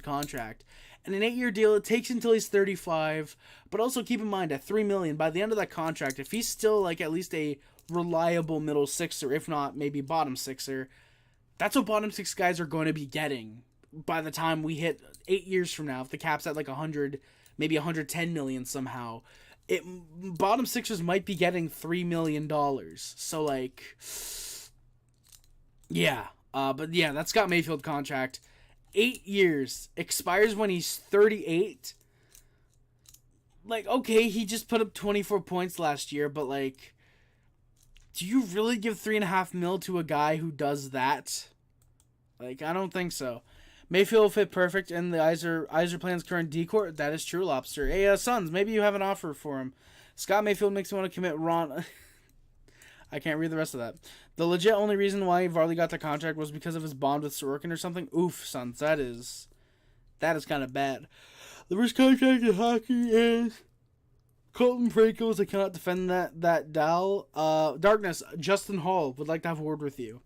contract. And an 8-year deal, it takes until he's 35. But also keep in mind, at $3 million, by the end of that contract, if he's still like at least a reliable middle sixer, if not maybe bottom sixer, that's what bottom six guys are going to be getting by the time we hit 8 years from now. If the cap's at like 100, maybe 110 million somehow, bottom sixers might be getting $3 million. So like, yeah. But yeah, that Scott Mayfield contract, 8 years, expires when he's 38. Like, okay, he just put up 24 points last year, but like, do you really give $3.5 million to a guy who does that? Like, I don't think so. Mayfield will fit perfect in the Yzer plan's current decor. That is true, Lobster. Hey, Sons, maybe you have an offer for him. Scott Mayfield makes me want to commit Ron. I can't read the rest of that. The legit only reason why Varley got the contract was because of his bond with Sorokin or something. Oof, Sons, that is kind of bad. The worst contract in hockey is Colton Prakos. I cannot defend that Dal. Darkness, Justin Hall would like to have a word with you.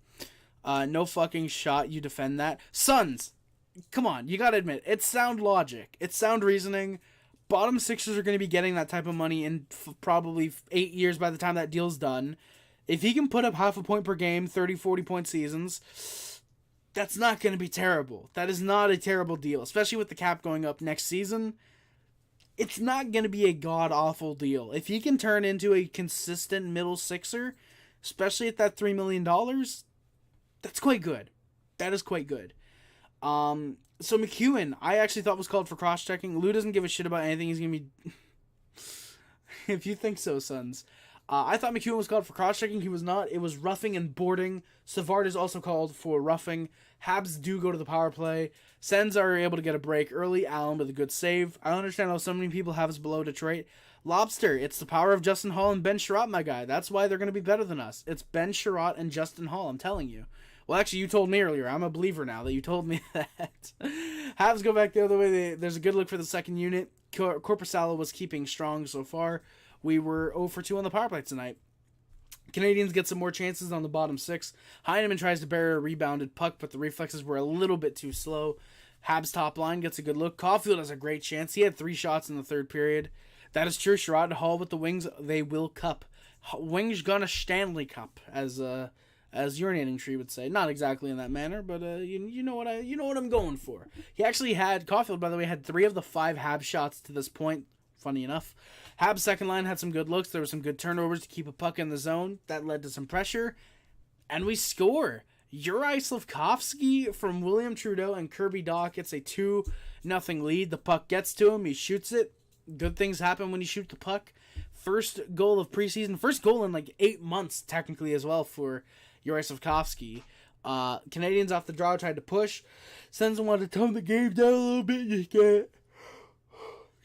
No fucking shot you defend that. Sons, come on, you gotta admit, it's sound logic. It's sound reasoning. Bottom sixers are going to be getting that type of money in probably 8 years by the time that deal's done. If he can put up half a point per game, 30, 40-point seasons, that's not going to be terrible. That is not a terrible deal, especially with the cap going up next season. It's not going to be a god-awful deal. If he can turn into a consistent middle sixer, especially at that $3 million, that's quite good. That is quite good. So McEwen, I actually thought was called for cross-checking. Lou doesn't give a shit about anything. He's going to be... If you think so, Sons. I thought McEwen was called for cross-checking. He was not. It was roughing and boarding. Savard is also called for roughing. Habs do go to the power play. Sens are able to get a break early. Allen with a good save. I don't understand how so many people have us below Detroit. Lobster, it's the power of Justin Hall and Ben Sherratt, my guy. That's why they're going to be better than us. It's Ben Sherratt and Justin Hall, I'm telling you. Well, actually, you told me earlier. I'm a believer now that you told me that. Habs go back the other way. There's a good look for the second unit. Korpisalo was keeping strong so far. We were 0 for 2 on the power play tonight. Canadians get some more chances on the bottom six. Heineman tries to bury a rebounded puck, but the reflexes were a little bit too slow. Habs top line gets a good look. Caufield has a great chance. He had 3 shots in the third period. That is true. Sherratt and Hall with the Wings, they will cup. Wings gonna Stanley Cup, as Urinating Tree would say. Not exactly in that manner, but you know what I'm going for. He actually had, Caufield, by the way, had 3 of the 5 Habs shots to this point. Funny enough. Habs second line had some good looks. There were some good turnovers to keep a puck in the zone. That led to some pressure. And we score. Juraj Slafkovsky from William Trudeau and Kirby Dach gets a 2-0 lead. The puck gets to him. He shoots it. Good things happen when you shoot the puck. First goal of preseason. First goal in like 8 months, technically, as well, for Juraj Slafkovsky. Canadians off the draw tried to push. Sens wanted to tone the game down a little bit. You can't.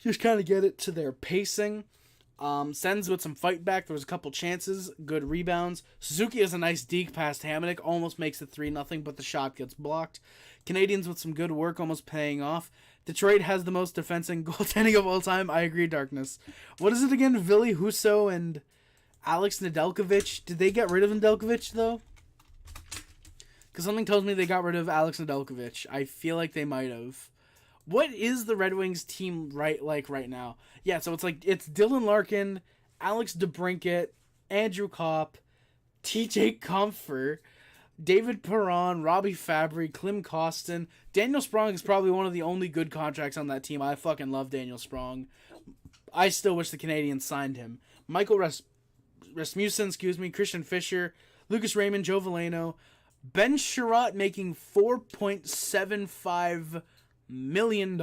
Just kind of get it to their pacing. Sens with some fight back. There was a couple chances. Good rebounds. Suzuki has a nice deke past Hamonic. Almost makes it 3-0, but the shot gets blocked. Canadians with some good work, almost paying off. Detroit has the most defense and goaltending of all time. I agree, Darkness. What is it again? Ville Husso and Alex Nedeljkovic. Did they get rid of Nedeljkovic, though? Because something tells me they got rid of Alex Nedeljkovic. I feel like they might have. What is the Red Wings team right now? Yeah, so it's Dylan Larkin, Alex DeBrincat, Andrew Kopp, TJ Comfer, David Perron, Robbie Fabry, Klim Kostin. Daniel Sprong is probably one of the only good contracts on that team. I fucking love Daniel Sprong. I still wish the Canadiens signed him. Michael Rasmussen, Christian Fischer, Lucas Raymond, Joe Veleno, Ben Sherratt making $4.75 million.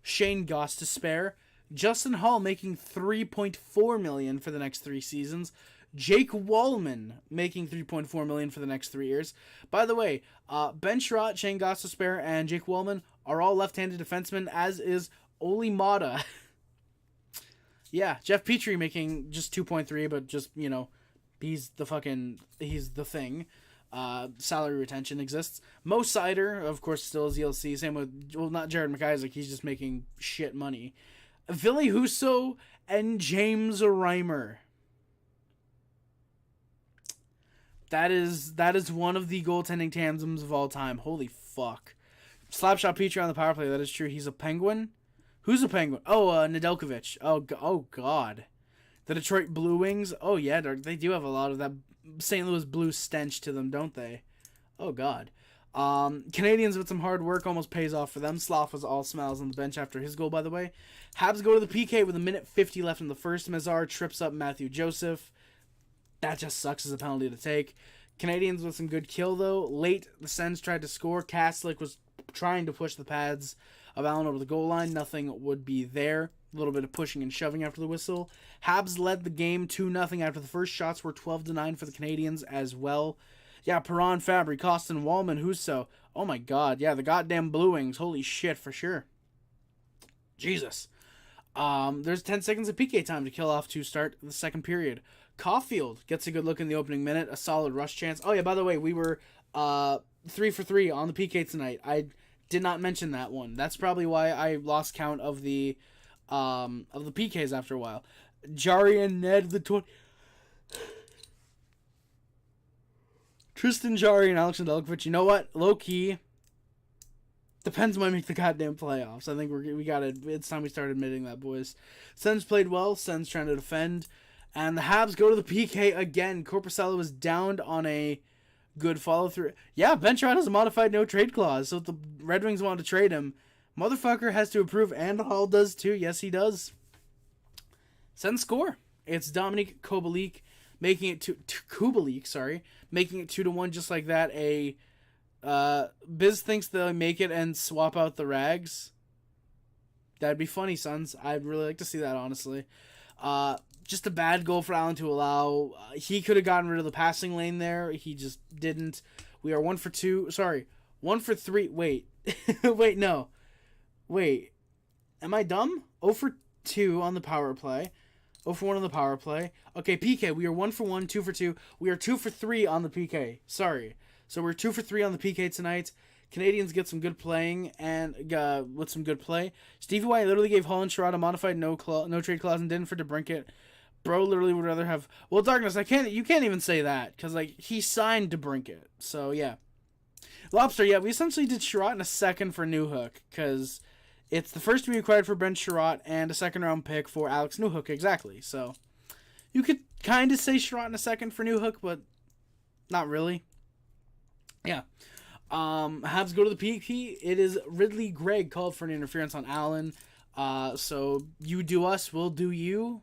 Shane Goss to spare. Justin Hall making $3.4 million for the next 3 seasons. Jake Wallman making $3.4 million for the next 3 years. By the way, Ben Sherratt, Shane Goss to spare, and Jake Wallman are all left-handed defensemen, as is Oli Mata. Yeah, Jeff Petrie making just 2.3, but just, he's the thing. Salary retention exists. Mo Sider, of course, still is ELC. Same with, not Jared McIsaac. He's just making shit money. Ville Husso and James Reimer. That is one of the goaltending tandems of all time. Holy fuck. Slapshot Petrie on the power play. That is true. He's a Penguin. Who's a Penguin? Oh, Nedeljkovic. Oh God. The Detroit Blue Wings. Oh yeah, they do have a lot of that St. Louis Blues stench to them, don't they? Oh God. Canadiens with some hard work almost pays off for them. Slough was all smiles on the bench after his goal, by the way. Habs go to the PK with 1:50 left in the first. Mazar trips up Mathieu Joseph. That just sucks as a penalty to take. Canadiens with some good kill, though. Late, the Sens tried to score. Kastlik was trying to push the pads of Allen over the goal line. Nothing would be there. A little bit of pushing and shoving after the whistle. Habs led the game 2-0 after the first shots were 12-9 for the Canadiens as well. Yeah, Perron, Fabry, Costin, Wallman, Husso. Oh my God, yeah, the goddamn Blue Wings. Holy shit, for sure. Jesus. There's 10 seconds of PK time to kill off to start the second period. Caufield gets a good look in the opening minute, a solid rush chance. Oh yeah, by the way, we were 3 for 3 on the PK tonight. I did not mention that one. That's probably why I lost count of the PKs after a while. Jari and Ned the 20. Tristan Jarry and Alex Nedeljkovic. You know what? Low key. Depends when we make the goddamn playoffs. I think we got it. It's time we start admitting that, boys. Sens played well. Sens trying to defend. And the Habs go to the PK again. Corpusella was downed on a good follow-through. Yeah, Ben Sherratt has a modified no-trade clause, so if the Red Wings want to trade him, motherfucker has to approve, and Hall does too. Yes, he does. Sens score. It's Dominik Kubalik making it making it 2-1 just like that. Biz thinks they'll make it and swap out the Rags. That'd be funny, Sons. I'd really like to see that, honestly. Just a bad goal for Allen to allow. He could have gotten rid of the passing lane there. He just didn't. We are 1 for 2. Sorry, 1 for 3. Wait. Wait, no. Wait. Am I dumb? 0 for 2 on the power play. 0 for 1 on the power play. Okay, PK. We are 1 for 1, 2 for 2. We are 2 for 3 on the PK. Sorry. So we're 2 for 3 on the PK tonight. Canadiens get some good playing and with some good play. Stevie Y literally gave Hall and Sherratt a modified no trade clause and didn't for DeBrincat. Bro literally would rather have. Well, Darkness, you can't even say that because he signed DeBrincat. So yeah, Lobster. Yeah, we essentially did Sherratt in a second for Newhook because it's the first we acquired for Ben Sherratt and a second round pick for Alex Newhook. Exactly. So you could kind of say Sherratt in a second for Newhook, but not really. Yeah. Habs go to the PK. It is Ridley Gregg called for an interference on Allen. So you do us, we'll do you.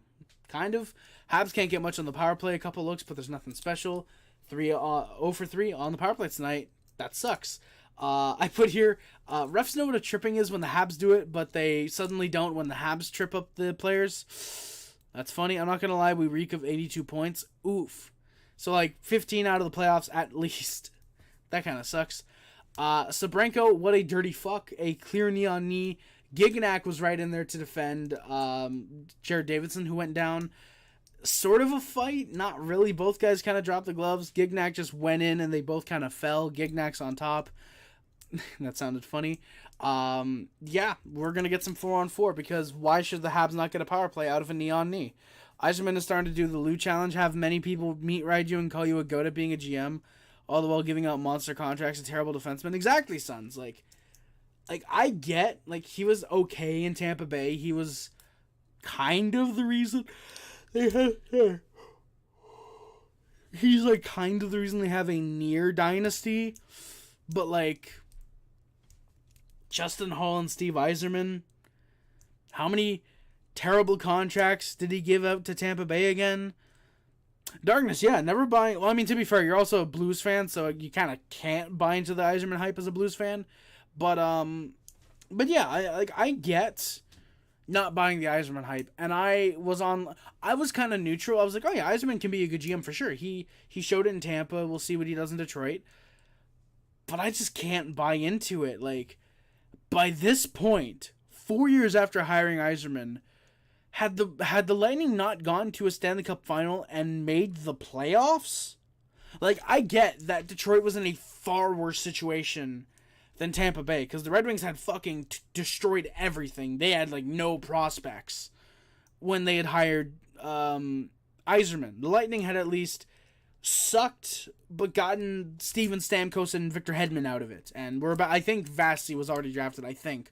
Kind of. Habs can't get much on the power play. A couple looks, but there's nothing special. 0 for 3 on the power play tonight. That sucks. I put here, refs know what a tripping is when the Habs do it, but they suddenly don't when the Habs trip up the players. That's funny. I'm not going to lie. We reek of 82 points. Oof. So 15 out of the playoffs at least. That kind of sucks. Sabrenko, what a dirty fuck. A clear knee on knee. Gignac was right in there to defend Jared Davidson, who went down. Sort of a fight. Not really. Both guys kind of dropped the gloves. Gignac just went in and they both kind of fell. Gignac's on top. That sounded funny. Yeah, we're going to get some 4-on-4 because why should the Habs not get a power play out of a knee on knee? Eiserman is starting to do the Lou challenge. Have many people meet ride you and call you a goat at being a GM. All the while giving out monster contracts to terrible defensemen. Exactly, Sons. I get, he was okay in Tampa Bay. He was kind of the reason they had... He's, kind of the reason they have a near dynasty. But, Justin Hall and Steve Yzerman, how many terrible contracts did he give out to Tampa Bay again? Darkness, yeah, never buying... Well, I mean, to be fair, you're also a Blues fan, so you kind of can't buy into the Yzerman hype as a Blues fan. But yeah, I get not buying the Yzerman hype, and I was kind of neutral. I was like, oh yeah, Yzerman can be a good GM for sure. He showed it in Tampa. We'll see what he does in Detroit. But I just can't buy into it. By this point, 4 years after hiring Yzerman, had the Lightning not gone to a Stanley Cup final and made the playoffs? I get that Detroit was in a far worse situation than Tampa Bay, because the Red Wings had fucking destroyed everything. They had, no prospects when they had hired Yzerman. The Lightning had at least sucked, but gotten Steven Stamkos and Victor Hedman out of it. And I think Vasi was already drafted, I think.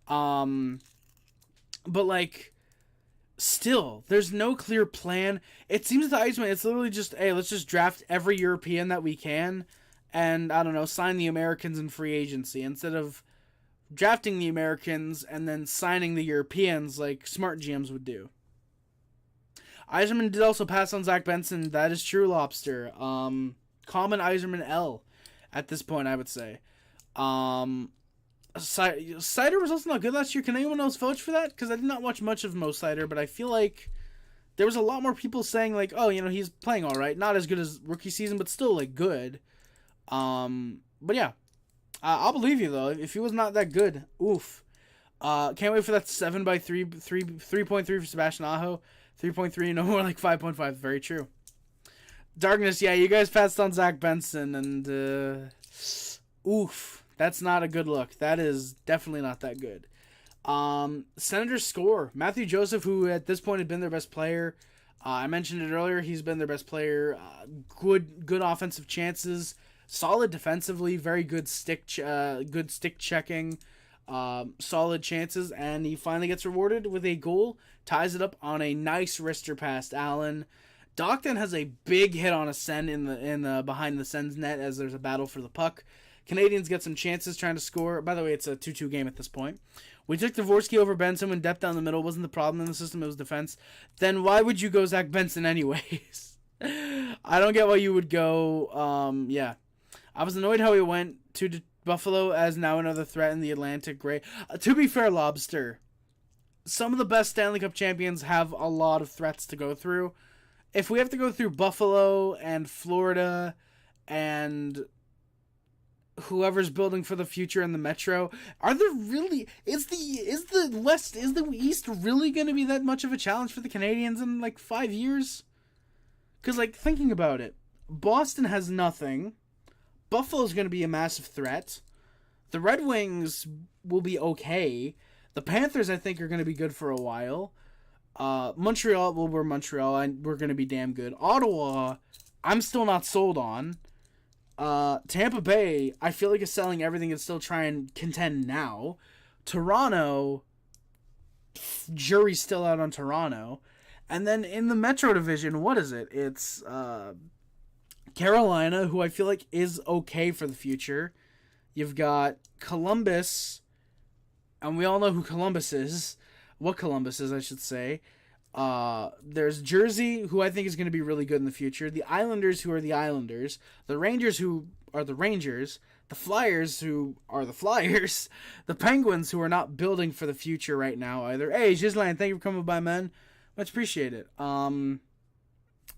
But like, still, there's no clear plan. It seems to the Iceman, it's literally just, hey, let's just draft every European that we can, and, I don't know, sign the Americans in free agency, instead of drafting the Americans and then signing the Europeans like smart GMs would do. Yzerman did also pass on Zach Benson. That is true, Lobster. Common Yzerman L at this point, I would say. Seider was also not good last year. Can anyone else vouch for that? Because I did not watch much of Mo Seider, but I feel like there was a lot more people saying, like, oh, you know, he's playing all right. Not as good as rookie season, but still, like, good. But yeah. I'll believe you, though. If he was not that good, oof. Can't wait for that 3.3 for Sebastian Aho. 3.3, no more like 5.5. Very true. Darkness, yeah, you guys passed on Zach Benson, and oof. That's not a good look. That is definitely not that good. Senators score. Mathieu Joseph, who at this point had been their best player. I mentioned it earlier. He's been their best player. Good offensive chances. Solid defensively. Very good stick checking. Solid chances. And he finally gets rewarded with a goal. Ties it up on a nice wrister past Allen. Dockton has a big hit on a Sen in the behind the Sens net as there's a battle for the puck. Canadians get some chances trying to score. By the way, it's a 2-2 game at this point. We took Dvorsky over Benson when depth down the middle wasn't the problem in the system. It was defense. Then why would you go Zach Benson anyways? I don't get why you would go. Yeah. I was annoyed how he went to Buffalo as now another threat in the Atlantic Gray. To be fair, Lobster, some of the best Stanley Cup champions have a lot of threats to go through. If we have to go through Buffalo and Florida and whoever's building for the future in the Metro, are there really is the East really going to be that much of a challenge for the Canadians in like 5 years? Because like thinking about it, Boston has nothing. Buffalo's going to be a massive threat. The Red Wings will be okay. The Panthers I think are going to be good for a while. Montreal, well, we're Montreal and we're going to be damn good. Ottawa, I'm still not sold on. Tampa Bay, I feel like is selling everything and still trying and contend now. Toronto, jury's still out on Toronto. And then in the Metro Division, what is it? It's Carolina, who I feel like is okay for the future. You've got Columbus, and we all know who Columbus is. What Columbus is, I should say. There's Jersey, who I think is going to be really good in the future. The Islanders, who are the Islanders. The Rangers, who are the Rangers. The Flyers, who are the Flyers. The Penguins, who are not building for the future right now either. Hey, Ghislaine, thank you for coming by, man. Much appreciated.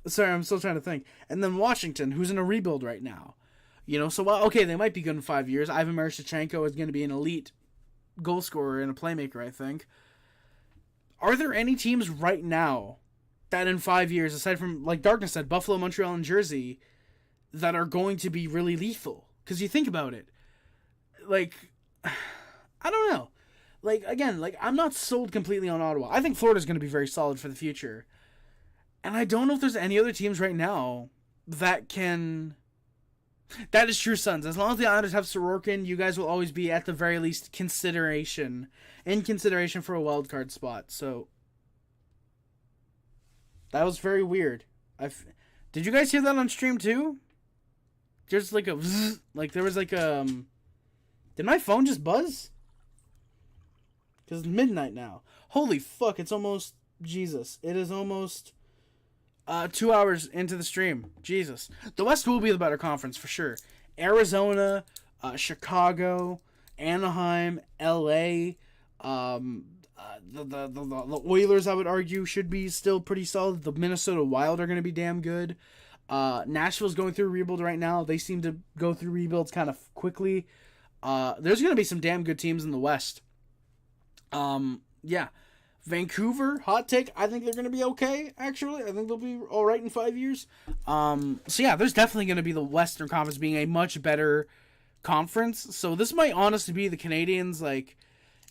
Sorry, I'm still trying to think. And then Washington, who's in a rebuild right now. You know, so while, okay, they might be good in 5 years. Ivan Marshachenko is going to be an elite goal scorer and a playmaker, I think. Are there any teams right now that in 5 years, aside from, like Darkness said, Buffalo, Montreal, and Jersey, that are going to be really lethal? Because you think about it, like, I don't know. Like, again, like, I'm not sold completely on Ottawa. I think Florida's going to be very solid for the future. And I don't know if there's any other teams right now that can... That is true, Sons. As long as the Islanders have Sorokin, you guys will always be, at the very least, in consideration for a wild card spot. So, that was very weird. Did you guys hear that on stream too? Just like a vzz, like there was like a... Did my phone just buzz? Because it's midnight now. Holy fuck, it's almost... Jesus. It is almost... 2 hours into the stream. Jesus. The West will be the better conference for sure. Arizona, Chicago, Anaheim, LA, the Oilers, I would argue, should be still pretty solid. The Minnesota Wild are going to be damn good. Nashville's going through a rebuild right now. They seem to go through rebuilds kind of quickly. There's going to be some damn good teams in the West. Yeah. Vancouver, hot take, I think they're going to be okay, actually. I think they'll be all right in 5 years. So, yeah, there's definitely going to be the Western Conference being a much better conference. So, this might honestly be the Canadians, like,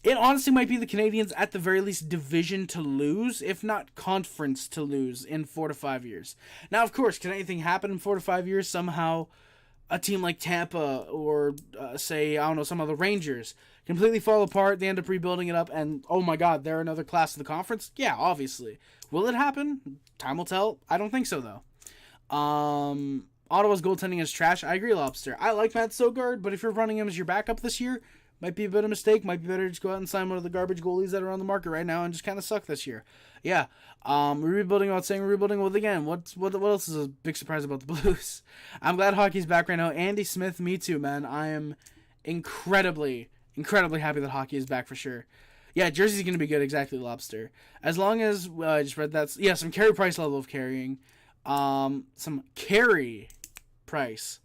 It honestly might be the Canadiens at the very least division to lose, if not conference to lose in 4 to 5 years. Now, of course, can anything happen in 4 to 5 years? Somehow a team like Tampa or, say, I don't know, some of the Rangers completely fall apart, they end up rebuilding it up, and, oh my god, they're another class of the conference? Yeah, obviously. Will it happen? Time will tell. I don't think so, though. Ottawa's goaltending is trash. I agree, Lobster. I like Matt Sogard, but if you're running him as your backup this year, might be a bit of a mistake. Might be better to just go out and sign one of the garbage goalies that are on the market right now and just kind of suck this year. Yeah. We're rebuilding. I'm not saying we're rebuilding. Well, again, what else is a big surprise about the Blues? I'm glad hockey's back right now. Andy Smith, me too, man. I am incredibly happy that hockey is back for sure. Yeah, Jersey's going to be good. Exactly, Lobster. As long as, I just read that. Yeah, some carry price level of carrying. Some carry price.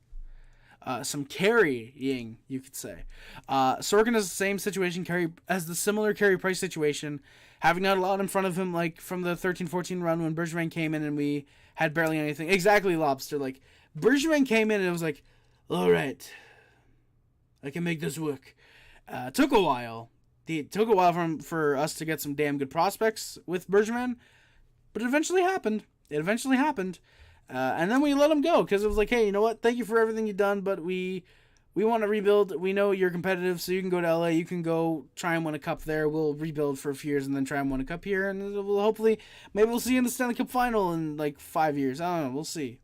Some carrying, you could say. Sorkin has the same situation, has the similar carry price situation, having not a lot in front of him, like from the 13-14 run when Bergevin came in and we had barely anything. Exactly, Lobster. Like, Bergevin came in and it was like, all right, I can make this work. Took a while. It took a while for us to get some damn good prospects with Bergevin, but it eventually happened. And then we let him go because it was like, hey, you know what? Thank you for everything you've done, but we want to rebuild. We know you're competitive, so you can go to LA. You can go try and win a cup there. We'll rebuild for a few years and then try and win a cup here. And we'll hopefully, maybe we'll see you in the Stanley Cup final in like 5 years. I don't know. We'll see.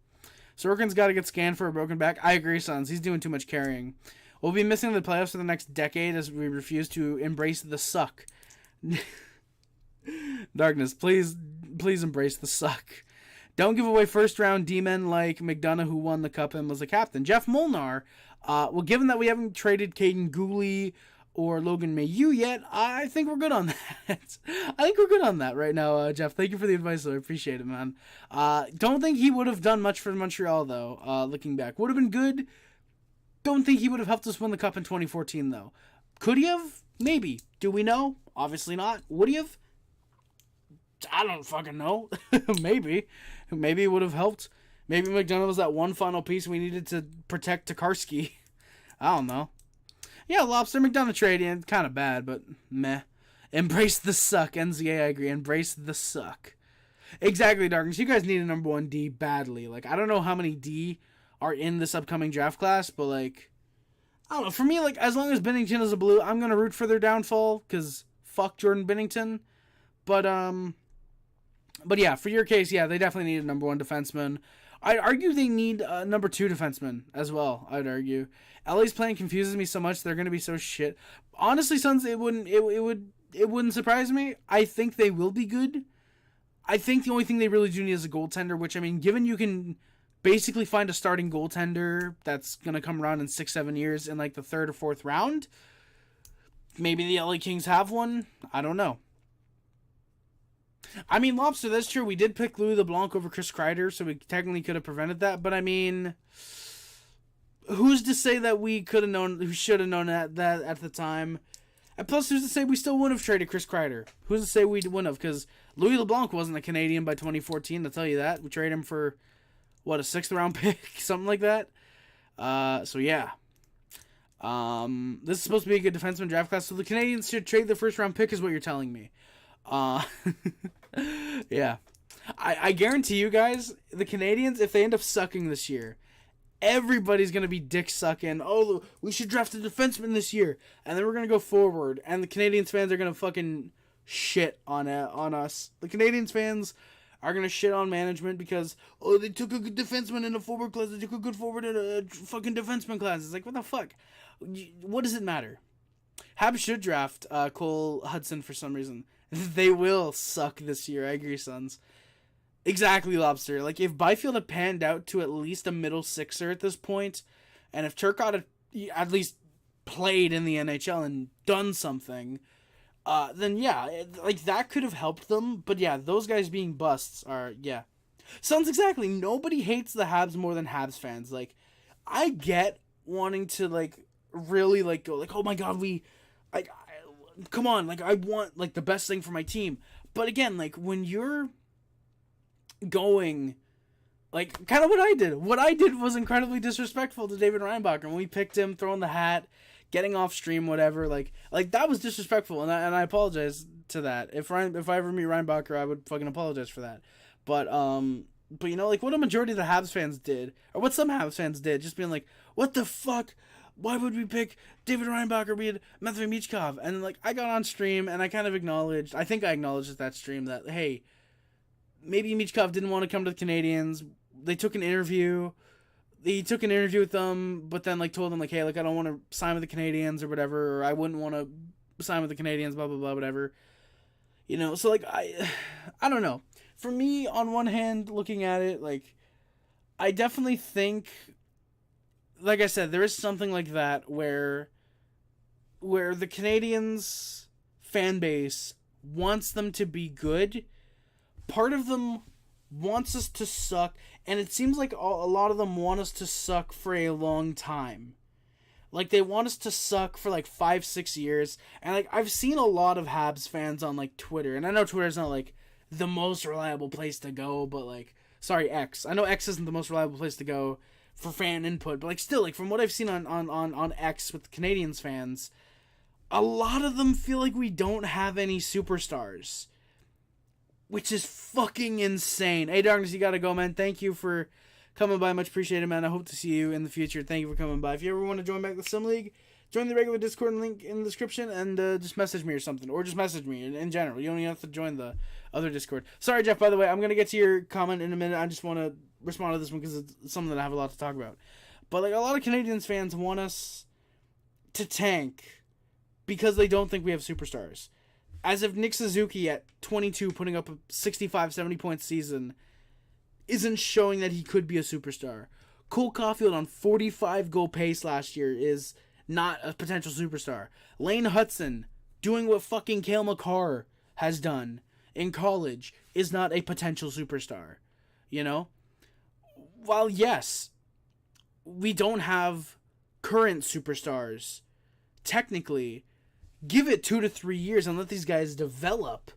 Sorkin's got to get scanned for a broken back. I agree, Sons. He's doing too much carrying. We'll be missing the playoffs for the next decade as we refuse to embrace the suck. Darkness, please embrace the suck. Don't give away first-round D-men like McDonough, who won the cup and was the captain. Jeff Molnar, well, given that we haven't traded Caden Gooley or Logan Mailloux yet, I think we're good on that. I think we're good on that right now, Jeff. Thank you for the advice, though. I appreciate it, man. Don't think he would have done much for Montreal, though, looking back. Would have been good. Don't think he would have helped us win the cup in 2014, though. Could he have? Maybe. Do we know? Obviously not. Would he have? I don't fucking know. Maybe it would have helped. Maybe McDonough was that one final piece we needed to protect Tokarski. I don't know. Yeah, Lobster McDonough trade, yeah, kind of bad, but meh. Embrace the suck. NZA, I agree. Embrace the suck. Exactly, Darkness. You guys need a number 1 D badly. Like, I don't know how many D are in this upcoming draft class, but like, I don't know. For me, like, as long as Binnington is a Blue, I'm gonna root for their downfall because fuck Jordan Binnington. But yeah, for your case, yeah, they definitely need a number 1 defenseman. I'd argue they need a number 2 defenseman as well. I'd argue. LA's playing confuses me so much. They're gonna be so shit. Honestly, Sons, it wouldn't surprise me. I think they will be good. I think the only thing they really do need is a goaltender. Which, I mean, given you can basically find a starting goaltender that's gonna come around in 6-7 years in like the 3rd or 4th round, maybe the LA Kings have one. I don't know. I mean, Lobster, that's true. We did pick Louis LeBlanc over Chris Kreider, so we technically could have prevented that. But, I mean, who's to say that we could have known, who should have known that at the time? And plus, who's to say we still wouldn't have traded Chris Kreider? Who's to say we wouldn't have? Because Louis LeBlanc wasn't a Canadian by 2014, I'll tell you that. We traded him for, what, a 6th-round pick? Something like that? So, yeah. This is supposed to be a good defenseman draft class, so the Canadiens should trade the 1st-round pick is what you're telling me. Yeah. I guarantee you guys, the Canadiens, if they end up sucking this year, everybody's going to be dick sucking. Oh, we should draft a defenseman this year. And then we're going to go forward. And the Canadiens fans are going to fucking shit on us. The Canadiens fans are going to shit on management because, oh, they took a good defenseman in a forward class. They took a good forward in a fucking defenseman class. It's like, what the fuck? What does it matter? Habs should draft Cole Hudson for some reason. They will suck this year. I agree, Sons. Exactly, Lobster. Like, if Byfield had panned out to at least a middle sixer at this point, and if Turcotte had at least played in the NHL and done something, then yeah, like, that could have helped them. But yeah, those guys being busts are, yeah. Sons, exactly. Nobody hates the Habs more than Habs fans. Like, I get wanting to, like, really, like, go, like, oh my god, come on, like, I want, like, the best thing for my team. But again, like, when you're going, like, kind of what I did was incredibly disrespectful to David Reinbacher. When we picked him, throwing the hat, getting off stream, whatever. Like that was disrespectful, and I apologize to that. If I ever meet Ryan Bacher, I would fucking apologize for that. But you know, like what a majority of the Habs fans did, or what some Habs fans did, just being like, what the fuck? Why would we pick David Reinbacher being Mathieu Michkov? And like I got on stream and I kind of acknowledged, I think I acknowledged at that stream that, hey, maybe Michkov didn't want to come to the Canadiens. They took an interview. He took an interview with them, but then like told them like, hey, like I don't want to sign with the Canadiens or whatever, or I wouldn't want to sign with the Canadiens, blah blah blah, whatever. You know, so like I don't know. For me, on one hand, looking at it, like I definitely think, like I said, there is something like that where the Canadiens fan base wants them to be good. Part of them wants us to suck, and it seems like a lot of them want us to suck for a long time. Like, they want us to suck for like 5-6 years, and like I've seen a lot of Habs fans on like Twitter, and I know Twitter's not like the most reliable place to go, but like, sorry, X. I know X isn't the most reliable place to go for fan input, but like still, like from what I've seen on X with Canadiens fans, a lot of them feel like we don't have any superstars, which is fucking insane. Hey Darkness, you gotta go, man. Thank you for coming by, much appreciated, man. I hope to see you in the future. Thank you for coming by. If you ever want to join back the Sim League, join the regular Discord link in the description, and just message me or something, or just message me in general. You don't even have to join the other Discord. Sorry, Jeff, by the way, I'm gonna get to your comment in a minute. I just want to respond to this one because it's something that I have a lot to talk about. But like a lot of Canadiens fans want us to tank because they don't think we have superstars. As if Nick Suzuki at 22 putting up a 65, 70 point season isn't showing that he could be a superstar. Cole Caufield on 45 goal pace last year is not a potential superstar. Lane Hudson doing what fucking Cale Makar has done in college is not a potential superstar. You know? While yes, we don't have current superstars, technically, give it 2 to 3 years and let these guys develop,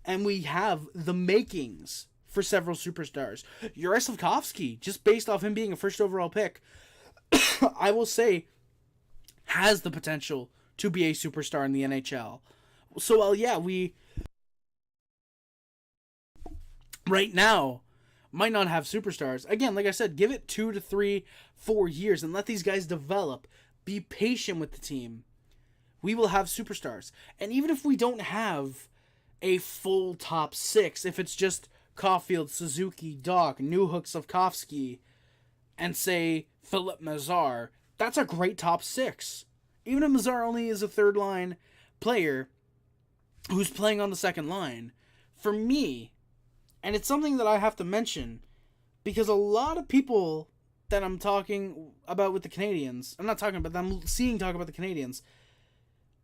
and we have the makings for several superstars. Juraj Slafkovsky, just based off him being a first overall pick, I will say, has the potential to be a superstar in the NHL. So while yeah, we right now might not have superstars, again, like I said, give it 2 to 3, 4 years and let these guys develop. Be patient with the team. We will have superstars. And even if we don't have a full top 6, if it's just Caufield, Suzuki, Dach, Newhook, Slafkovsky, and say Philip Mazar, that's a great top 6. Even if Mazar only is a third line player who's playing on the second line, for me, and it's something that I have to mention, because a lot of people that I'm talking about with the Canadiens, I'm not talking about them, I'm seeing talk about the Canadiens,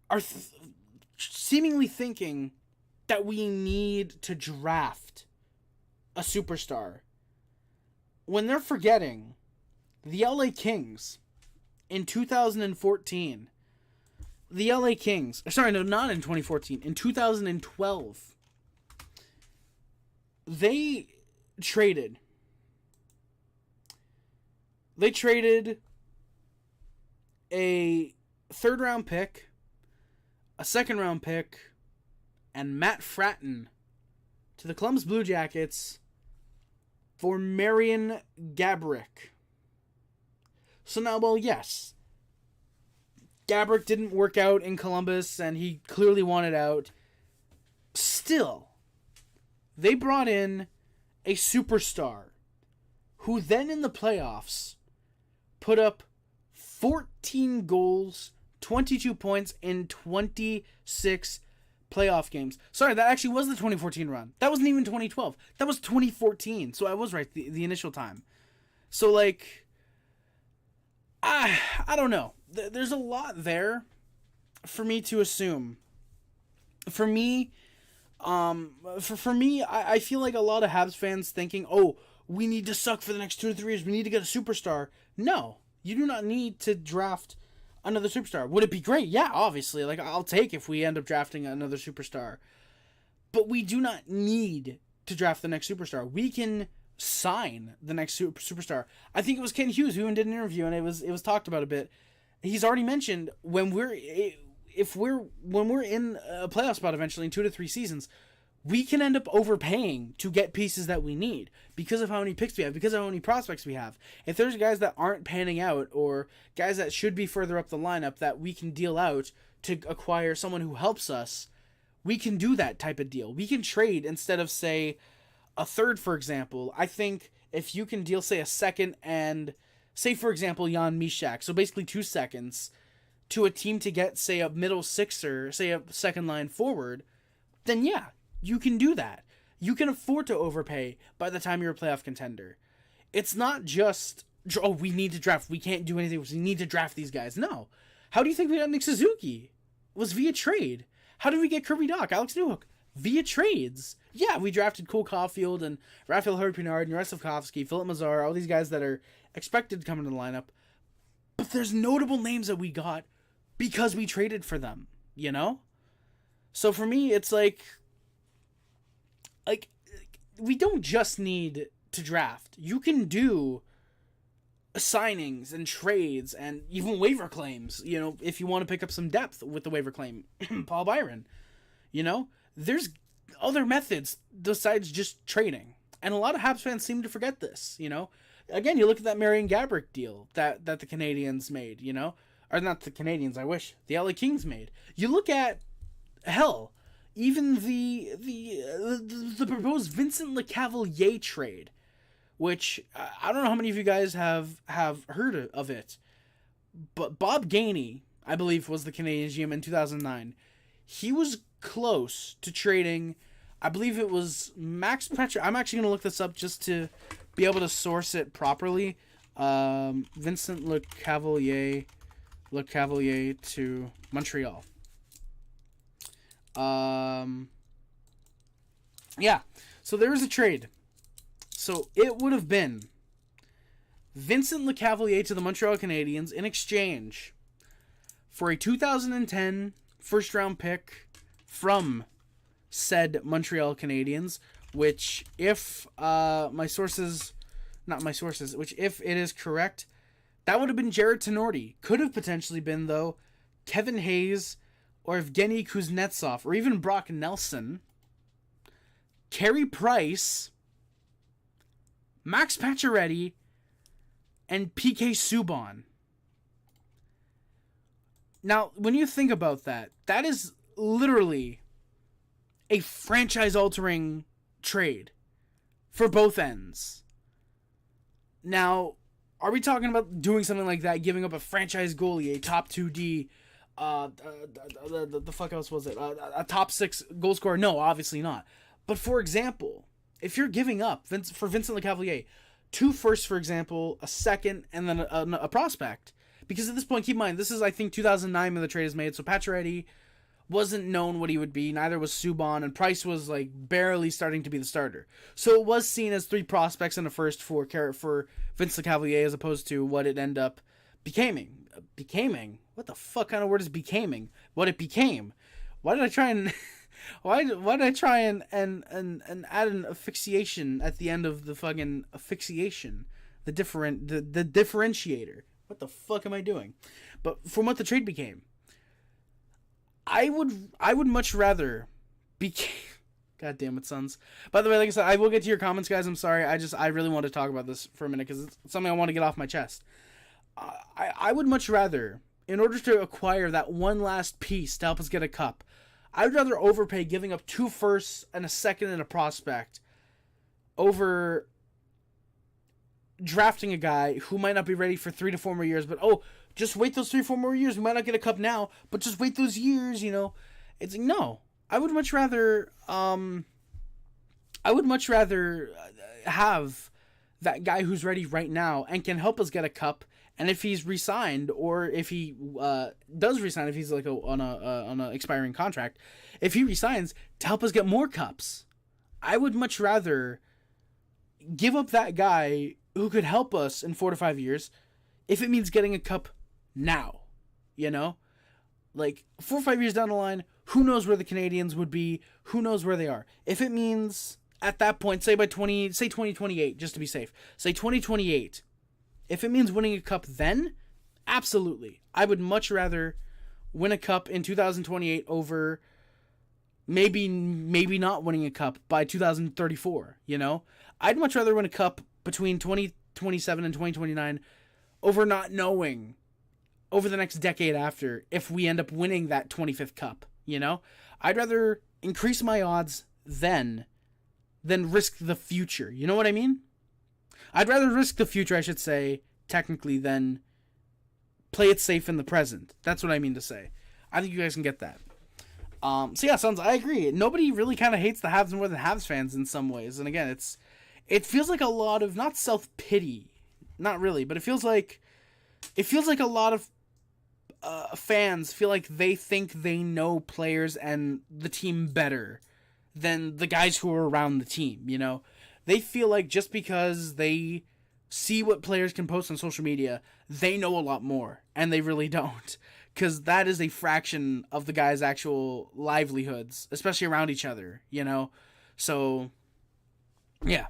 are seemingly thinking that we need to draft a superstar, when they're forgetting the LA Kings in 2014. The LA Kings, sorry, no, not in 2014, in 2012, they traded a third round pick, a second round pick, and Matt Fratton to the Columbus Blue Jackets for Marian Gaborik. So now, well, yes, Gaborik didn't work out in Columbus, and he clearly wanted out. Still, they brought in a superstar who then in the playoffs put up 14 goals, 22 points in 26 playoff games. Sorry, that actually was the 2014 run. That wasn't even 2012. That was 2014. So I was right the initial time. So like, I don't know. There's a lot there for me to assume. For me, for me, I feel like a lot of Habs fans thinking, oh, we need to suck for the next 2 to 3 years. We need to get a superstar. No, you do not need to draft another superstar. Would it be great? Yeah, obviously. Like, I'll take if we end up drafting another superstar. But we do not need to draft the next superstar. We can sign the next superstar. I think it was Ken Hughes who did an interview, and it was talked about a bit. he's already mentioned when we're in a playoff spot eventually in 2 to 3 seasons, we can end up overpaying to get pieces that we need because of how many picks we have, because of how many prospects we have. If there's guys that aren't panning out or guys that should be further up the lineup that we can deal out to acquire someone who helps us, we can do that type of deal. We can trade instead of, say, a third, for example. I think if you can deal, say, a second and, say, for example, Jan Mysak, so basically 2 seconds, to a team to get, say, a middle sixer, say, a second line forward, then yeah, you can do that. You can afford to overpay by the time you're a playoff contender. It's not just, oh, we need to draft. We can't do anything. We need to draft these guys. No. How do you think we got Nick Suzuki? It was via trade. How did we get Kirby Dach, Alex Newhook? Via trades. Yeah, we drafted Cole Caufield and Raphael Hurd-Pinard, Juraj Slafkovsky, Philip Mazar, all these guys that are expected to come into the lineup. But there's notable names that we got because we traded for them, you know? So for me, it's like we don't just need to draft. You can do signings and trades and even waiver claims, you know, if you want to pick up some depth with the waiver claim. Paul Byron, you know? There's other methods besides just trading. And a lot of Habs fans seem to forget this, you know? Again, you look at that Marian Gaborik deal that the Canadiens made, you know? Or not the Canadiens, I wish. The LA Kings made. You look at, hell, even the proposed Vincent Lecavalier trade, which I don't know how many of you guys have heard of it, but Bob Gainey, I believe, was the Canadiens GM in 2009. He was close to trading, I believe it was Max Pacioretty. I'm actually going to look this up just to be able to source it properly. Vincent Lecavalier to Montreal. Yeah, so there was a trade. So it would have been Vincent Lecavalier to the Montreal Canadiens in exchange for a 2010 first-round pick from said Montreal Canadiens, which if if it is correct, that would have been Jared Tenorti. Could have potentially been, though, Kevin Hayes or Evgeny Kuznetsov or even Brock Nelson, Carey Price, Max Pacioretty, and PK Subban. Now, when you think about that, that is literally a franchise-altering trade for both ends. Now, are we talking about doing something like that, giving up a franchise goalie, a top 2D, the fuck else was it? A top 6 goal scorer? No, obviously not. But for example, if you're giving up for Vincent Lecavalier 2 firsts, for example, a second, and then a prospect, because at this point, keep in mind, this is, I think, 2009 when the trade is made, so Pacioretty wasn't known what he would be, neither was Subban, and Price was, like, barely starting to be the starter. So it was seen as 3 prospects and a first for Vince Lecavalier as opposed to what it ended up becoming. Becoming? What the fuck kind of word is becoming? What it became. Why did I try and... Why did I try and add an asphyxiation at the end of the fucking asphyxiation? The differentiator. What the fuck am I doing? But from what the trade became, I would much rather be... God damn it, sons. By the way, like I said, I will get to your comments, guys. I'm sorry. I really want to talk about this for a minute because it's something I want to get off my chest. I would much rather, in order to acquire that one last piece to help us get a cup, I would rather overpay giving up 2 firsts and a second and a prospect over drafting a guy who might not be ready for 3 to 4 more years, but just wait those 3 or 4 more years. We might not get a cup now, but just wait those years, you know. It's like, no. I would much rather have that guy who's ready right now and can help us get a cup. And if he's re-signed, or if he does resign, if he's like on a expiring contract, if he resigns to help us get more cups, I would much rather give up that guy who could help us in 4 to 5 years, if it means getting a cup now. You know, like 4 or 5 years down the line, who knows where the Canadiens would be? Who knows where they are? If it means at that point, say 2028, just to be safe, say 2028. If it means winning a cup then, Absolutely. I would much rather win a cup in 2028 over maybe not winning a cup by 2034, you know? I'd much rather win a cup between 2027 and 2029 over not knowing over the next decade after if we end up winning that 25th cup, you know? I'd rather increase my odds then than risk the future. You know what I mean? I'd rather risk the future, I should say, technically, than play it safe in the present. That's what I mean to say. I think you guys can get that. So yeah, Sons, I agree. Nobody really kind of hates the Habs more than Habs fans in some ways. And again, it feels like a lot of, not self-pity, not really, but it feels like a lot of fans feel like they think they know players and the team better than the guys who are around the team, you know? They feel like just because they see what players can post on social media, they know a lot more, and they really don't. Because that is a fraction of the guys' actual livelihoods, especially around each other, you know? So, yeah.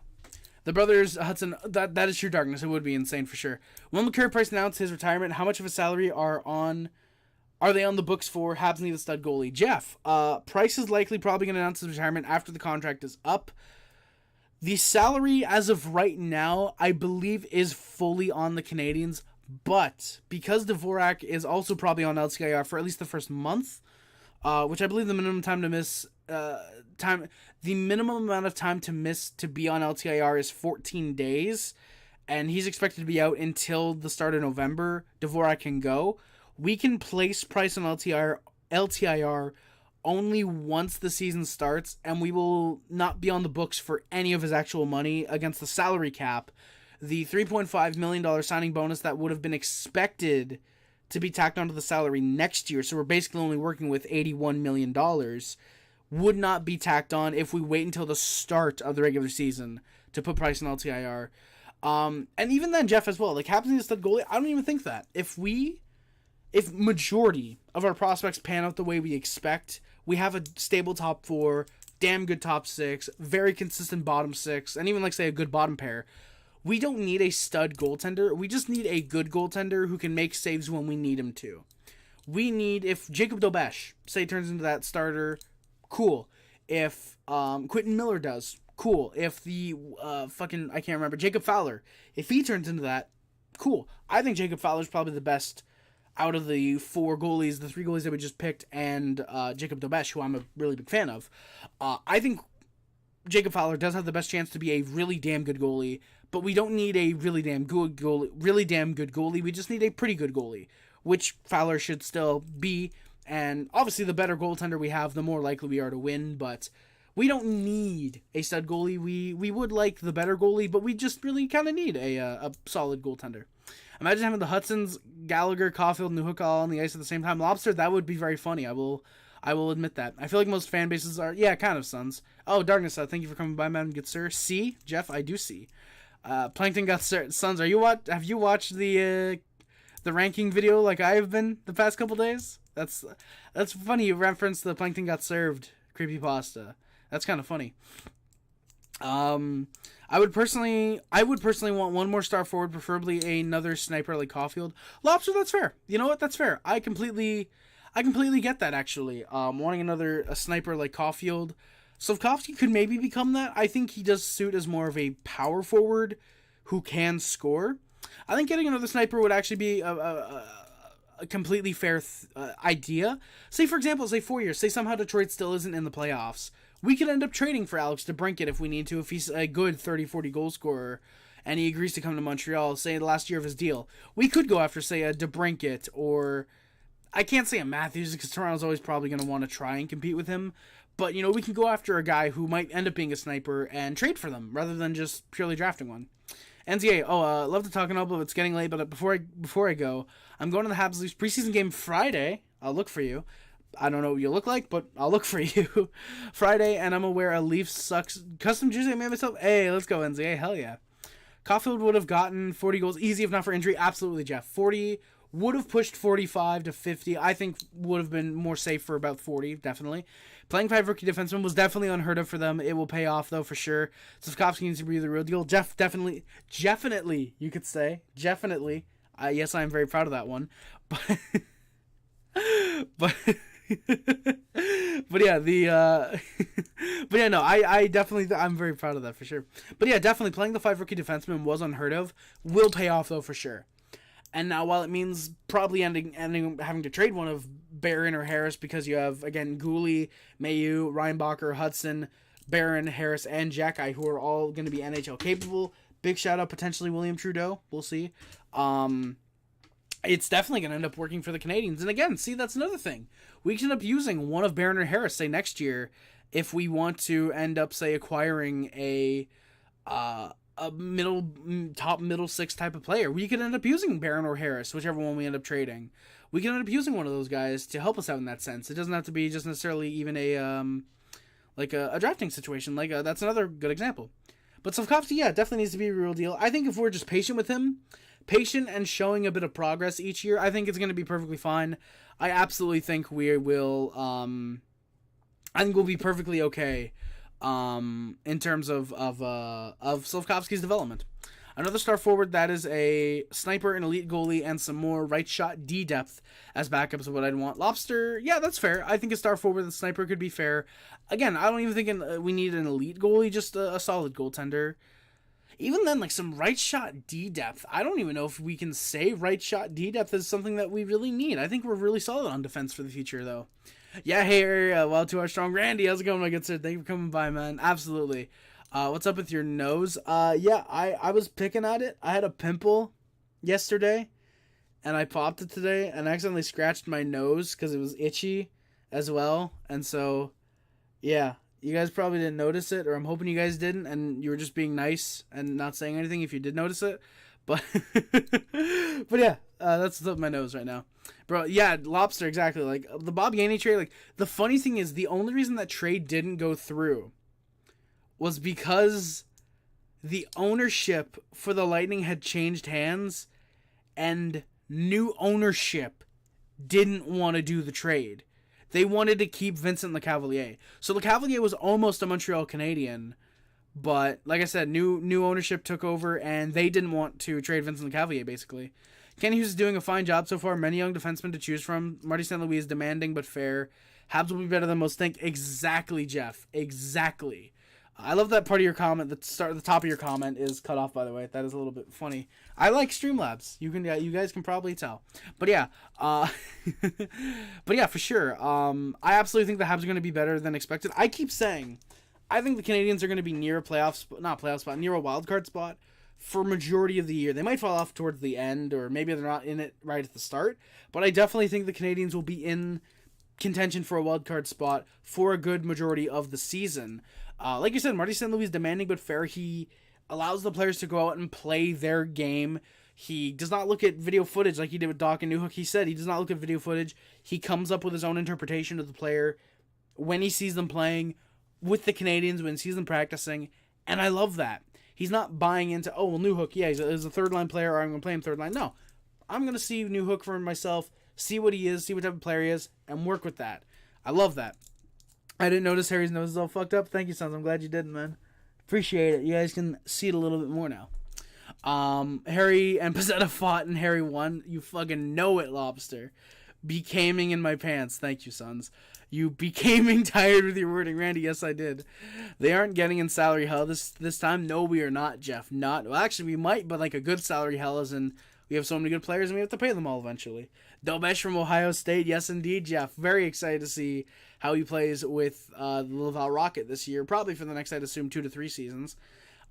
The brothers Hudson, that is true darkness. It would be insane for sure. When McCurry Price announced his retirement, how much of a salary are they on the books for? Habs need a stud goalie. Jeff, Price is likely probably going to announce his retirement after the contract is up. The salary as of right now, I believe, is fully on the Canadiens, but because Dvorak is also probably on LTIR for at least the first month, which I believe the minimum time to miss, the minimum amount of time to miss to be on LTIR is 14 days, and he's expected to be out until the start of November. Dvorak can go. We can place Price on LTIR only once the season starts, and we will not be on the books for any of his actual money against the salary cap. The $3.5 million signing bonus that would have been expected to be tacked onto the salary next year, so we're basically only working with $81 million, would not be tacked on if we wait until the start of the regular season to put Price in LTIR. And even then, Jeff, as well, like, Habs need a stud goalie, I don't even think that. If majority of our prospects pan out the way we expect, we have a stable top four, damn good top six, very consistent bottom six, and even, like, say, a good bottom pair. We don't need a stud goaltender. We just need a good goaltender who can make saves when we need him to. We need, if Jacob Dobesh, say, turns into that starter, cool. If Quentin Miller does, cool. If the I can't remember, Jacob Fowler, if he turns into that, cool. I think Jacob Fowler is probably the best out of the three goalies that we just picked, and Jacob Dobesh, who I'm a really big fan of. I think Jacob Fowler does have the best chance to be a really damn good goalie, but we don't need a really damn good goalie. We just need a pretty good goalie, which Fowler should still be. And obviously, the better goaltender we have, the more likely we are to win. But we don't need a stud goalie. We would like the better goalie, but we just really kind of need a solid goaltender. Imagine having the Hudsons, Gallagher, Caufield, and Newhook all on the ice at the same time. Lobster, that would be very funny. I will admit that. I feel like most fan bases are, kind of, Sons. Oh, Darkness, thank you for coming by, man. Good sir. See, Jeff, I do see. Plankton got Sons. Have you watched the ranking video like I have been the past couple days? That's funny. You referenced the Plankton got served creepypasta. That's kind of funny. I would personally want one more star forward, preferably another sniper like Caufield. Lobster, that's fair. You know what? That's fair. I completely get that, actually. Wanting a sniper like Caufield. Slafkovsky could maybe become that. I think he does suit as more of a power forward who can score. I think getting another sniper would actually be a completely fair idea. Say, for example, 4 years. Say somehow Detroit still isn't in the playoffs. We could end up trading for Alex DeBrincat if we need to, if he's a good 30-40 goal scorer and he agrees to come to Montreal, say the last year of his deal. We could go after, say, a DeBrincat, or I can't say a Matthews because Toronto's always probably going to want to try and compete with him. But, we can go after a guy who might end up being a sniper and trade for them rather than just purely drafting one. NZA, love to talk and all, but it's getting late. But before I go, I'm going to the Habs Leafs preseason game Friday. I'll look for you. I don't know what you look like, but I'll look for you Friday, and I'm gonna wear a Leafs sucks custom jersey I made myself. Hey, let's go, NZA. Hell yeah. Caufield would have gotten 40 goals easy if not for injury. Absolutely, Jeff. 40 would have pushed 45 to 50. I think would have been more safe for about 40, definitely. Playing 5 rookie defensemen was definitely unheard of for them. It will pay off, though, for sure. Slafkovsky needs to be the real deal. Jeff, definitely, you could say. Definitely. Yes, I am very proud of that one. But but but yeah, but yeah, no, I definitely I'm very proud of that for sure. But yeah, definitely playing the 5 rookie defensemen was unheard of. Will pay off though for sure. And now, while it means probably ending having to trade one of Barron or Harris, because you have, again, Gooley, Mayu, Reinbacher, Hudson, Barron, Harris, and Jacky, who are all going to be NHL capable. Big shout out potentially William Trudeau. We'll see. It's definitely going to end up working for the Canadiens. And again, see, that's another thing. We can end up using one of Barron or Harris, say, next year, if we want to end up, say, acquiring a top middle six type of player. We could end up using Barron or Harris, whichever one we end up trading. We can end up using one of those guys to help us out in that sense. It doesn't have to be just necessarily even a drafting situation. That's another good example. But Slafkovsky, yeah, definitely needs to be a real deal. I think if we're just patient with him, patient and showing a bit of progress each year, I think it's going to be perfectly fine. I absolutely think we will. I think we'll be perfectly okay. In terms of Slafkovsky's development. Another star forward that is a sniper, an elite goalie, and some more right shot D depth as backups of what I'd want. Lobster, yeah, that's fair. I think a star forward, the sniper could be fair. Again, I don't even think we need an elite goalie, just a solid goaltender. Even then, some right shot D depth. I don't even know if we can say right shot D depth is something that we really need. I think we're really solid on defense for the future, though. Yeah, hey, well, to our strong Randy, how's it going, my good sir? Thank you for coming by, man. Absolutely. What's up with your nose? Yeah, I was picking at it. I had a pimple yesterday, and I popped it today, and I accidentally scratched my nose because it was itchy as well. And so, yeah, you guys probably didn't notice it, or I'm hoping you guys didn't, and you were just being nice and not saying anything if you did notice it. But, but yeah, that's what's up my nose right now. Bro, yeah, Lobster, exactly. The Bob Gainey trade, the funny thing is, the only reason that trade didn't go through was because the ownership for the Lightning had changed hands, and new ownership didn't want to do the trade. They wanted to keep Vincent Lecavalier. So Lecavalier was almost a Montreal Canadien, but like I said, new ownership took over, and they didn't want to trade Vincent Lecavalier, basically. Kenny Hughes is doing a fine job so far. Many young defensemen to choose from. Marty St. Louis is demanding but fair. Habs will be better than most think. Exactly, Jeff. Exactly. I love that part of your comment. The top of your comment is cut off, by the way. That is a little bit funny. I like Streamlabs. You guys can probably tell. But yeah, but yeah, for sure. I absolutely think the Habs are going to be better than expected. I keep saying, I think the Canadiens are going to be near near a wild card spot for majority of the year. They might fall off towards the end, or maybe they're not in it right at the start. But I definitely think the Canadiens will be in contention for a wild card spot for a good majority of the season. Like you said, Marty St. Louis is demanding but fair. He allows the players to go out and play their game. He does not look at video footage like he did with Doc and Newhook. He said he does not look at video footage. He comes up with his own interpretation of the player when he sees them playing with the Canadiens, when he sees them practicing, and I love that. He's not buying into, oh, well, Newhook, yeah, he's a third-line player, or I'm going to play him third line. No, I'm going to see Newhook for myself, see what he is, see what type of player he is, and work with that. I love that. I didn't notice Harry's nose is all fucked up. Thank you, Sons. I'm glad you didn't, man. Appreciate it. You guys can see it a little bit more now. Harry and Pizzetta fought and Harry won. You fucking know it, Lobster. Becaming in my pants. Thank you, Sons. You becaming tired with your wording, Randy. Yes, I did. They aren't getting in salary hell this time. No, we are not, Jeff. Not. Well, actually, we might, but a good salary hell is in. We have so many good players, and we have to pay them all eventually. Dobesh from Ohio State. Yes, indeed, Jeff. Very excited to see how he plays with the Laval Rocket this year. Probably for the next, I'd assume, 2 to 3 seasons.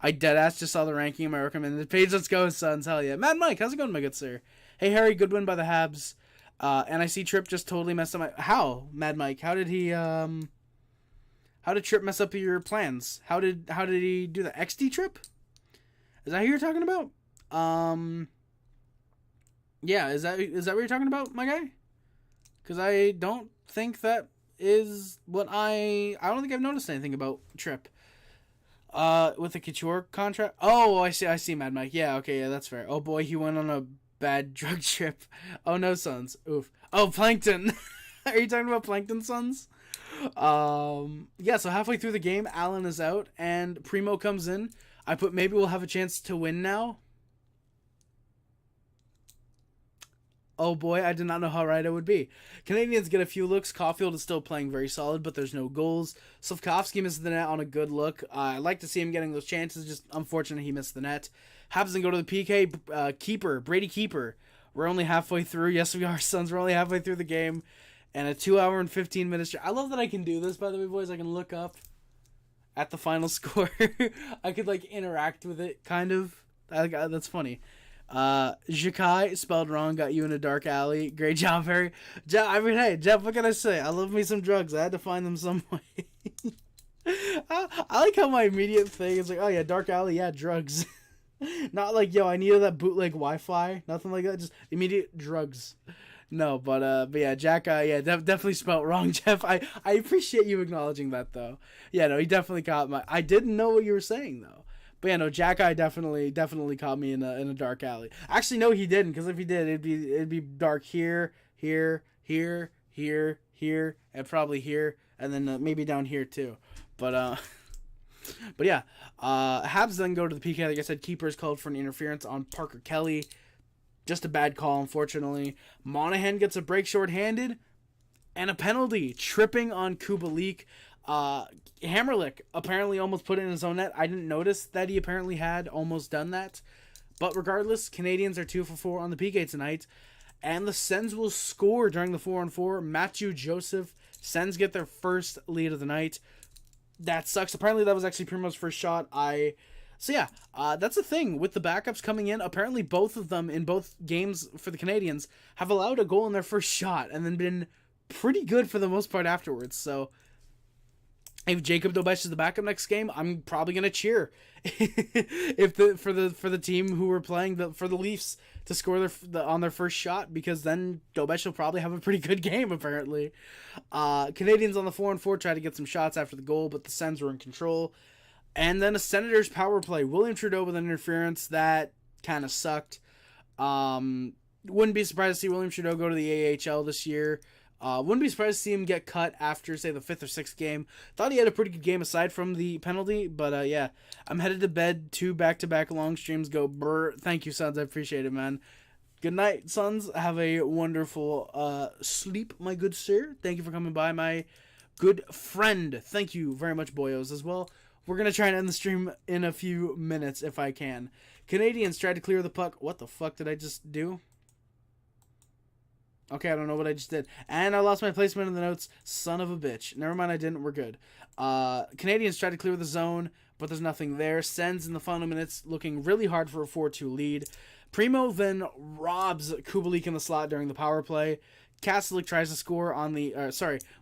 I deadass just saw the ranking of my recommended page. Let's go, Sons. Hell yeah. Mad Mike, how's it going, my good sir? Hey, Harry, good win by the Habs. And I see Tripp just totally messed up my... How, Mad Mike? How did he, How did Tripp mess up your plans? How did he do that? XD Tripp? Is that who you're talking about? Yeah, is that what you're talking about, my guy? Because I don't think that is what I don't think I've noticed anything about Tripp. With the Couture contract? Oh, I see, Mad Mike. Yeah, okay, yeah, that's fair. Oh boy, he went on a bad drug trip. Oh no, Sons. Oof. Oh, Plankton. Are you talking about Plankton, Sons? Yeah, so halfway through the game, Allen is out, and Primo comes in. I put maybe we'll have a chance to win now. Oh boy, I did not know how right I would be. Canadiens get a few looks. Caufield is still playing very solid, but there's no goals. Slafkovsky misses the net on a good look. I like to see him getting those chances, just unfortunate he missed the net. Habs then go to the PK. Keeper, Brady Keeper. We're only halfway through. Yes, we are, Sons. We're only halfway through the game. And a 2 hour and 15 minutes. I love that I can do this, by the way, boys. I can look up at the final score. I could, interact with it, kind of. That's funny. Jakai, spelled wrong, got you in a dark alley. Great job, Harry. Hey, Jeff, what can I say? I love me some drugs. I had to find them some way. I like how my immediate thing is oh yeah, dark alley, yeah, drugs. Not I needed that bootleg Wi-Fi. Nothing like that. Just immediate drugs. No, but yeah, Jack, definitely spelled wrong, Jeff. I appreciate you acknowledging that, though. Yeah, no, he definitely caught I didn't know what you were saying, though. But yeah, no, Jack Eye definitely caught me in a dark alley. Actually, no, he didn't, because if he did, it'd be dark here, and probably here, and then maybe down here too. But yeah, Habs then go to the PK. Like I said, keeper is called for an interference on Parker Kelly. Just a bad call, unfortunately. Monahan gets a break shorthanded, and a penalty, tripping on Kubalik. Hammerlick apparently almost put it in his own net. I didn't notice that he apparently had almost done that. But regardless, Canadiens are 2 for 4 on the PK tonight. And the Sens will score during the 4-on-4. Mathieu Joseph. Sens get their first lead of the night. That sucks. Apparently that was actually Primo's first shot. So yeah, that's the thing. With the backups coming in, apparently both of them in both games for the Canadiens have allowed a goal in their first shot and then been pretty good for the most part afterwards. So if Jacob Dobesch is the backup next game, I'm probably gonna cheer. For the team who were playing for the Leafs to score on their first shot, because then Dobesch will probably have a pretty good game apparently. Canadiens on the 4-on-4 try to get some shots after the goal, but the Sens were in control. And then a Senators power play. William Trudeau with an interference that kind of sucked. Wouldn't be surprised to see William Trudeau go to the AHL this year. Wouldn't be surprised to see him get cut after, say, the 5th or 6th game. Thought he had a pretty good game aside from the penalty, but yeah. I'm headed to bed. 2 back-to-back long streams go brr. Thank you, Sons. I appreciate it, man. Good night, Sons. Have a wonderful sleep, my good sir. Thank you for coming by, my good friend. Thank you very much, boyos, as well. We're going to try and end the stream in a few minutes if I can. Canadiens tried to clear the puck. What the fuck did I just do? Okay, I don't know what I just did. And I lost my placement in the notes. Son of a bitch. Never mind, I didn't. We're good. Canadiens tried to clear the zone, but there's nothing there. Sens in the final minutes looking really hard for a 4-2 lead. Primo then robs Kubalik in the slot during the power play. Kastelik tries to score on the...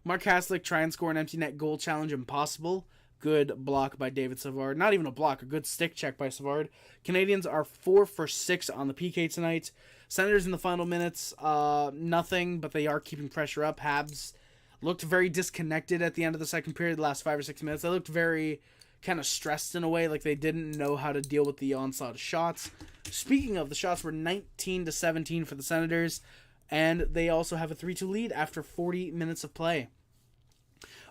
Mark Kastelik try and score an empty net goal challenge impossible. Good block by David Savard. Not even a block, a good stick check by Savard. Canadiens are 4 for 6 on the PK tonight. Senators in the final minutes, nothing, but they are keeping pressure up. Habs looked very disconnected at the end of the second period, the last 5 or 6 minutes. They looked very kind of stressed in a way, like they didn't know how to deal with the onslaught of shots. Speaking of, the shots were 19-17 for the Senators, and they also have a 3-2 lead after 40 minutes of play.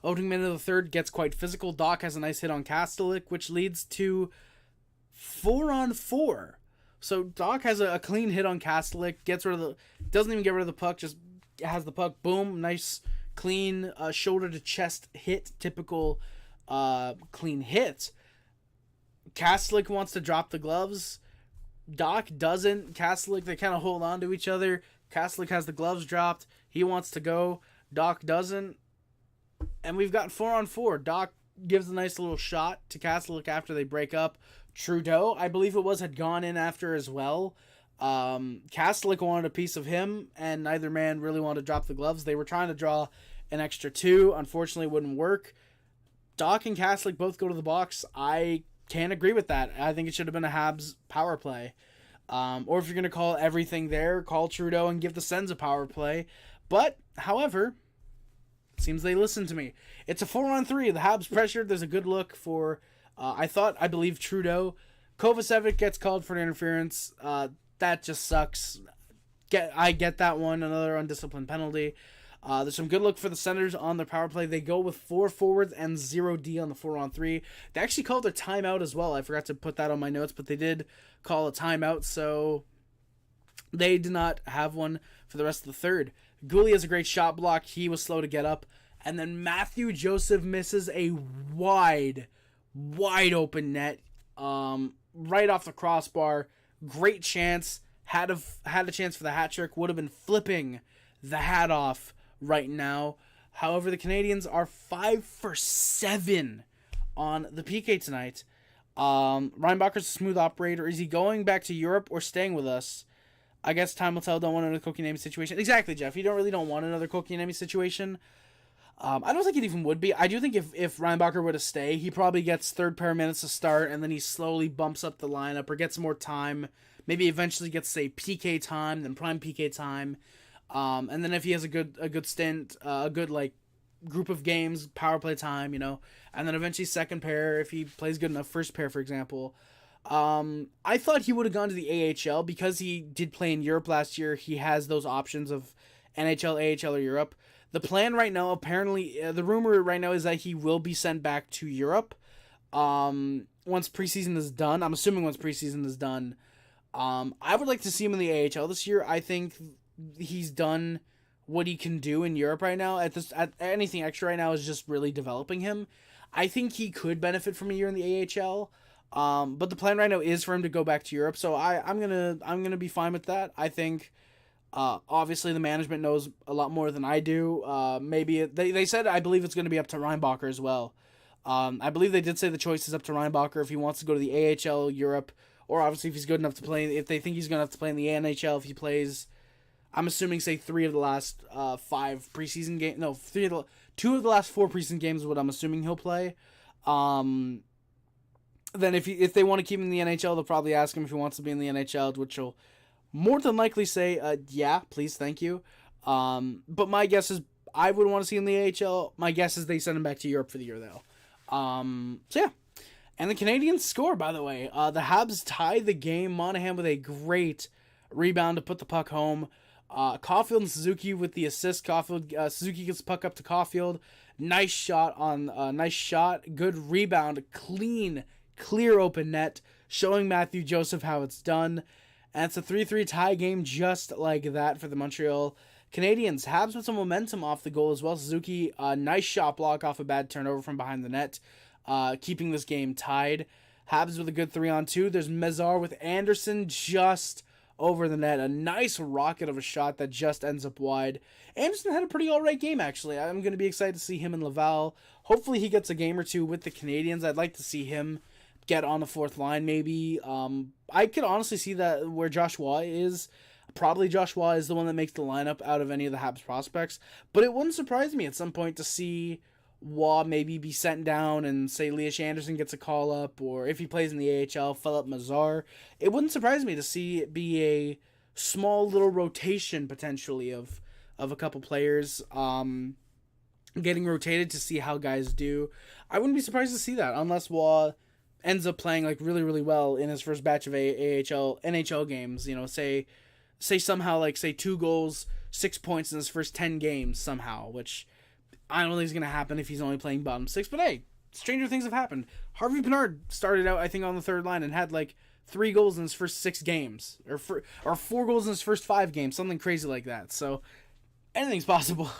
Opening minute of the third gets quite physical. Doc has a nice hit on Kastelik, which leads to 4-on-4. So Doc has a clean hit on Kastelik, doesn't even get rid of the puck, just has the puck, boom, nice, clean, shoulder to chest hit, typical clean hit. Kastelik wants to drop the gloves. Doc doesn't. Kastelik, they kind of hold on to each other. Kastelik has the gloves dropped. He wants to go. Doc doesn't. And we've got 4-on-4. Doc gives a nice little shot to Kastelik after they break up. Trudeau, I believe it was, had gone in after as well. Kastelik wanted a piece of him, and neither man really wanted to drop the gloves. They were trying to draw an extra 2. Unfortunately, it wouldn't work. Doc and Kastelik both go to the box. I can't agree with that. I think it should have been a Habs power play. Or if you're going to call everything there, call Trudeau and give the Sens a power play. But, however, it seems they listened to me. It's a 4-on-3. The Habs pressured. There's a good look for... I believe Trudeau. Kovacevic gets called for an interference. That just sucks. I get that one. Another undisciplined penalty. There's some good look for the Senators on their power play. They go with 4 forwards and 0D on the 4-on-3. They actually called a timeout as well. I forgot to put that on my notes, but they did call a timeout. So They did not have one for the rest of the third. Goulet has a great shot block. He was slow to get up. And then Mathieu Joseph misses a wide open net right off the crossbar. Great chance. Had a chance for the hat trick. Would have been flipping the hat off right now. However, the Canadiens are 5 for 7 on the PK tonight. Reinbacher's a smooth operator. Is he going back to Europe or staying with us? I guess time will tell. Don't want another Kotkaniemi situation. Exactly, Jeff. You don't want another Kotkaniemi situation. I don't think it even would be. I do think if Reinbacher were to stay, he probably gets third pair of minutes to start, and then he slowly bumps up the lineup or gets more time. Maybe eventually gets, say, PK time, then prime PK time. And then if he has a good stint, a good like group of games, power play time, and then eventually second pair if he plays good enough, first pair, for example. I thought he would have gone to the AHL because he did play in Europe last year. He has those options of NHL, AHL, or Europe. The plan right now, apparently, the rumor right now is that he will be sent back to Europe once preseason is done. I'm assuming once preseason is done. I would like to see him in the AHL this year. I think he's done what he can do in Europe right now. At anything extra right now is just really developing him. I think he could benefit from a year in the AHL. But the plan right now is for him to go back to Europe. So I'm gonna be fine with that. I think. Obviously, the management knows a lot more than I do. Maybe they said, I believe it's going to be up to Reinbacher as well. I believe they did say the choice is up to Reinbacher if he wants to go to the AHL, Europe, or obviously if he's good enough to play. If they think he's good enough to play in the NHL, if he plays, I'm assuming, say 3 of the last 5 preseason games. No, 2 of the last 4 preseason games is what I'm assuming he'll play. Then if they want to keep him in the NHL, they'll probably ask him if he wants to be in the NHL, which he'll more than likely say, yeah, please, thank you. But my guess is I would want to see him in the AHL. My guess is they send him back to Europe for the year, though. So, yeah. And the Canadiens score, by the way. The Habs tie the game. Monahan with a great rebound to put the puck home. Caufield and Suzuki with the assist. Suzuki gets the puck up to Caufield. Nice shot. Good rebound. Clear open net. Showing Mathieu Joseph how it's done. And it's a 3-3 tie game just like that for the Montreal Canadiens. Habs with some momentum off the goal as well. Suzuki, nice shot block off a bad turnover from behind the net, keeping this game tied. Habs with a good 3-on-2. There's Mezar with Anderson just over the net. A nice rocket of a shot that just ends up wide. Anderson had a pretty alright game, actually. I'm going to be excited to see him in Laval. Hopefully he gets a game or two with the Canadiens. I'd like to see him get on the fourth line, maybe. I could honestly see that where Josh Waugh is. Probably Josh Waugh is the one that makes the lineup out of any of the Habs prospects. But it wouldn't surprise me at some point to see Waugh maybe be sent down and say Elias Anderson gets a call up, or if he plays in the AHL, Philip Mazar. It wouldn't surprise me to see it be a small little rotation potentially of a couple players getting rotated to see how guys do. I wouldn't be surprised to see that unless Waugh ends up playing like really, really well in his first batch of NHL games. Say somehow like say 2 goals, 6 points in his first 10 games somehow, which I don't think is going to happen if he's only playing bottom 6. But hey, stranger things have happened. Harvey Pinard started out, I think, on the third line and had like 3 goals in his first 6 games, or 4 goals in his first 5 games, something crazy like that. So anything's possible.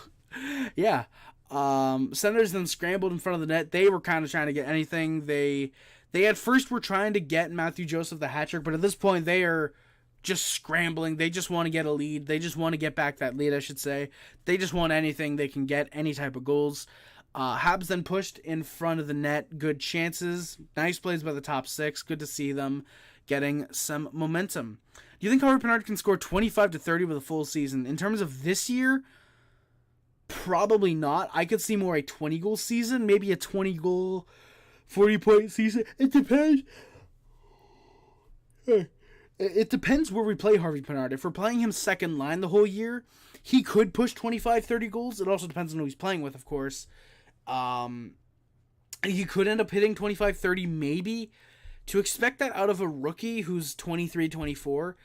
Yeah. Senators then scrambled in front of the net. They were kind of trying to get anything. They at first were trying to get Mathieu Joseph the hat trick, but at this point they are just scrambling. They just want to get a lead. They just want to get back that lead, I should say. They just want anything they can get, any type of goals. Habs then pushed in front of the net. Good chances. Nice plays by the top 6. Good to see them getting some momentum. Do you think Harvey Pinard can score 25 to 30 with a full season? In terms of this year, probably not. I could see more a 20-goal season, maybe a 20-goal, 40-point season. It depends. It depends where we play Harvey Pinard. If we're playing him second line the whole year, he could push 25, 30 goals. It also depends on who he's playing with, of course. He could end up hitting 25, 30 maybe. To expect that out of a rookie who's 23, 24,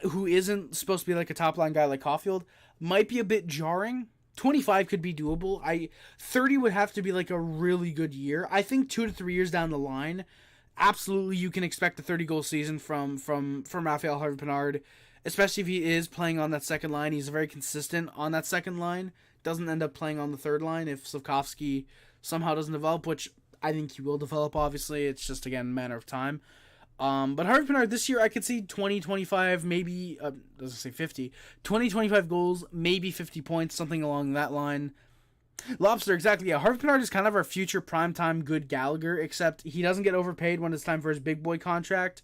who isn't supposed to be like a top-line guy like Caufield, might be a bit jarring. 25 could be doable. 30 would have to be like a really good year. I think 2 to 3 years down the line, absolutely you can expect a 30-goal season from Raphael Harvey Pinard. especially if he is playing on that second line. He's very consistent on that second line. Doesn't end up playing on the third line if Slafkovsky somehow doesn't develop, which I think he will develop, obviously. It's just, again, a matter of time. But Harvey Pinard this year, I could see 20, 25, maybe, doesn't say 50, 20, 25 goals, maybe 50 points, something along that line. Lobster, exactly, yeah. Harvey Pinard is kind of our future primetime good Gallagher, except he doesn't get overpaid when it's time for his big boy contract.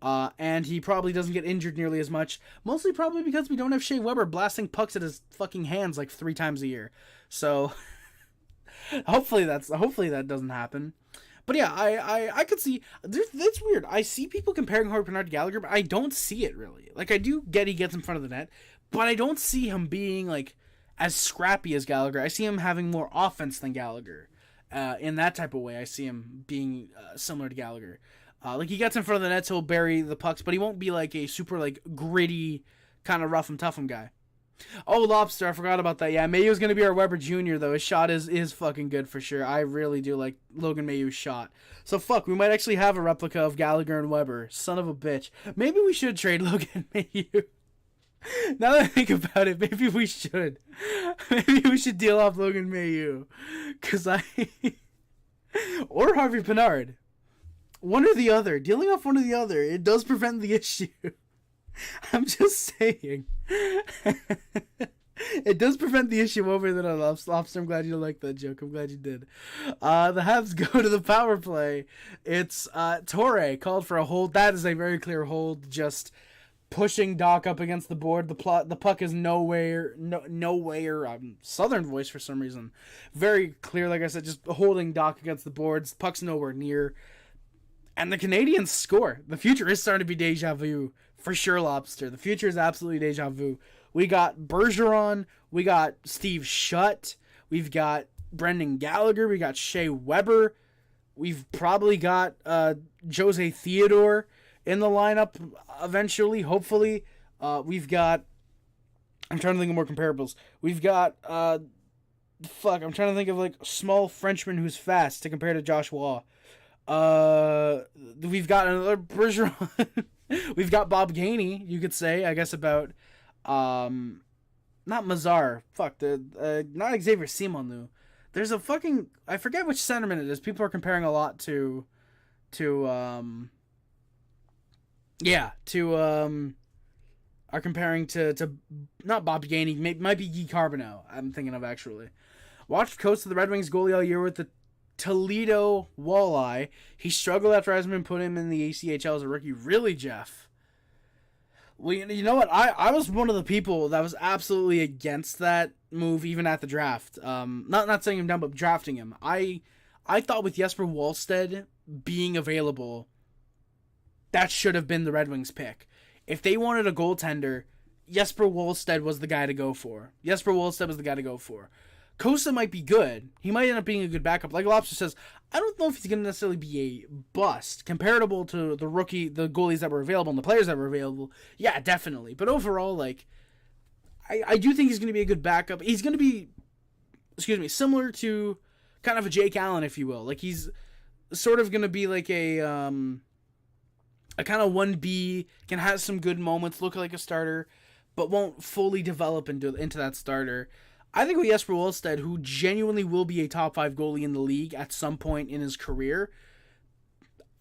And he probably doesn't get injured nearly as much, mostly probably because we don't have Shea Weber blasting pucks at his fucking hands like 3 times a year. So, hopefully that doesn't happen. But yeah, I could see, that's weird. I see people comparing Harvey Pinard to Gallagher, but I don't see it really. Like, I do get he gets in front of the net, but I don't see him being, like, as scrappy as Gallagher. I see him having more offense than Gallagher. In that type of way, I see him being similar to Gallagher. Like, he gets in front of the net, so he'll bury the pucks, but he won't be, like, a super, like, gritty, kind of rough and tough guy. Oh, Lobster, I forgot about that. Yeah, Mayhew's going to be our Weber Jr., though. His shot is fucking good for sure. I really do like Logan Mayhew's shot. So, fuck, we might actually have a replica of Gallagher and Weber. Son of a bitch. Maybe we should trade Logan Mayhew. Now that I think about it, maybe we should. Maybe we should deal off Logan Mayhew. Because or Harvey Pinard. One or the other. Dealing off one or the other. It does prevent the issue. I'm just saying. It does prevent the issue over that on Lobster. I'm glad you liked that joke. I'm glad you did. The Habs go to the power play. It's Torre called for a hold. That is a very clear hold. Just pushing Doc up against the board. The puck is nowhere. Southern voice for some reason. Very clear, like I said, just holding Doc against the boards. Puck's nowhere near. And the Canadiens score. The future is starting to be deja vu. For sure, Lobster. The future is absolutely deja vu. We got Bergeron. We got Steve Shutt. We've got Brendan Gallagher. We got Shea Weber. We've probably got Jose Theodore in the lineup eventually, hopefully. We've got... I'm trying to think of more comparables. We've got... I'm trying to think of, like, a small Frenchman who's fast to compare to Josh Waugh. We've got another Bergeron. We've got Bob Gainey, you could say, I guess, about, not Mazar. Not Xavier Simonu. There's a fucking, I forget which centerman it is. People are comparing a lot to are comparing to not Bob Gainey, might be Guy Carbonneau, I'm thinking of, actually. Watched Coast of the Red Wings goalie all year with the Toledo Walleye. He struggled after Eisman put him in the ACHL as a rookie. Really, Jeff? Well, you know what? I was one of the people that was absolutely against that move, even at the draft. Not saying him down, but drafting him. I thought with Jesper Wallstedt being available, that should have been the Red Wings pick. If they wanted a goaltender, Jesper Wallstedt was the guy to go for. Costa might be good. He might end up being a good backup. Like Lobster says, I don't know if he's going to necessarily be a bust. Comparable to the goalies that were available and the players that were available, yeah, definitely. But overall, like, I do think he's going to be a good backup. He's going to be, similar to kind of a Jake Allen, if you will. Like, he's sort of going to be like a kind of 1B, can have some good moments, look like a starter, but won't fully develop into that starter. I think with Jesper Wallstedt, who genuinely will be a top 5 goalie in the league at some point in his career,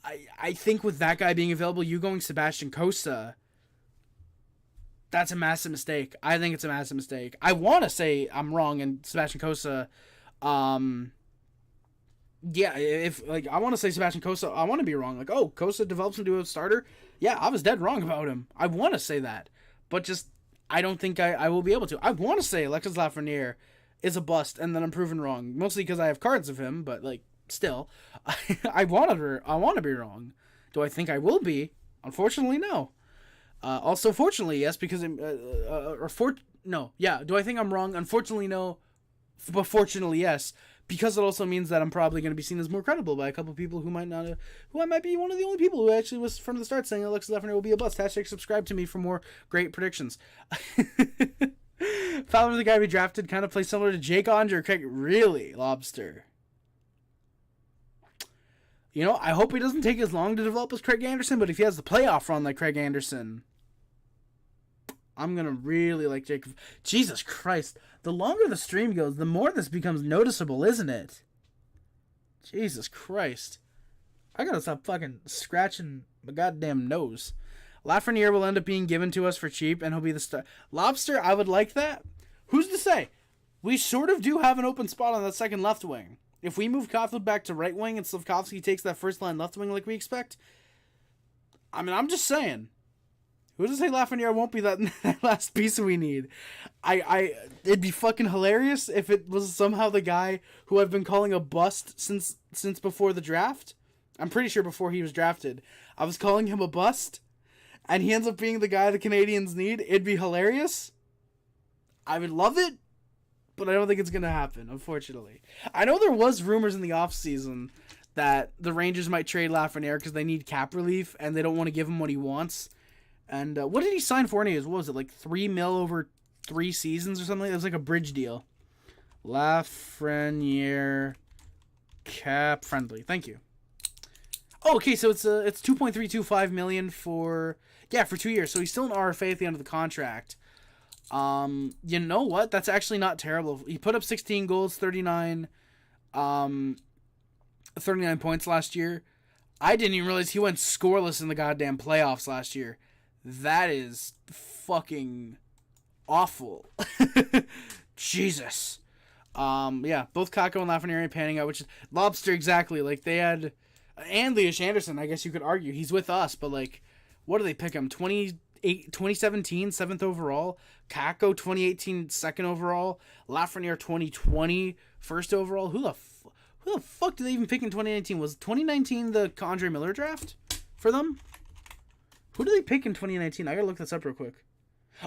I think with that guy being available, you going Sebastian Costa, that's a massive mistake. I think it's a massive mistake. I want to say I'm wrong, and Sebastian Costa, I want to say Sebastian Costa, I want to be wrong. Like, oh, Costa develops into a starter? Yeah, I was dead wrong about him. I want to say that. But just... I don't think I will be able to. I want to say Alexis Lafreniere is a bust, and then I'm proven wrong. Mostly because I have cards of him, but, like, still. I want to be wrong. Do I think I will be? Unfortunately, no. Also, fortunately, yes, because... Do I think I'm wrong? Unfortunately, no. But fortunately, yes. Because it also means that I'm probably going to be seen as more credible by a couple people who might not, who I might be one of the only people who actually was from the start saying Alexis Lafreniere will be a bust. # subscribe to me for more great predictions. Fowler, the guy we drafted, kind of plays similar to Jake Andre Craig. Really, Lobster? You know, I hope he doesn't take as long to develop as Craig Anderson, but if he has the playoff run like Craig Anderson, I'm going to really like Jacob. Jesus Christ. The longer the stream goes, the more this becomes noticeable, isn't it? Jesus Christ. I got to stop fucking scratching my goddamn nose. Lafreniere will end up being given to us for cheap, and he'll be the star. Lobster, I would like that. Who's to say? We sort of do have an open spot on that second left wing. If we move Caufield back to right wing and Slafkovsky takes that first line left wing like we expect, I mean, I'm just saying. Who's to say Lafreniere won't be that last piece we need? It'd be fucking hilarious if it was somehow the guy who I've been calling a bust since before the draft. I'm pretty sure before he was drafted. I was calling him a bust, and he ends up being the guy the Canadiens need. It'd be hilarious. I would love it, but I don't think it's going to happen, unfortunately. I know there was rumors in the offseason that the Rangers might trade Lafreniere because they need cap relief, and they don't want to give him what he wants. And what did he sign for? What was it, like $3 million over 3 seasons or something? It was like a bridge deal. Lafreniere cap friendly. Thank you. Oh, okay, so it's $2.325 million for 2 years. So he's still an RFA at the end of the contract. You know what? That's actually not terrible. He put up 16 goals, 39 points last year. I didn't even realize he went scoreless in the goddamn playoffs last year. That is fucking awful. Jesus. Both Kakko and Lafreniere panning out, which is Lobster exactly. Like they had, and Elias Anderson, I guess you could argue. He's with us, but like, what do they pick him? 2017, 7th overall. Kakko, 2018, 2nd overall. Lafreniere, 2020, 1st overall. Who the fuck did they even pick in 2019? Was 2019 the Andre Miller draft for them? Who did they pick in 2019? I gotta look this up real quick.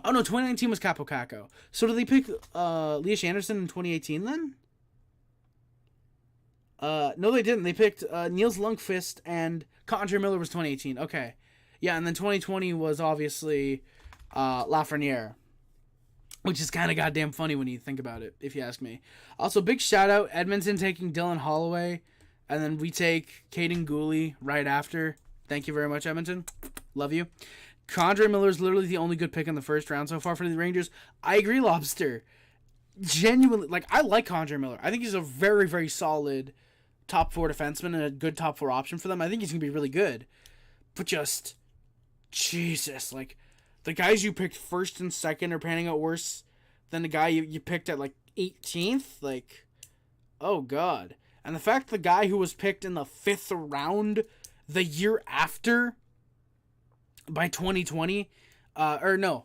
Oh no, 2019 was Capo Kakko. So did they pick Elias Anderson in 2018 then? No, they didn't. They picked Niels Lundqvist, and Andre Miller was 2018. Okay. Yeah, and then 2020 was obviously Lafreniere, which is kind of goddamn funny when you think about it, if you ask me. Also, big shout out, Edmonton taking Dylan Holloway, and then we take Caden Gooley right after. Thank you very much, Edmonton. Love you. Condre Miller is literally the only good pick in the first round so far for the Rangers. I agree, Lobster. Genuinely, like, I like Condre Miller. I think he's a very, very solid top 4 defenseman and a good top 4 option for them. I think he's going to be really good. But just, Jesus, like, the guys you picked first and second are panning out worse than the guy you picked at, like, 18th. Like, oh, God. And the fact the guy who was picked in the 5th round the year after, by 2020, no,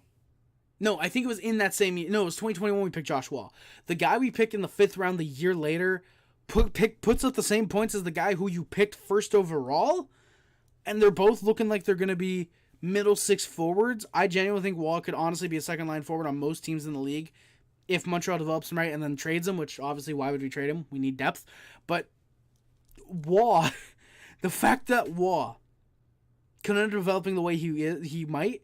I think it was in that same year. No, it was 2021 we picked Josh Wall. The guy we picked in the 5th round the year later puts up the same points as the guy who you picked first overall, and they're both looking like they're going to be middle 6 forwards. I genuinely think Wall could honestly be a second line forward on most teams in the league if Montreal develops him right and then trades him, which obviously why would we trade him? We need depth. But Wall, the fact that Wall could end up developing the way he might,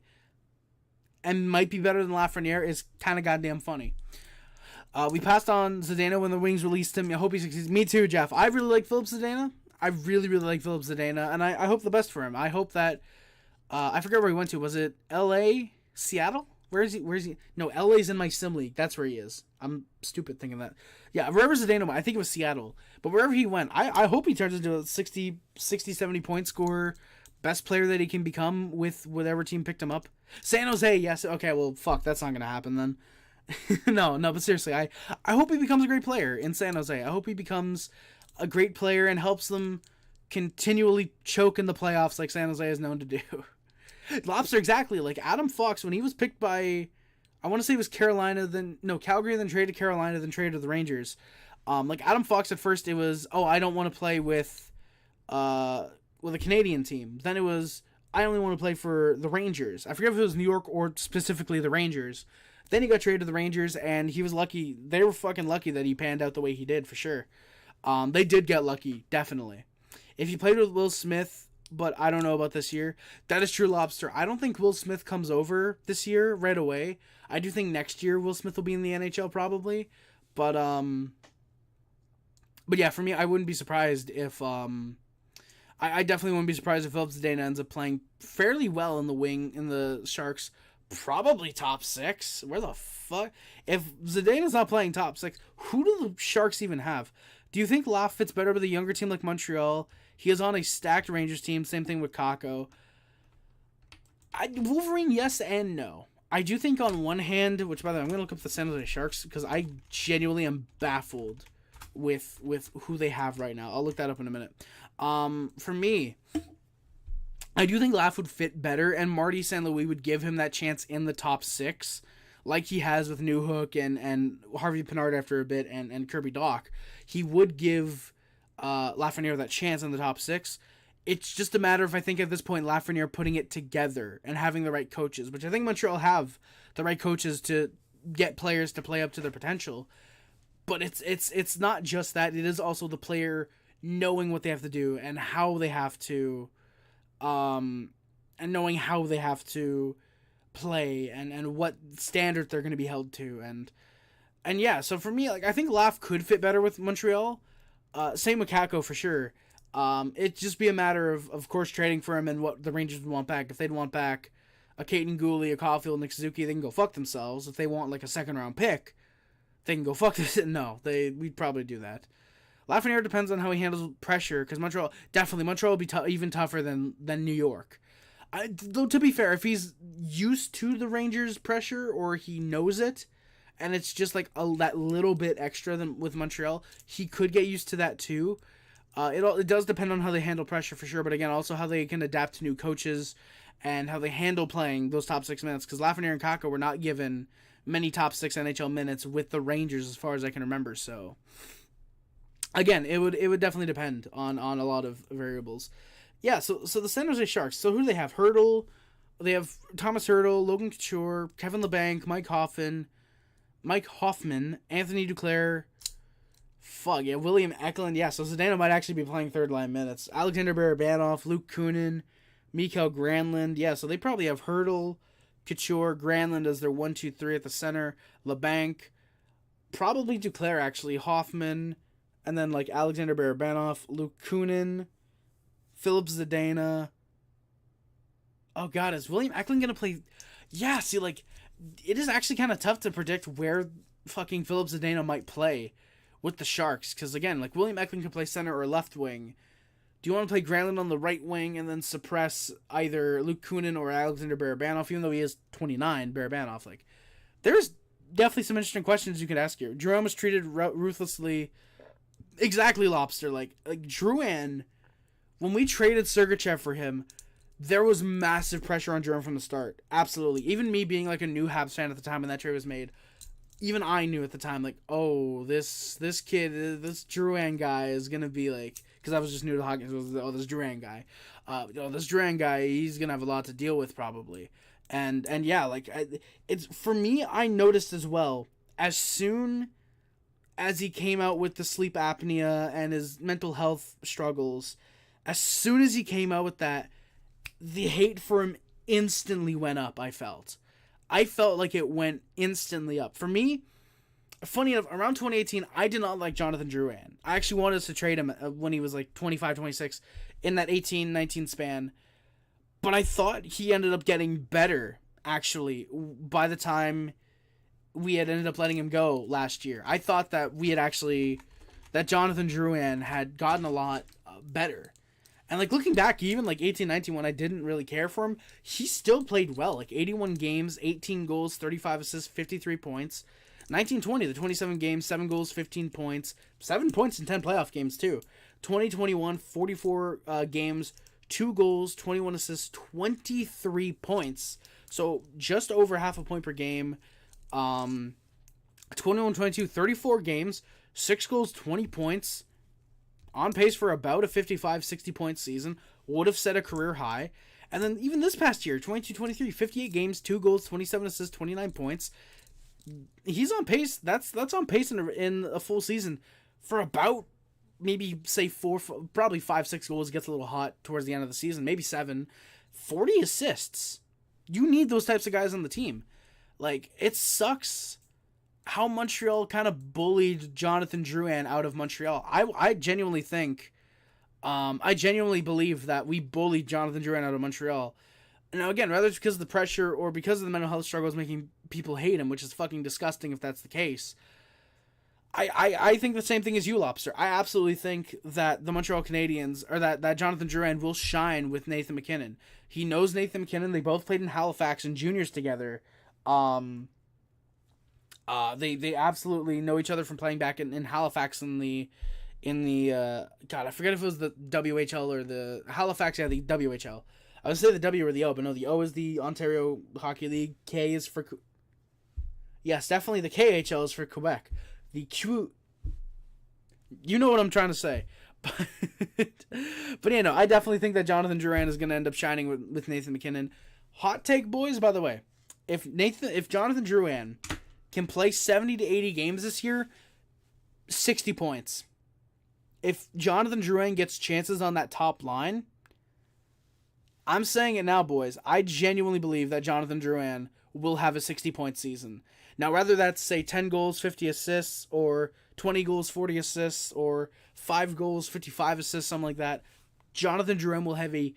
and might be better than Lafreniere, is kind of goddamn funny. We passed on Zdeno when the Wings released him. I hope he succeeds. Me too, Jeff. I really like Philip Zdeno. I really, really like Philip Zdeno, and I hope the best for him. I hope that, I forget where he went to. Was it L.A., Seattle? Where is he? No, LA's in my sim league. That's where he is. I'm stupid thinking that. Yeah, wherever Zdeno went, I think it was Seattle. But wherever he went, I hope he turns into a 60, 70 point scorer, best player that he can become with whatever team picked him up. San Jose, yes. Okay, well, fuck, that's not going to happen then. No, but seriously, I hope he becomes a great player in San Jose. I hope he becomes a great player and helps them continually choke in the playoffs like San Jose is known to do. Lobster, exactly. Like Adam Fox, when he was picked by, I want to say it was Calgary, then traded Carolina, then traded to the Rangers. Like Adam Fox at first, it was, I don't want to play with a Canadian team. Then it was, I only want to play for the Rangers. I forget if it was New York or specifically the Rangers. Then he got traded to the Rangers, and he was lucky. They were fucking lucky that he panned out the way he did, for sure. They did get lucky, definitely. If he played with Will Smith, but I don't know about this year. That is true, Lobster. I don't think Will Smith comes over this year right away. I do think next year Will Smith will be in the NHL probably. But yeah, for me, I wouldn't be surprised if I definitely wouldn't be surprised if Philip Zdeno ends up playing fairly well in the wing in the Sharks Probably top 6. Where the fuck? If Zdeno's not playing top 6, who do the Sharks even have? Do you think Laf fits better with a younger team like Montreal? He is on a stacked Rangers team. Same thing with Kakko. Wolverine, yes and no. I do think on one hand, which by the way, I'm going to look up the San Jose Sharks because I genuinely am baffled with who they have right now. I'll look that up in a minute. For me, I do think Laf would fit better, and Marty St. Louis would give him that chance in the top 6, like he has with Newhook and Harvey Pinard after a bit, and Kirby Dach. He would give Lafreniere that chance in the top 6. It's just a matter of, I think at this point, Lafreniere putting it together and having the right coaches, which I think Montreal have the right coaches to get players to play up to their potential. But it's not just that. It is also the player knowing what they have to do and how they have to, and knowing how they have to play and what standard they're going to be held to. And yeah, so for me, like, I think Laf could fit better with Montreal. Same with Kakko for sure. It'd just be a matter of course, trading for him and what the Rangers would want back. If they'd want back a Caden Gooley, a Caufield, Nick Suzuki, they can go fuck themselves. If they want like a second-round pick, they can go fuck this. No, we'd probably do that. Lafreniere depends on how he handles pressure, because Montreal will be even tougher than New York. Though to be fair, if he's used to the Rangers' pressure or he knows it, and it's just like that little bit extra than with Montreal, he could get used to that too. It does depend on how they handle pressure for sure, but again, also how they can adapt to new coaches and how they handle playing those top 6 minutes, because Lafreniere and Kakko were not given many top 6 NHL minutes with the Rangers as far as I can remember. So again, it would definitely depend on a lot of variables. Yeah, so the San Jose Sharks. So who do they have? Hurdle. They have Thomas Hurdle, Logan Couture, Kevin Labanc, Mike Hoffman, Anthony Duclair. Fuck, yeah, William Eklund. Yeah, so Zdeno might actually be playing third-line minutes. Alexander Barabanov, Luke Kunin, Mikael Granlund. Yeah, so they probably have Hurdle, Couture, Granlund as their 1, 2, 3 at the center. Labanc. Probably Duclair, actually. Hoffman. And then, like, Alexander Barabanov, Luke Kunin, Philip Zdeno. Oh, God, is William Eklund going to play? Yeah, see, like, it is actually kind of tough to predict where fucking Philip Zdeno might play with the Sharks, because again, like, William Eklund can play center or left wing. Do you want to play Granlund on the right wing and then suppress either Luke Kunin or Alexander Barabanov, even though he is 29, Barabanov? Like, there's definitely some interesting questions you could ask here. Jerome was treated ruthlessly, exactly lobster. Like Drouin, when we traded Sergachev for him, there was massive pressure on Jerome from the start. Absolutely. Even me being like a new Habs fan at the time when that trade was made, even I knew at the time, like, oh, this kid, this Drouin guy is going to be like, because I was just new to hockey, so this Drouin guy. This Drouin guy, he's going to have a lot to deal with probably. And yeah, like, it's, for me, I noticed as well, as soon as he came out with the sleep apnea and his mental health struggles, as soon as he came out with that, the hate for him instantly went up, I felt like it went instantly up. For me, funny enough, around 2018, I did not like Jonathan Drouin. I actually wanted us to trade him when he was like 25, 26, in that 18-19 span. But I thought he ended up getting better, actually, by the time we had ended up letting him go last year. I thought that that Jonathan Drouin had gotten a lot better. And, like, looking back, even, like, 18-19, when I didn't really care for him, he still played well. Like, 81 games, 18 goals, 35 assists, 53 points. 19-20, the 27 games, 7 goals, 15 points. 7 points in 10 playoff games, too. 20-21, 44 games, 2 goals, 21 assists, 23 points. So, just over half a point per game. 21-22, 34 games, 6 goals, 20 points. On pace for about a 55-60 point season, would have set a career high. And then even this past year, 22-23, 58 games, 2 goals, 27 assists, 29 points. He's on pace. That's on pace in a full season for about maybe say probably 5-6 goals. It gets a little hot towards the end of the season, maybe 7. 40 assists. You need those types of guys on the team. Like, it sucks how Montreal kind of bullied Jonathan Drouin out of Montreal. I genuinely think, I genuinely believe that we bullied Jonathan Drouin out of Montreal. Now, again, whether it's because of the pressure or because of the mental health struggles making people hate him, which is fucking disgusting if that's the case, I think the same thing as you, Lobster. I absolutely think that the Montreal Canadiens, or that Jonathan Drouin will shine with Nathan MacKinnon. He knows Nathan MacKinnon. They both played in Halifax and juniors together. They absolutely know each other from playing back in Halifax in the God, I forget if it was the WHL or the Halifax, yeah, the WHL. I would say the W or the O, but no, the O is the Ontario Hockey League. K is for... Yes, definitely the KHL is for Quebec. The Q... You know what I'm trying to say. But yeah, no, I definitely think that Jonathan Drouin is going to end up shining with Nathan MacKinnon. Hot take, boys, by the way. If Jonathan Drouin can play 70 to 80 games this year, 60 points. If Jonathan Drouin gets chances on that top line... I'm saying it now, boys. I genuinely believe that Jonathan Drouin will have a 60-point season. Now, whether that's, say, 10 goals, 50 assists, or 20 goals, 40 assists, or 5 goals, 55 assists, something like that, Jonathan Drouin will have a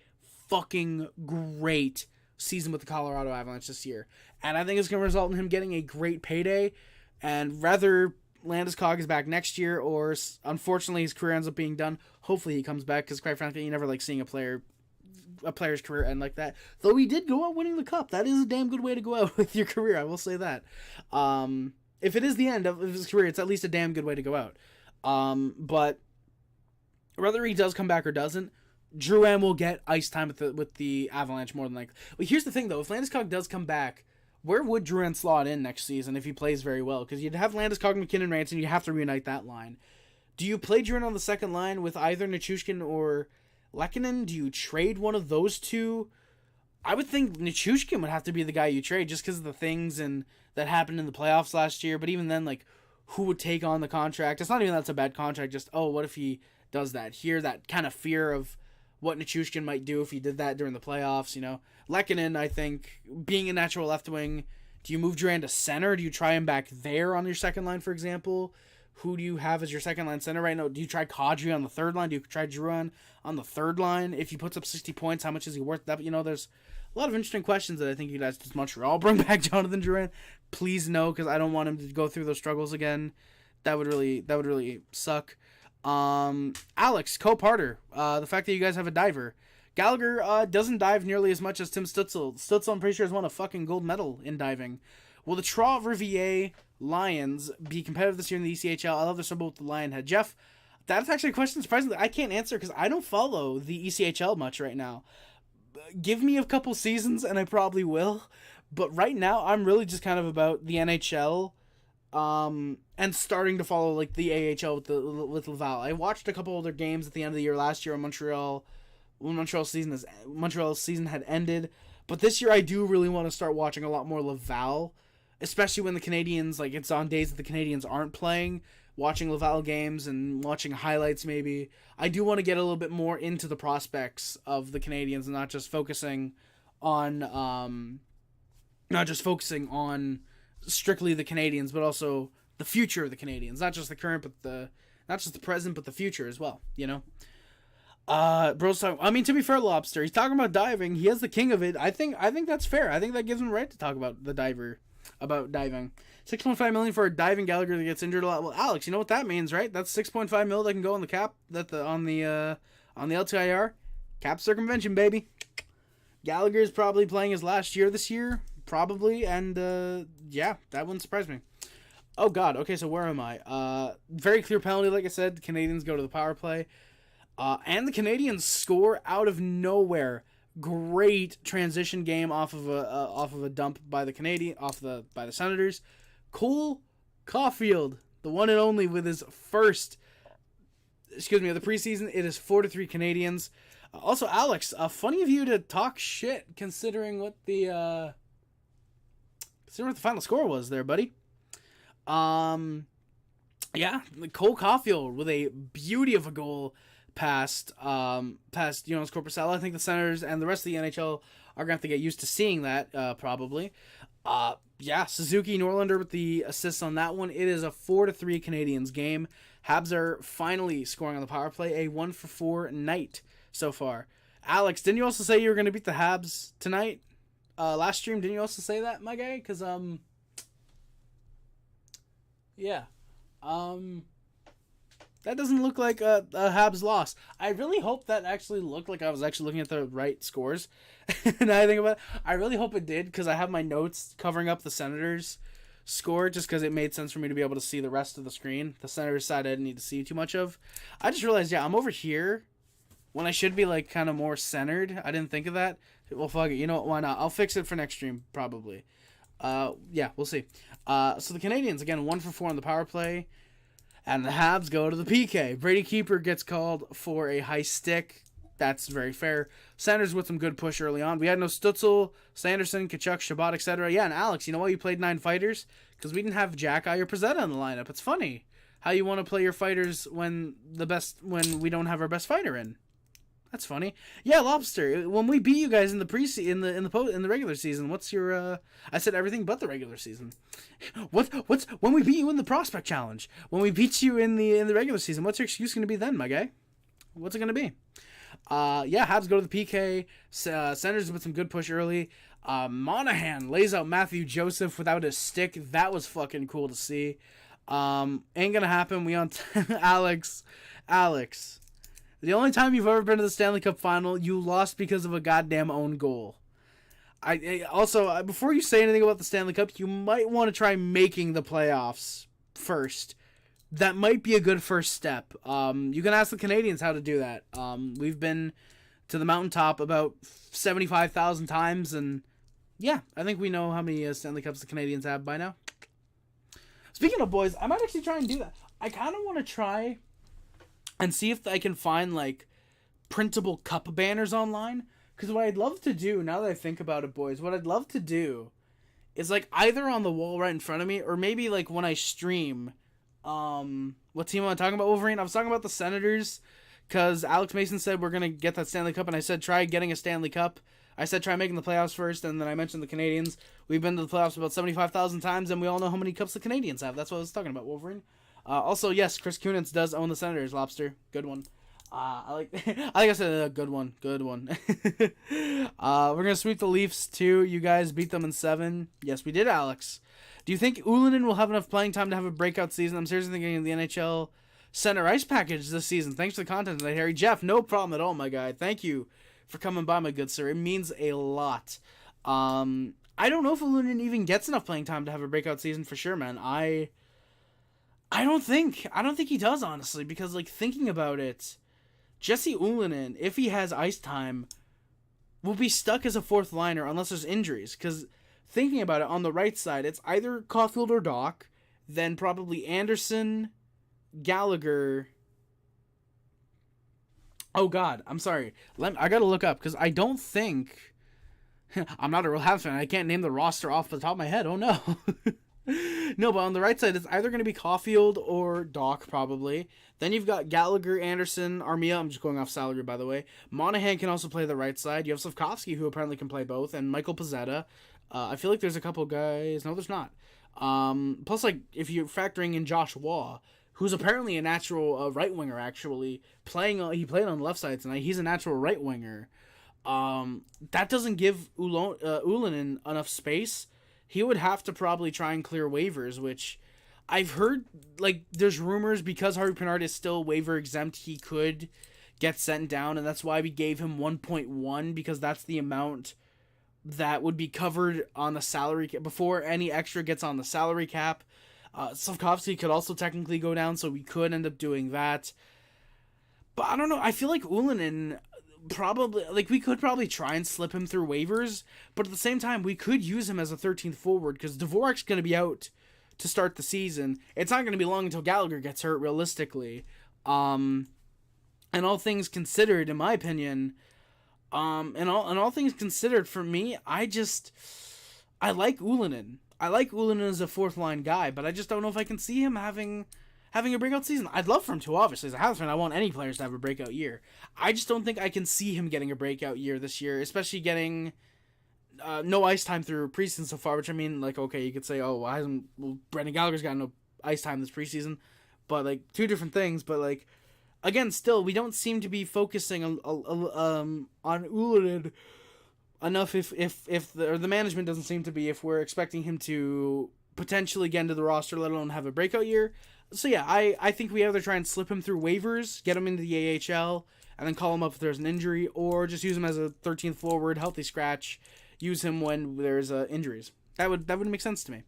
fucking great season with the Colorado Avalanche this year. And I think it's going to result in him getting a great payday. And whether Landeskog is back next year or, unfortunately, his career ends up being done, hopefully he comes back, because quite frankly, you never like seeing a player's career end like that. Though he did go out winning the cup. That is a damn good way to go out with your career, I will say that. If it is the end of his career, it's at least a damn good way to go out. But whether he does come back or doesn't, Drouin will get ice time with the Avalanche more than likely. Well, here's the thing, though. If Landeskog does come back, where would Drouin slot in next season if he plays very well? Because you'd have Landeskog, MacKinnon, Ranson, you have to reunite that line. Do you play Drouin on the second line with either Nichushkin or Lehkonen? Do you trade one of those two? I would think Nichushkin would have to be the guy you trade just because of the things that happened in the playoffs last year. But even then, like, who would take on the contract? It's not even that's a bad contract. Just, what if he does that? Here, that kind of fear of what Nichushkin might do if he did that during the playoffs, Lehkonen, I think, being a natural left wing, do you move Drouin to center? Do you try him back there on your second line, for example? Who do you have as your second line center right now? Do you try Kadri on the third line? Do you try Drouin on the third line? If he puts up 60 points, how much is he worth? That there's a lot of interesting questions that I think you guys, does Montreal bring back Jonathan Drouin? Please no, because I don't want him to go through those struggles again. That would really suck. Alex, co-parter, the fact that you guys have a diver. Gallagher doesn't dive nearly as much as Tim Stützle. Stützle, I'm pretty sure, has won a fucking gold medal in diving. Will the Trois-Rivières Lions be competitive this year in the ECHL? I love this about the Lionhead. Jeff, that's actually a question surprisingly I can't answer because I don't follow the ECHL much right now. Give me a couple seasons and I probably will. But right now, I'm really just kind of about the NHL and starting to follow like the AHL with Laval. I watched a couple of their games at the end of the year last year when Montreal's season had ended. But this year, I do really want to start watching a lot more Laval, especially when the Canadiens, like, it's on days that the Canadiens aren't playing, watching Laval games and watching highlights maybe. I do want to get a little bit more into the prospects of the Canadiens and not just focusing on strictly the Canadiens, but also the future of the Canadiens. Not just the current, not just the present, but the future as well, Bro's talking, I mean, to be fair, Lobster, he's talking about diving. He has the king of it. I think that's fair. I think that gives him the right to talk about about diving. $6.5 million for a diving Gallagher that gets injured a lot. Well, Alex, you know what that means, right? That's $6.5 million that can go on the cap, on the LTIR. Cap circumvention, baby. Gallagher is probably playing his last year this year, probably, and yeah, that wouldn't surprise me. Oh God, okay, so where am I? Very clear penalty, like I said. The Canadiens go to the power play. And the Canadiens score out of nowhere. Great transition game off of a dump by the by the Senators. Cole Caufield, the one and only, with his first, of the preseason. It is 4-3 Canadiens. Also, Alex, funny of you to talk shit considering what the final score was there, buddy. Yeah, Cole Caufield with a beauty of a goal past Jonas Korpisalo. I think the Senators and the rest of the NHL are going to have to get used to seeing that, probably. Yeah, Suzuki Norlander with the assists on that one. It is a 4-3 Canadiens game. Habs are finally scoring on the power play. A 1-for-4 night so far. Alex, didn't you also say you were going to beat the Habs tonight? Last stream, didn't you also say that, my guy? Because, yeah. That doesn't look like a Habs loss. I really hope that actually looked like I was actually looking at the right scores. And I think about it, I really hope it did, because I have my notes covering up the Senators score, just because it made sense for me to be able to see the rest of the screen. The Senators side I didn't need to see too much of. I just realized, yeah, I'm over here when I should be, like, kind of more centered. I didn't think of that. Well, fuck it. You know what? Why not? I'll fix it for next stream, probably. Yeah, we'll see. So the Canadiens, again, 1 for 4 on the power play. And the Habs go to the PK. Brady Keeper gets called for a high stick. That's very fair. Sanders with some good push early on. We had no Stutzel, Sanderson, Kachuk, Shabbat, etc. Yeah, and Alex, you know why you played 9 fighters? Because we didn't have Jack or Pizzetta in the lineup. It's funny how you want to play your fighters when we don't have our best fighter in. That's funny. Yeah, Lobster. When we beat you guys in the in the regular season, what's your? I said everything but the regular season. What's when we beat you in the prospect challenge? When we beat you in the regular season, what's your excuse going to be then, my guy? What's it going to be? Yeah, Habs go to the PK. Senators with some good push early. Monahan lays out Mathieu Joseph without a stick. That was fucking cool to see. Ain't gonna happen. We on Alex. The only time you've ever been to the Stanley Cup final, you lost because of a goddamn own goal. Also, before you say anything about the Stanley Cup, you might want to try making the playoffs first. That might be a good first step. You can ask the Canadiens how to do that. We've been to the mountaintop about 75,000 times, and yeah, I think we know how many Stanley Cups the Canadiens have by now. Speaking of boys, I might actually try and do that. I kind of want to try and see if I can find, like, printable cup banners online. Because what I'd love to do, now that I think about it, boys, what I'd love to do is, like, either on the wall right in front of me, or maybe, like, when I stream, what team am I talking about, Wolverine? I was talking about the Senators, because Alex Mason said we're going to get that Stanley Cup, and I said try getting a Stanley Cup. I said try making the playoffs first, and then I mentioned the Canadiens. We've been to the playoffs about 75,000 times, and we all know how many cups the Canadiens have. That's what I was talking about, Wolverine. Also, yes, Chris Kunitz does own the Senators, Lobster. Good one. I think I said a good one. Good one. We're going to sweep the Leafs, too. You guys beat them in 7. Yes, we did, Alex. Do you think Ullinen will have enough playing time to have a breakout season? I'm seriously thinking of the NHL Center Ice package this season. Thanks for the content tonight, Harry. Jeff, no problem at all, my guy. Thank you for coming by, my good sir. It means a lot. I don't know if Ullinen even gets enough playing time to have a breakout season for sure, man. I don't think he does, honestly, because, like, thinking about it, Jesse Ullinen, if he has ice time, will be stuck as a fourth liner unless there's injuries. Because thinking about it, on the right side, it's either Caufield or Doc, then probably Anderson, Gallagher. Oh, God, I'm sorry. I gotta look up, because I don't think... I'm not a real Habs fan. I can't name the roster off the top of my head. Oh, no. No, but on the right side, it's either going to be Caufield or Doc, probably. Then you've got Gallagher, Anderson, Armia. I'm just going off salary, by the way. Monahan can also play the right side. You have Slafkovsky, who apparently can play both, and Michael Pizzetta. I feel like there's a couple guys. No, there's not. Plus, like, if you're factoring in Josh Waugh, who's apparently a natural right winger, actually. He played on the left side tonight. He's a natural right winger. That doesn't give Ullinen enough space. He would have to probably try and clear waivers, which I've heard, like, there's rumors because Harvey Pinard is still waiver exempt, he could get sent down, and that's why we gave him 1.1, because that's the amount that would be covered on the salary cap before any extra gets on the salary cap. Slafkovsky could also technically go down, so we could end up doing that. But I don't know, I feel like Ullinen... probably, like, we could probably try and slip him through waivers, but at the same time, we could use him as a 13th forward, because Dvorak's going to be out to start the season. It's not going to be long until Gallagher gets hurt, realistically. And all things considered, in my opinion, and all things considered, for me, I like Ullinen. I like Ullinen as a fourth-line guy, but I just don't know if I can see him having a breakout season. I'd love for him to, obviously. As a Habs fan, I want any players to have a breakout year. I just don't think I can see him getting a breakout year this year, especially getting no ice time through preseason so far, which, I mean, like, okay, you could say, oh, Brendan Gallagher's got no ice time this preseason, but, like, two different things, but, like, again, still, we don't seem to be focusing on Ullinen enough if the management doesn't seem to be, if we're expecting him to potentially get into the roster, let alone have a breakout year. So yeah, I think we either try and slip him through waivers, get him into the AHL, and then call him up if there's an injury, or just use him as a 13th forward, healthy scratch, use him when there's injuries. That would make sense to me.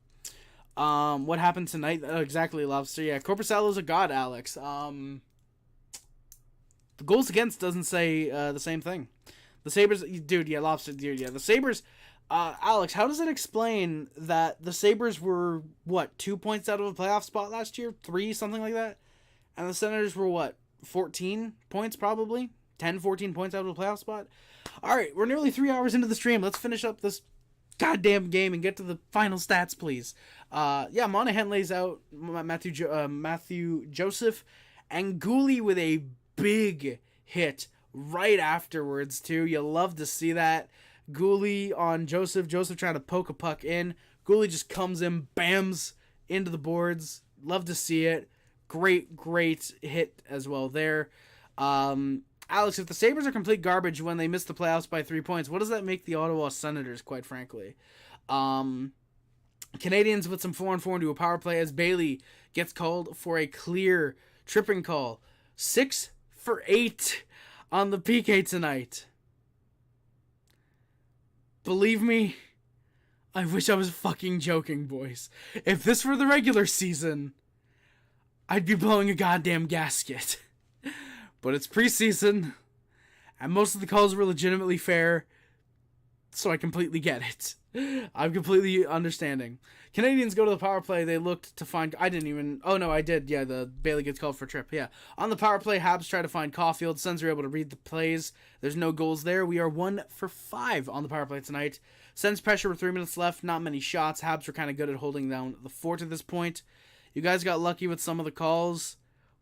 What happened tonight? Exactly, Lobster. Yeah, Korpisalo's a god, Alex. The goals against doesn't say the same thing. The Sabres, dude, yeah, Lobster, dude, yeah. The Sabres, Alex, how does it explain that the Sabres were, 2 points out of a playoff spot last year? 3, something like that? And the Senators were, 14 points probably? 10, 14 points out of a playoff spot? All right, we're nearly 3 hours into the stream. Let's finish up this goddamn game and get to the final stats, please. Yeah, Monahan lays out Mathieu Joseph, and Goulet with a big hit right afterwards, too. You love to see that. Goulet on Joseph. Joseph trying to poke a puck in. Goulet just comes in, bams into the boards. Love to see it. Great hit as well there. Alex, if the Sabres are complete garbage when they miss the playoffs by 3 points, what does that make the Ottawa Senators, quite frankly? Canadiens with some 4-on-4 into a power play as Bailey gets called for a clear tripping call. 6 for 8 on the PK tonight. Believe me, I wish I was fucking joking, boys. If this were the regular season, I'd be blowing a goddamn gasket. But it's preseason, and most of the calls were legitimately fair, so I completely get it. I'm completely understanding. Canadians go to the power play. They looked to find... I did. Yeah, the Bailey gets called for a trip. Yeah. On the power play, Habs try to find Caufield. Sens are able to read the plays. There's no goals there. We are 1 for 5 on the power play tonight. Sens pressure with 3 minutes left. Not many shots. Habs were kind of good at holding down the fort at this point. You guys got lucky with some of the calls,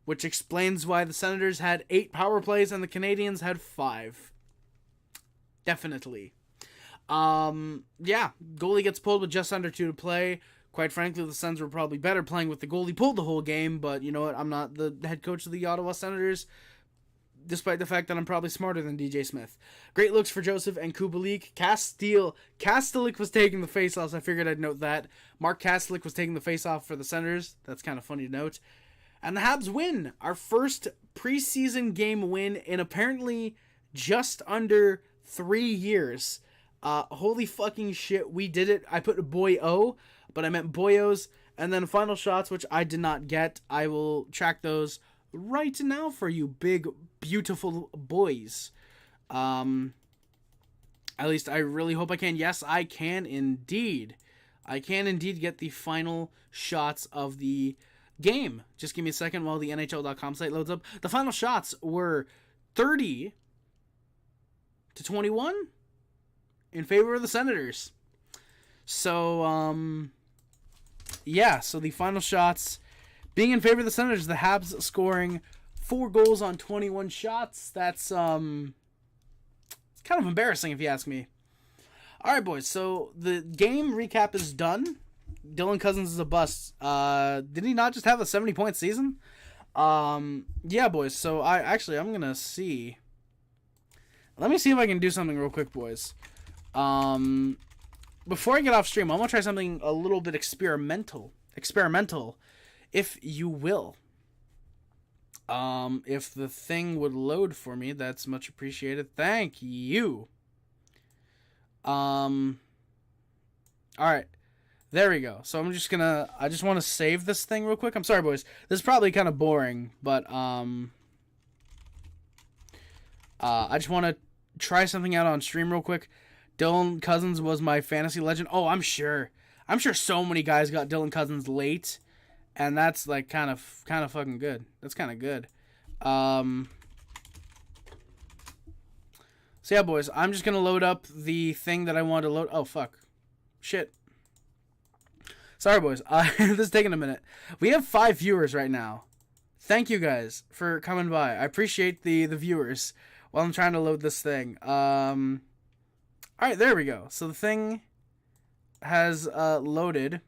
which explains why the Senators had 8 power plays and the Canadiens had 5. Definitely. Yeah, goalie gets pulled with just under 2 to play. Quite frankly, the Sens were probably better playing with the goalie pulled the whole game, but you know what? I'm not the head coach of the Ottawa Senators, despite the fact that I'm probably smarter than DJ Smith. Great looks for Joseph and Kubalik. Kastelik was taking the faceoffs. I figured I'd note that. Mark Kastelik was taking the faceoff for the Senators. That's kind of funny to note. And the Habs win. Our first preseason game win in apparently just under 3 years. Holy fucking shit, we did it. I put a boy O, but I meant boyos. And then final shots, which I did not get. I will track those right now for you big, beautiful boys. At least I really hope I can. Yes, I can indeed. I can indeed get the final shots of the game. Just give me a second while the NHL.com site loads up. The final shots were 30-21 in favor of the Senators. So, yeah, so the final shots being in favor of the Senators, the Habs scoring 4 goals on 21 shots. That's, it's kind of embarrassing if you ask me. All right, boys, so the game recap is done. Dylan Cousins is a bust. Did he not just have a 70-point season? Yeah, boys, so I'm going to see. Let me see if I can do something real quick, boys. Before I get off stream, I want to try something a little bit experimental, if you will. If the thing would load for me, that's much appreciated. Thank you. All right, there we go. So I just want to save this thing real quick. I'm sorry, boys. This is probably kind of boring, but, I just want to try something out on stream real quick. Dylan Cousins was my fantasy legend. Oh, I'm sure so many guys got Dylan Cousins late, and that's like kind of fucking good. That's kind of good. So yeah, boys, I'm just gonna load up the thing that I wanted to load. Oh fuck, shit. Sorry, boys. This is taking a minute. We have 5 viewers right now. Thank you guys for coming by. I appreciate the viewers while I'm trying to load this thing. All right, there we go. So the thing has loaded.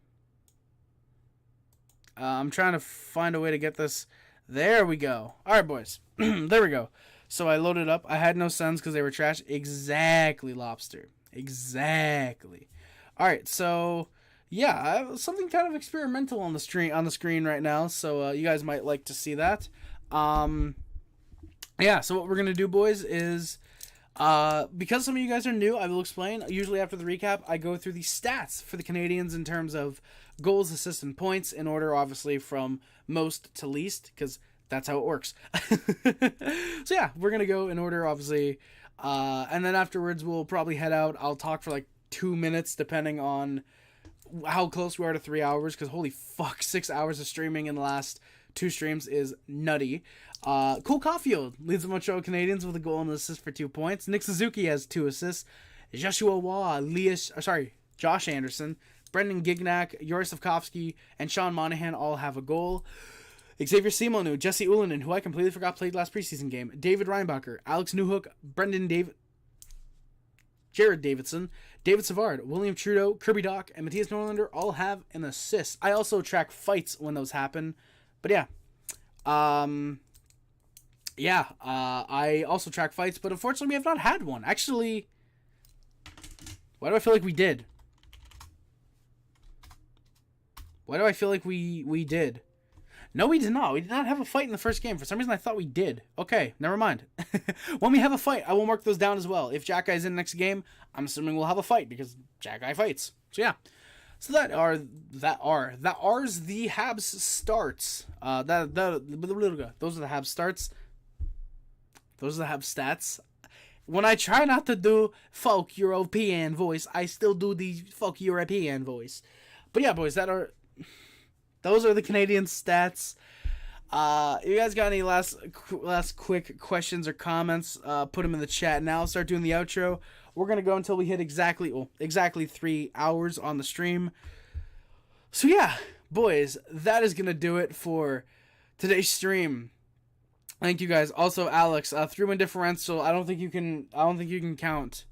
I'm trying to find a way to get this. There we go. All right, boys. There we go. So I loaded up. I had no Sens because they were trash. Exactly, Lobster. Exactly. All right, so yeah, I have something kind of experimental on the screen right now. So you guys might like to see that. Yeah. So what we're gonna do, boys, is because some of you guys are new, I will explain. Usually after the recap, I go through the stats for the Canadiens in terms of goals, assists, and points in order, obviously from most to least, because that's how it works. So yeah, we're gonna go in order, obviously, and then afterwards we'll probably head out. I'll talk for like 2 minutes, depending on how close we are to 3 hours. Because holy fuck, 6 hours of streaming in the last 2 streams is nutty. Cole Caufield leads the Montreal Canadiens with a goal and an assist for 2 points. Nick Suzuki has 2 assists. Joshua Waugh, Josh Anderson, Brandon Gignac, Juraj Slafkovsky, and Sean Monahan all have a goal. Xavier Simonu, Jesse Ullinen, who I completely forgot played last preseason game, David Reinbacher, Alex Newhook, Jared Davidson, David Savard, William Trudeau, Kirby Doc, and Matthias Norlander all have an assist. I also track fights when those happen. But yeah. I also track fights, but unfortunately we have not had one. Actually, why do I feel like we did? Why do I feel like we did? No, we did not. We did not have a fight in the first game. For some reason, I thought we did. Okay, never mind. When we have a fight, I will mark those down as well. If Jack Guy's in next game, I'm assuming we'll have a fight because Jack Guy fights. So yeah. So that are the Habs starts. Those are the Habs starts. Those are the Habs stats. When I try not to do folk European voice, I still do the folk European voice. But yeah, boys, those are the Canadian stats. You guys got any last quick questions or comments? Put them in the chat now. I'll start doing the outro. We're going to go until we hit exactly 3 hours on the stream. So yeah, boys, that is going to do it for today's stream. Thank you guys. Also, Alex, 3-win differential. I don't think you can count.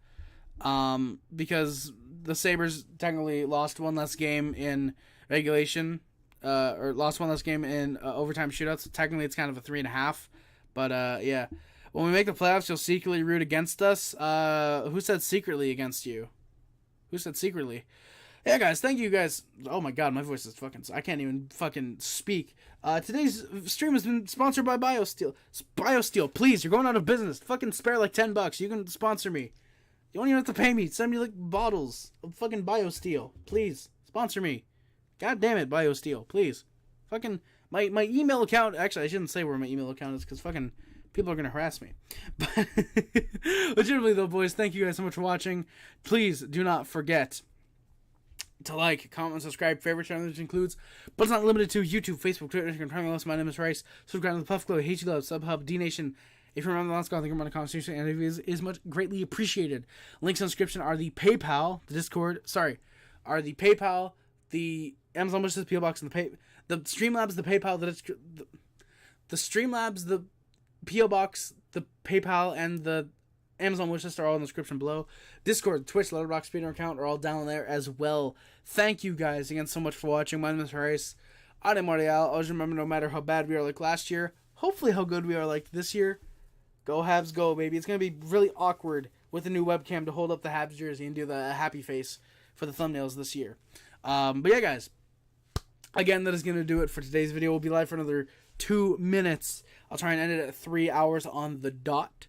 Because the Sabres technically lost one less game in regulation. Or lost one less game in overtime shootouts. Technically, it's kind of a 3.5. But yeah. When we make the playoffs, you'll secretly root against us. Who said secretly against you? Who said secretly? Yeah, guys, thank you guys. Oh my god, my voice is I can't even fucking speak. Today's stream has been sponsored by BioSteel. BioSteel, please, you're going out of business. Fucking spare like $10. You can sponsor me. You don't even have to pay me. Send me like bottles of fucking BioSteel. Please, sponsor me. God damn it, BioSteel, please. Fucking, my email account, actually, I shouldn't say where my email account is, because fucking people are going to harass me. But, legitimately though, boys, thank you guys so much for watching. Please do not forget to like, comment, and subscribe. Favorite channel, which includes, but it's not limited to, YouTube, Facebook, Twitter, Instagram. My name is Rice. Subscribe to the Puff Glow, Hate You Love, Subhub, D Nation. If you remember the last call, I think I'm on a conversation, and it is much greatly appreciated. Links in the description are the PayPal, the Amazon wishlist, PO box, and the Streamlabs, the PayPal, the Streamlabs, the PO box, the PayPal, and the Amazon wishlist are all in the description below. Discord, Twitch, Letterboxd, Speeder account are all down there as well. Thank you guys again so much for watching. My name is Rice. I'm Montreal. Always remember, no matter how bad we are like last year, hopefully how good we are like this year. Go Habs, go, baby. It's going to be really awkward with a new webcam to hold up the Habs jersey and do the happy face for the thumbnails this year. But yeah, guys. Again, that is going to do it for today's video. We'll be live for another 2 minutes. I'll try and end it at 3 hours on the dot.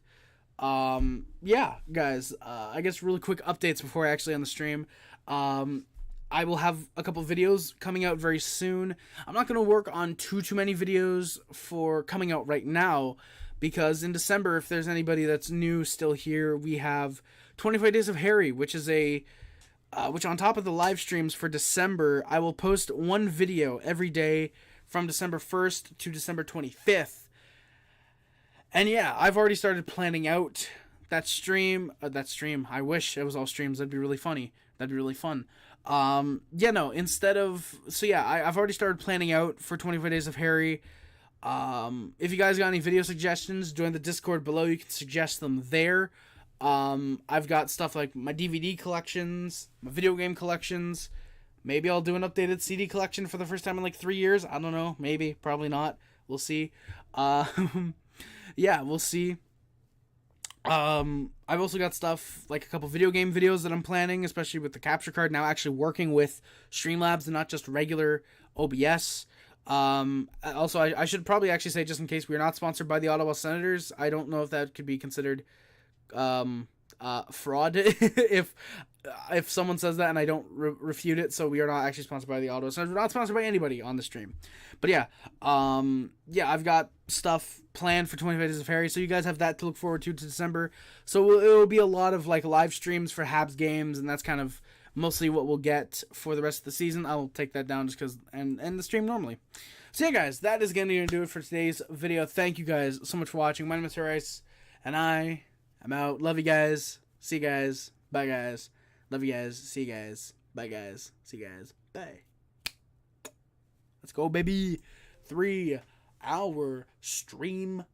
Yeah, guys. I guess really quick updates before I actually end the stream. I will have a couple videos coming out very soon. I'm not going to work on too many videos for coming out right now, because in December, if there's anybody that's new still here, we have 25 Days of Harry, which is which on top of the live streams for December, I will post one video every day from December 1st to December 25th. And yeah, I've already started planning out that stream. I wish it was all streams. That'd be really funny. That'd be really fun. I've already started planning out for 25 Days of Harry. If you guys got any video suggestions, join the Discord below. You can suggest them there. I've got stuff like my DVD collections, my video game collections. Maybe I'll do an updated CD collection for the first time in like 3 years. I don't know. Maybe. Probably not. We'll see. yeah, we'll see. I've also got stuff like a couple video game videos that I'm planning, especially with the capture card now actually working with Streamlabs and not just regular OBS. Also, I should probably actually say, just in case we're not sponsored by the Ottawa Senators, I don't know if that could be considered fraud if someone says that and I don't refute it. So we are not actually sponsored by the Ottawa Senators. We're not sponsored by anybody on the stream. But yeah, I've got stuff planned for 25 Days of Harry, so you guys have that to look forward to December. So it will be a lot of like live streams for Habs games, and that's kind of mostly what we'll get for the rest of the season. I'll take that down just because and the stream normally. So yeah, guys, that is going to do it for today's video. Thank you guys so much for watching. My name is Rice, and I'm out. Love you guys. See you guys. Bye, guys. Love you guys. See you guys. Bye, guys. See you guys. Bye. Let's go, baby. 3-hour stream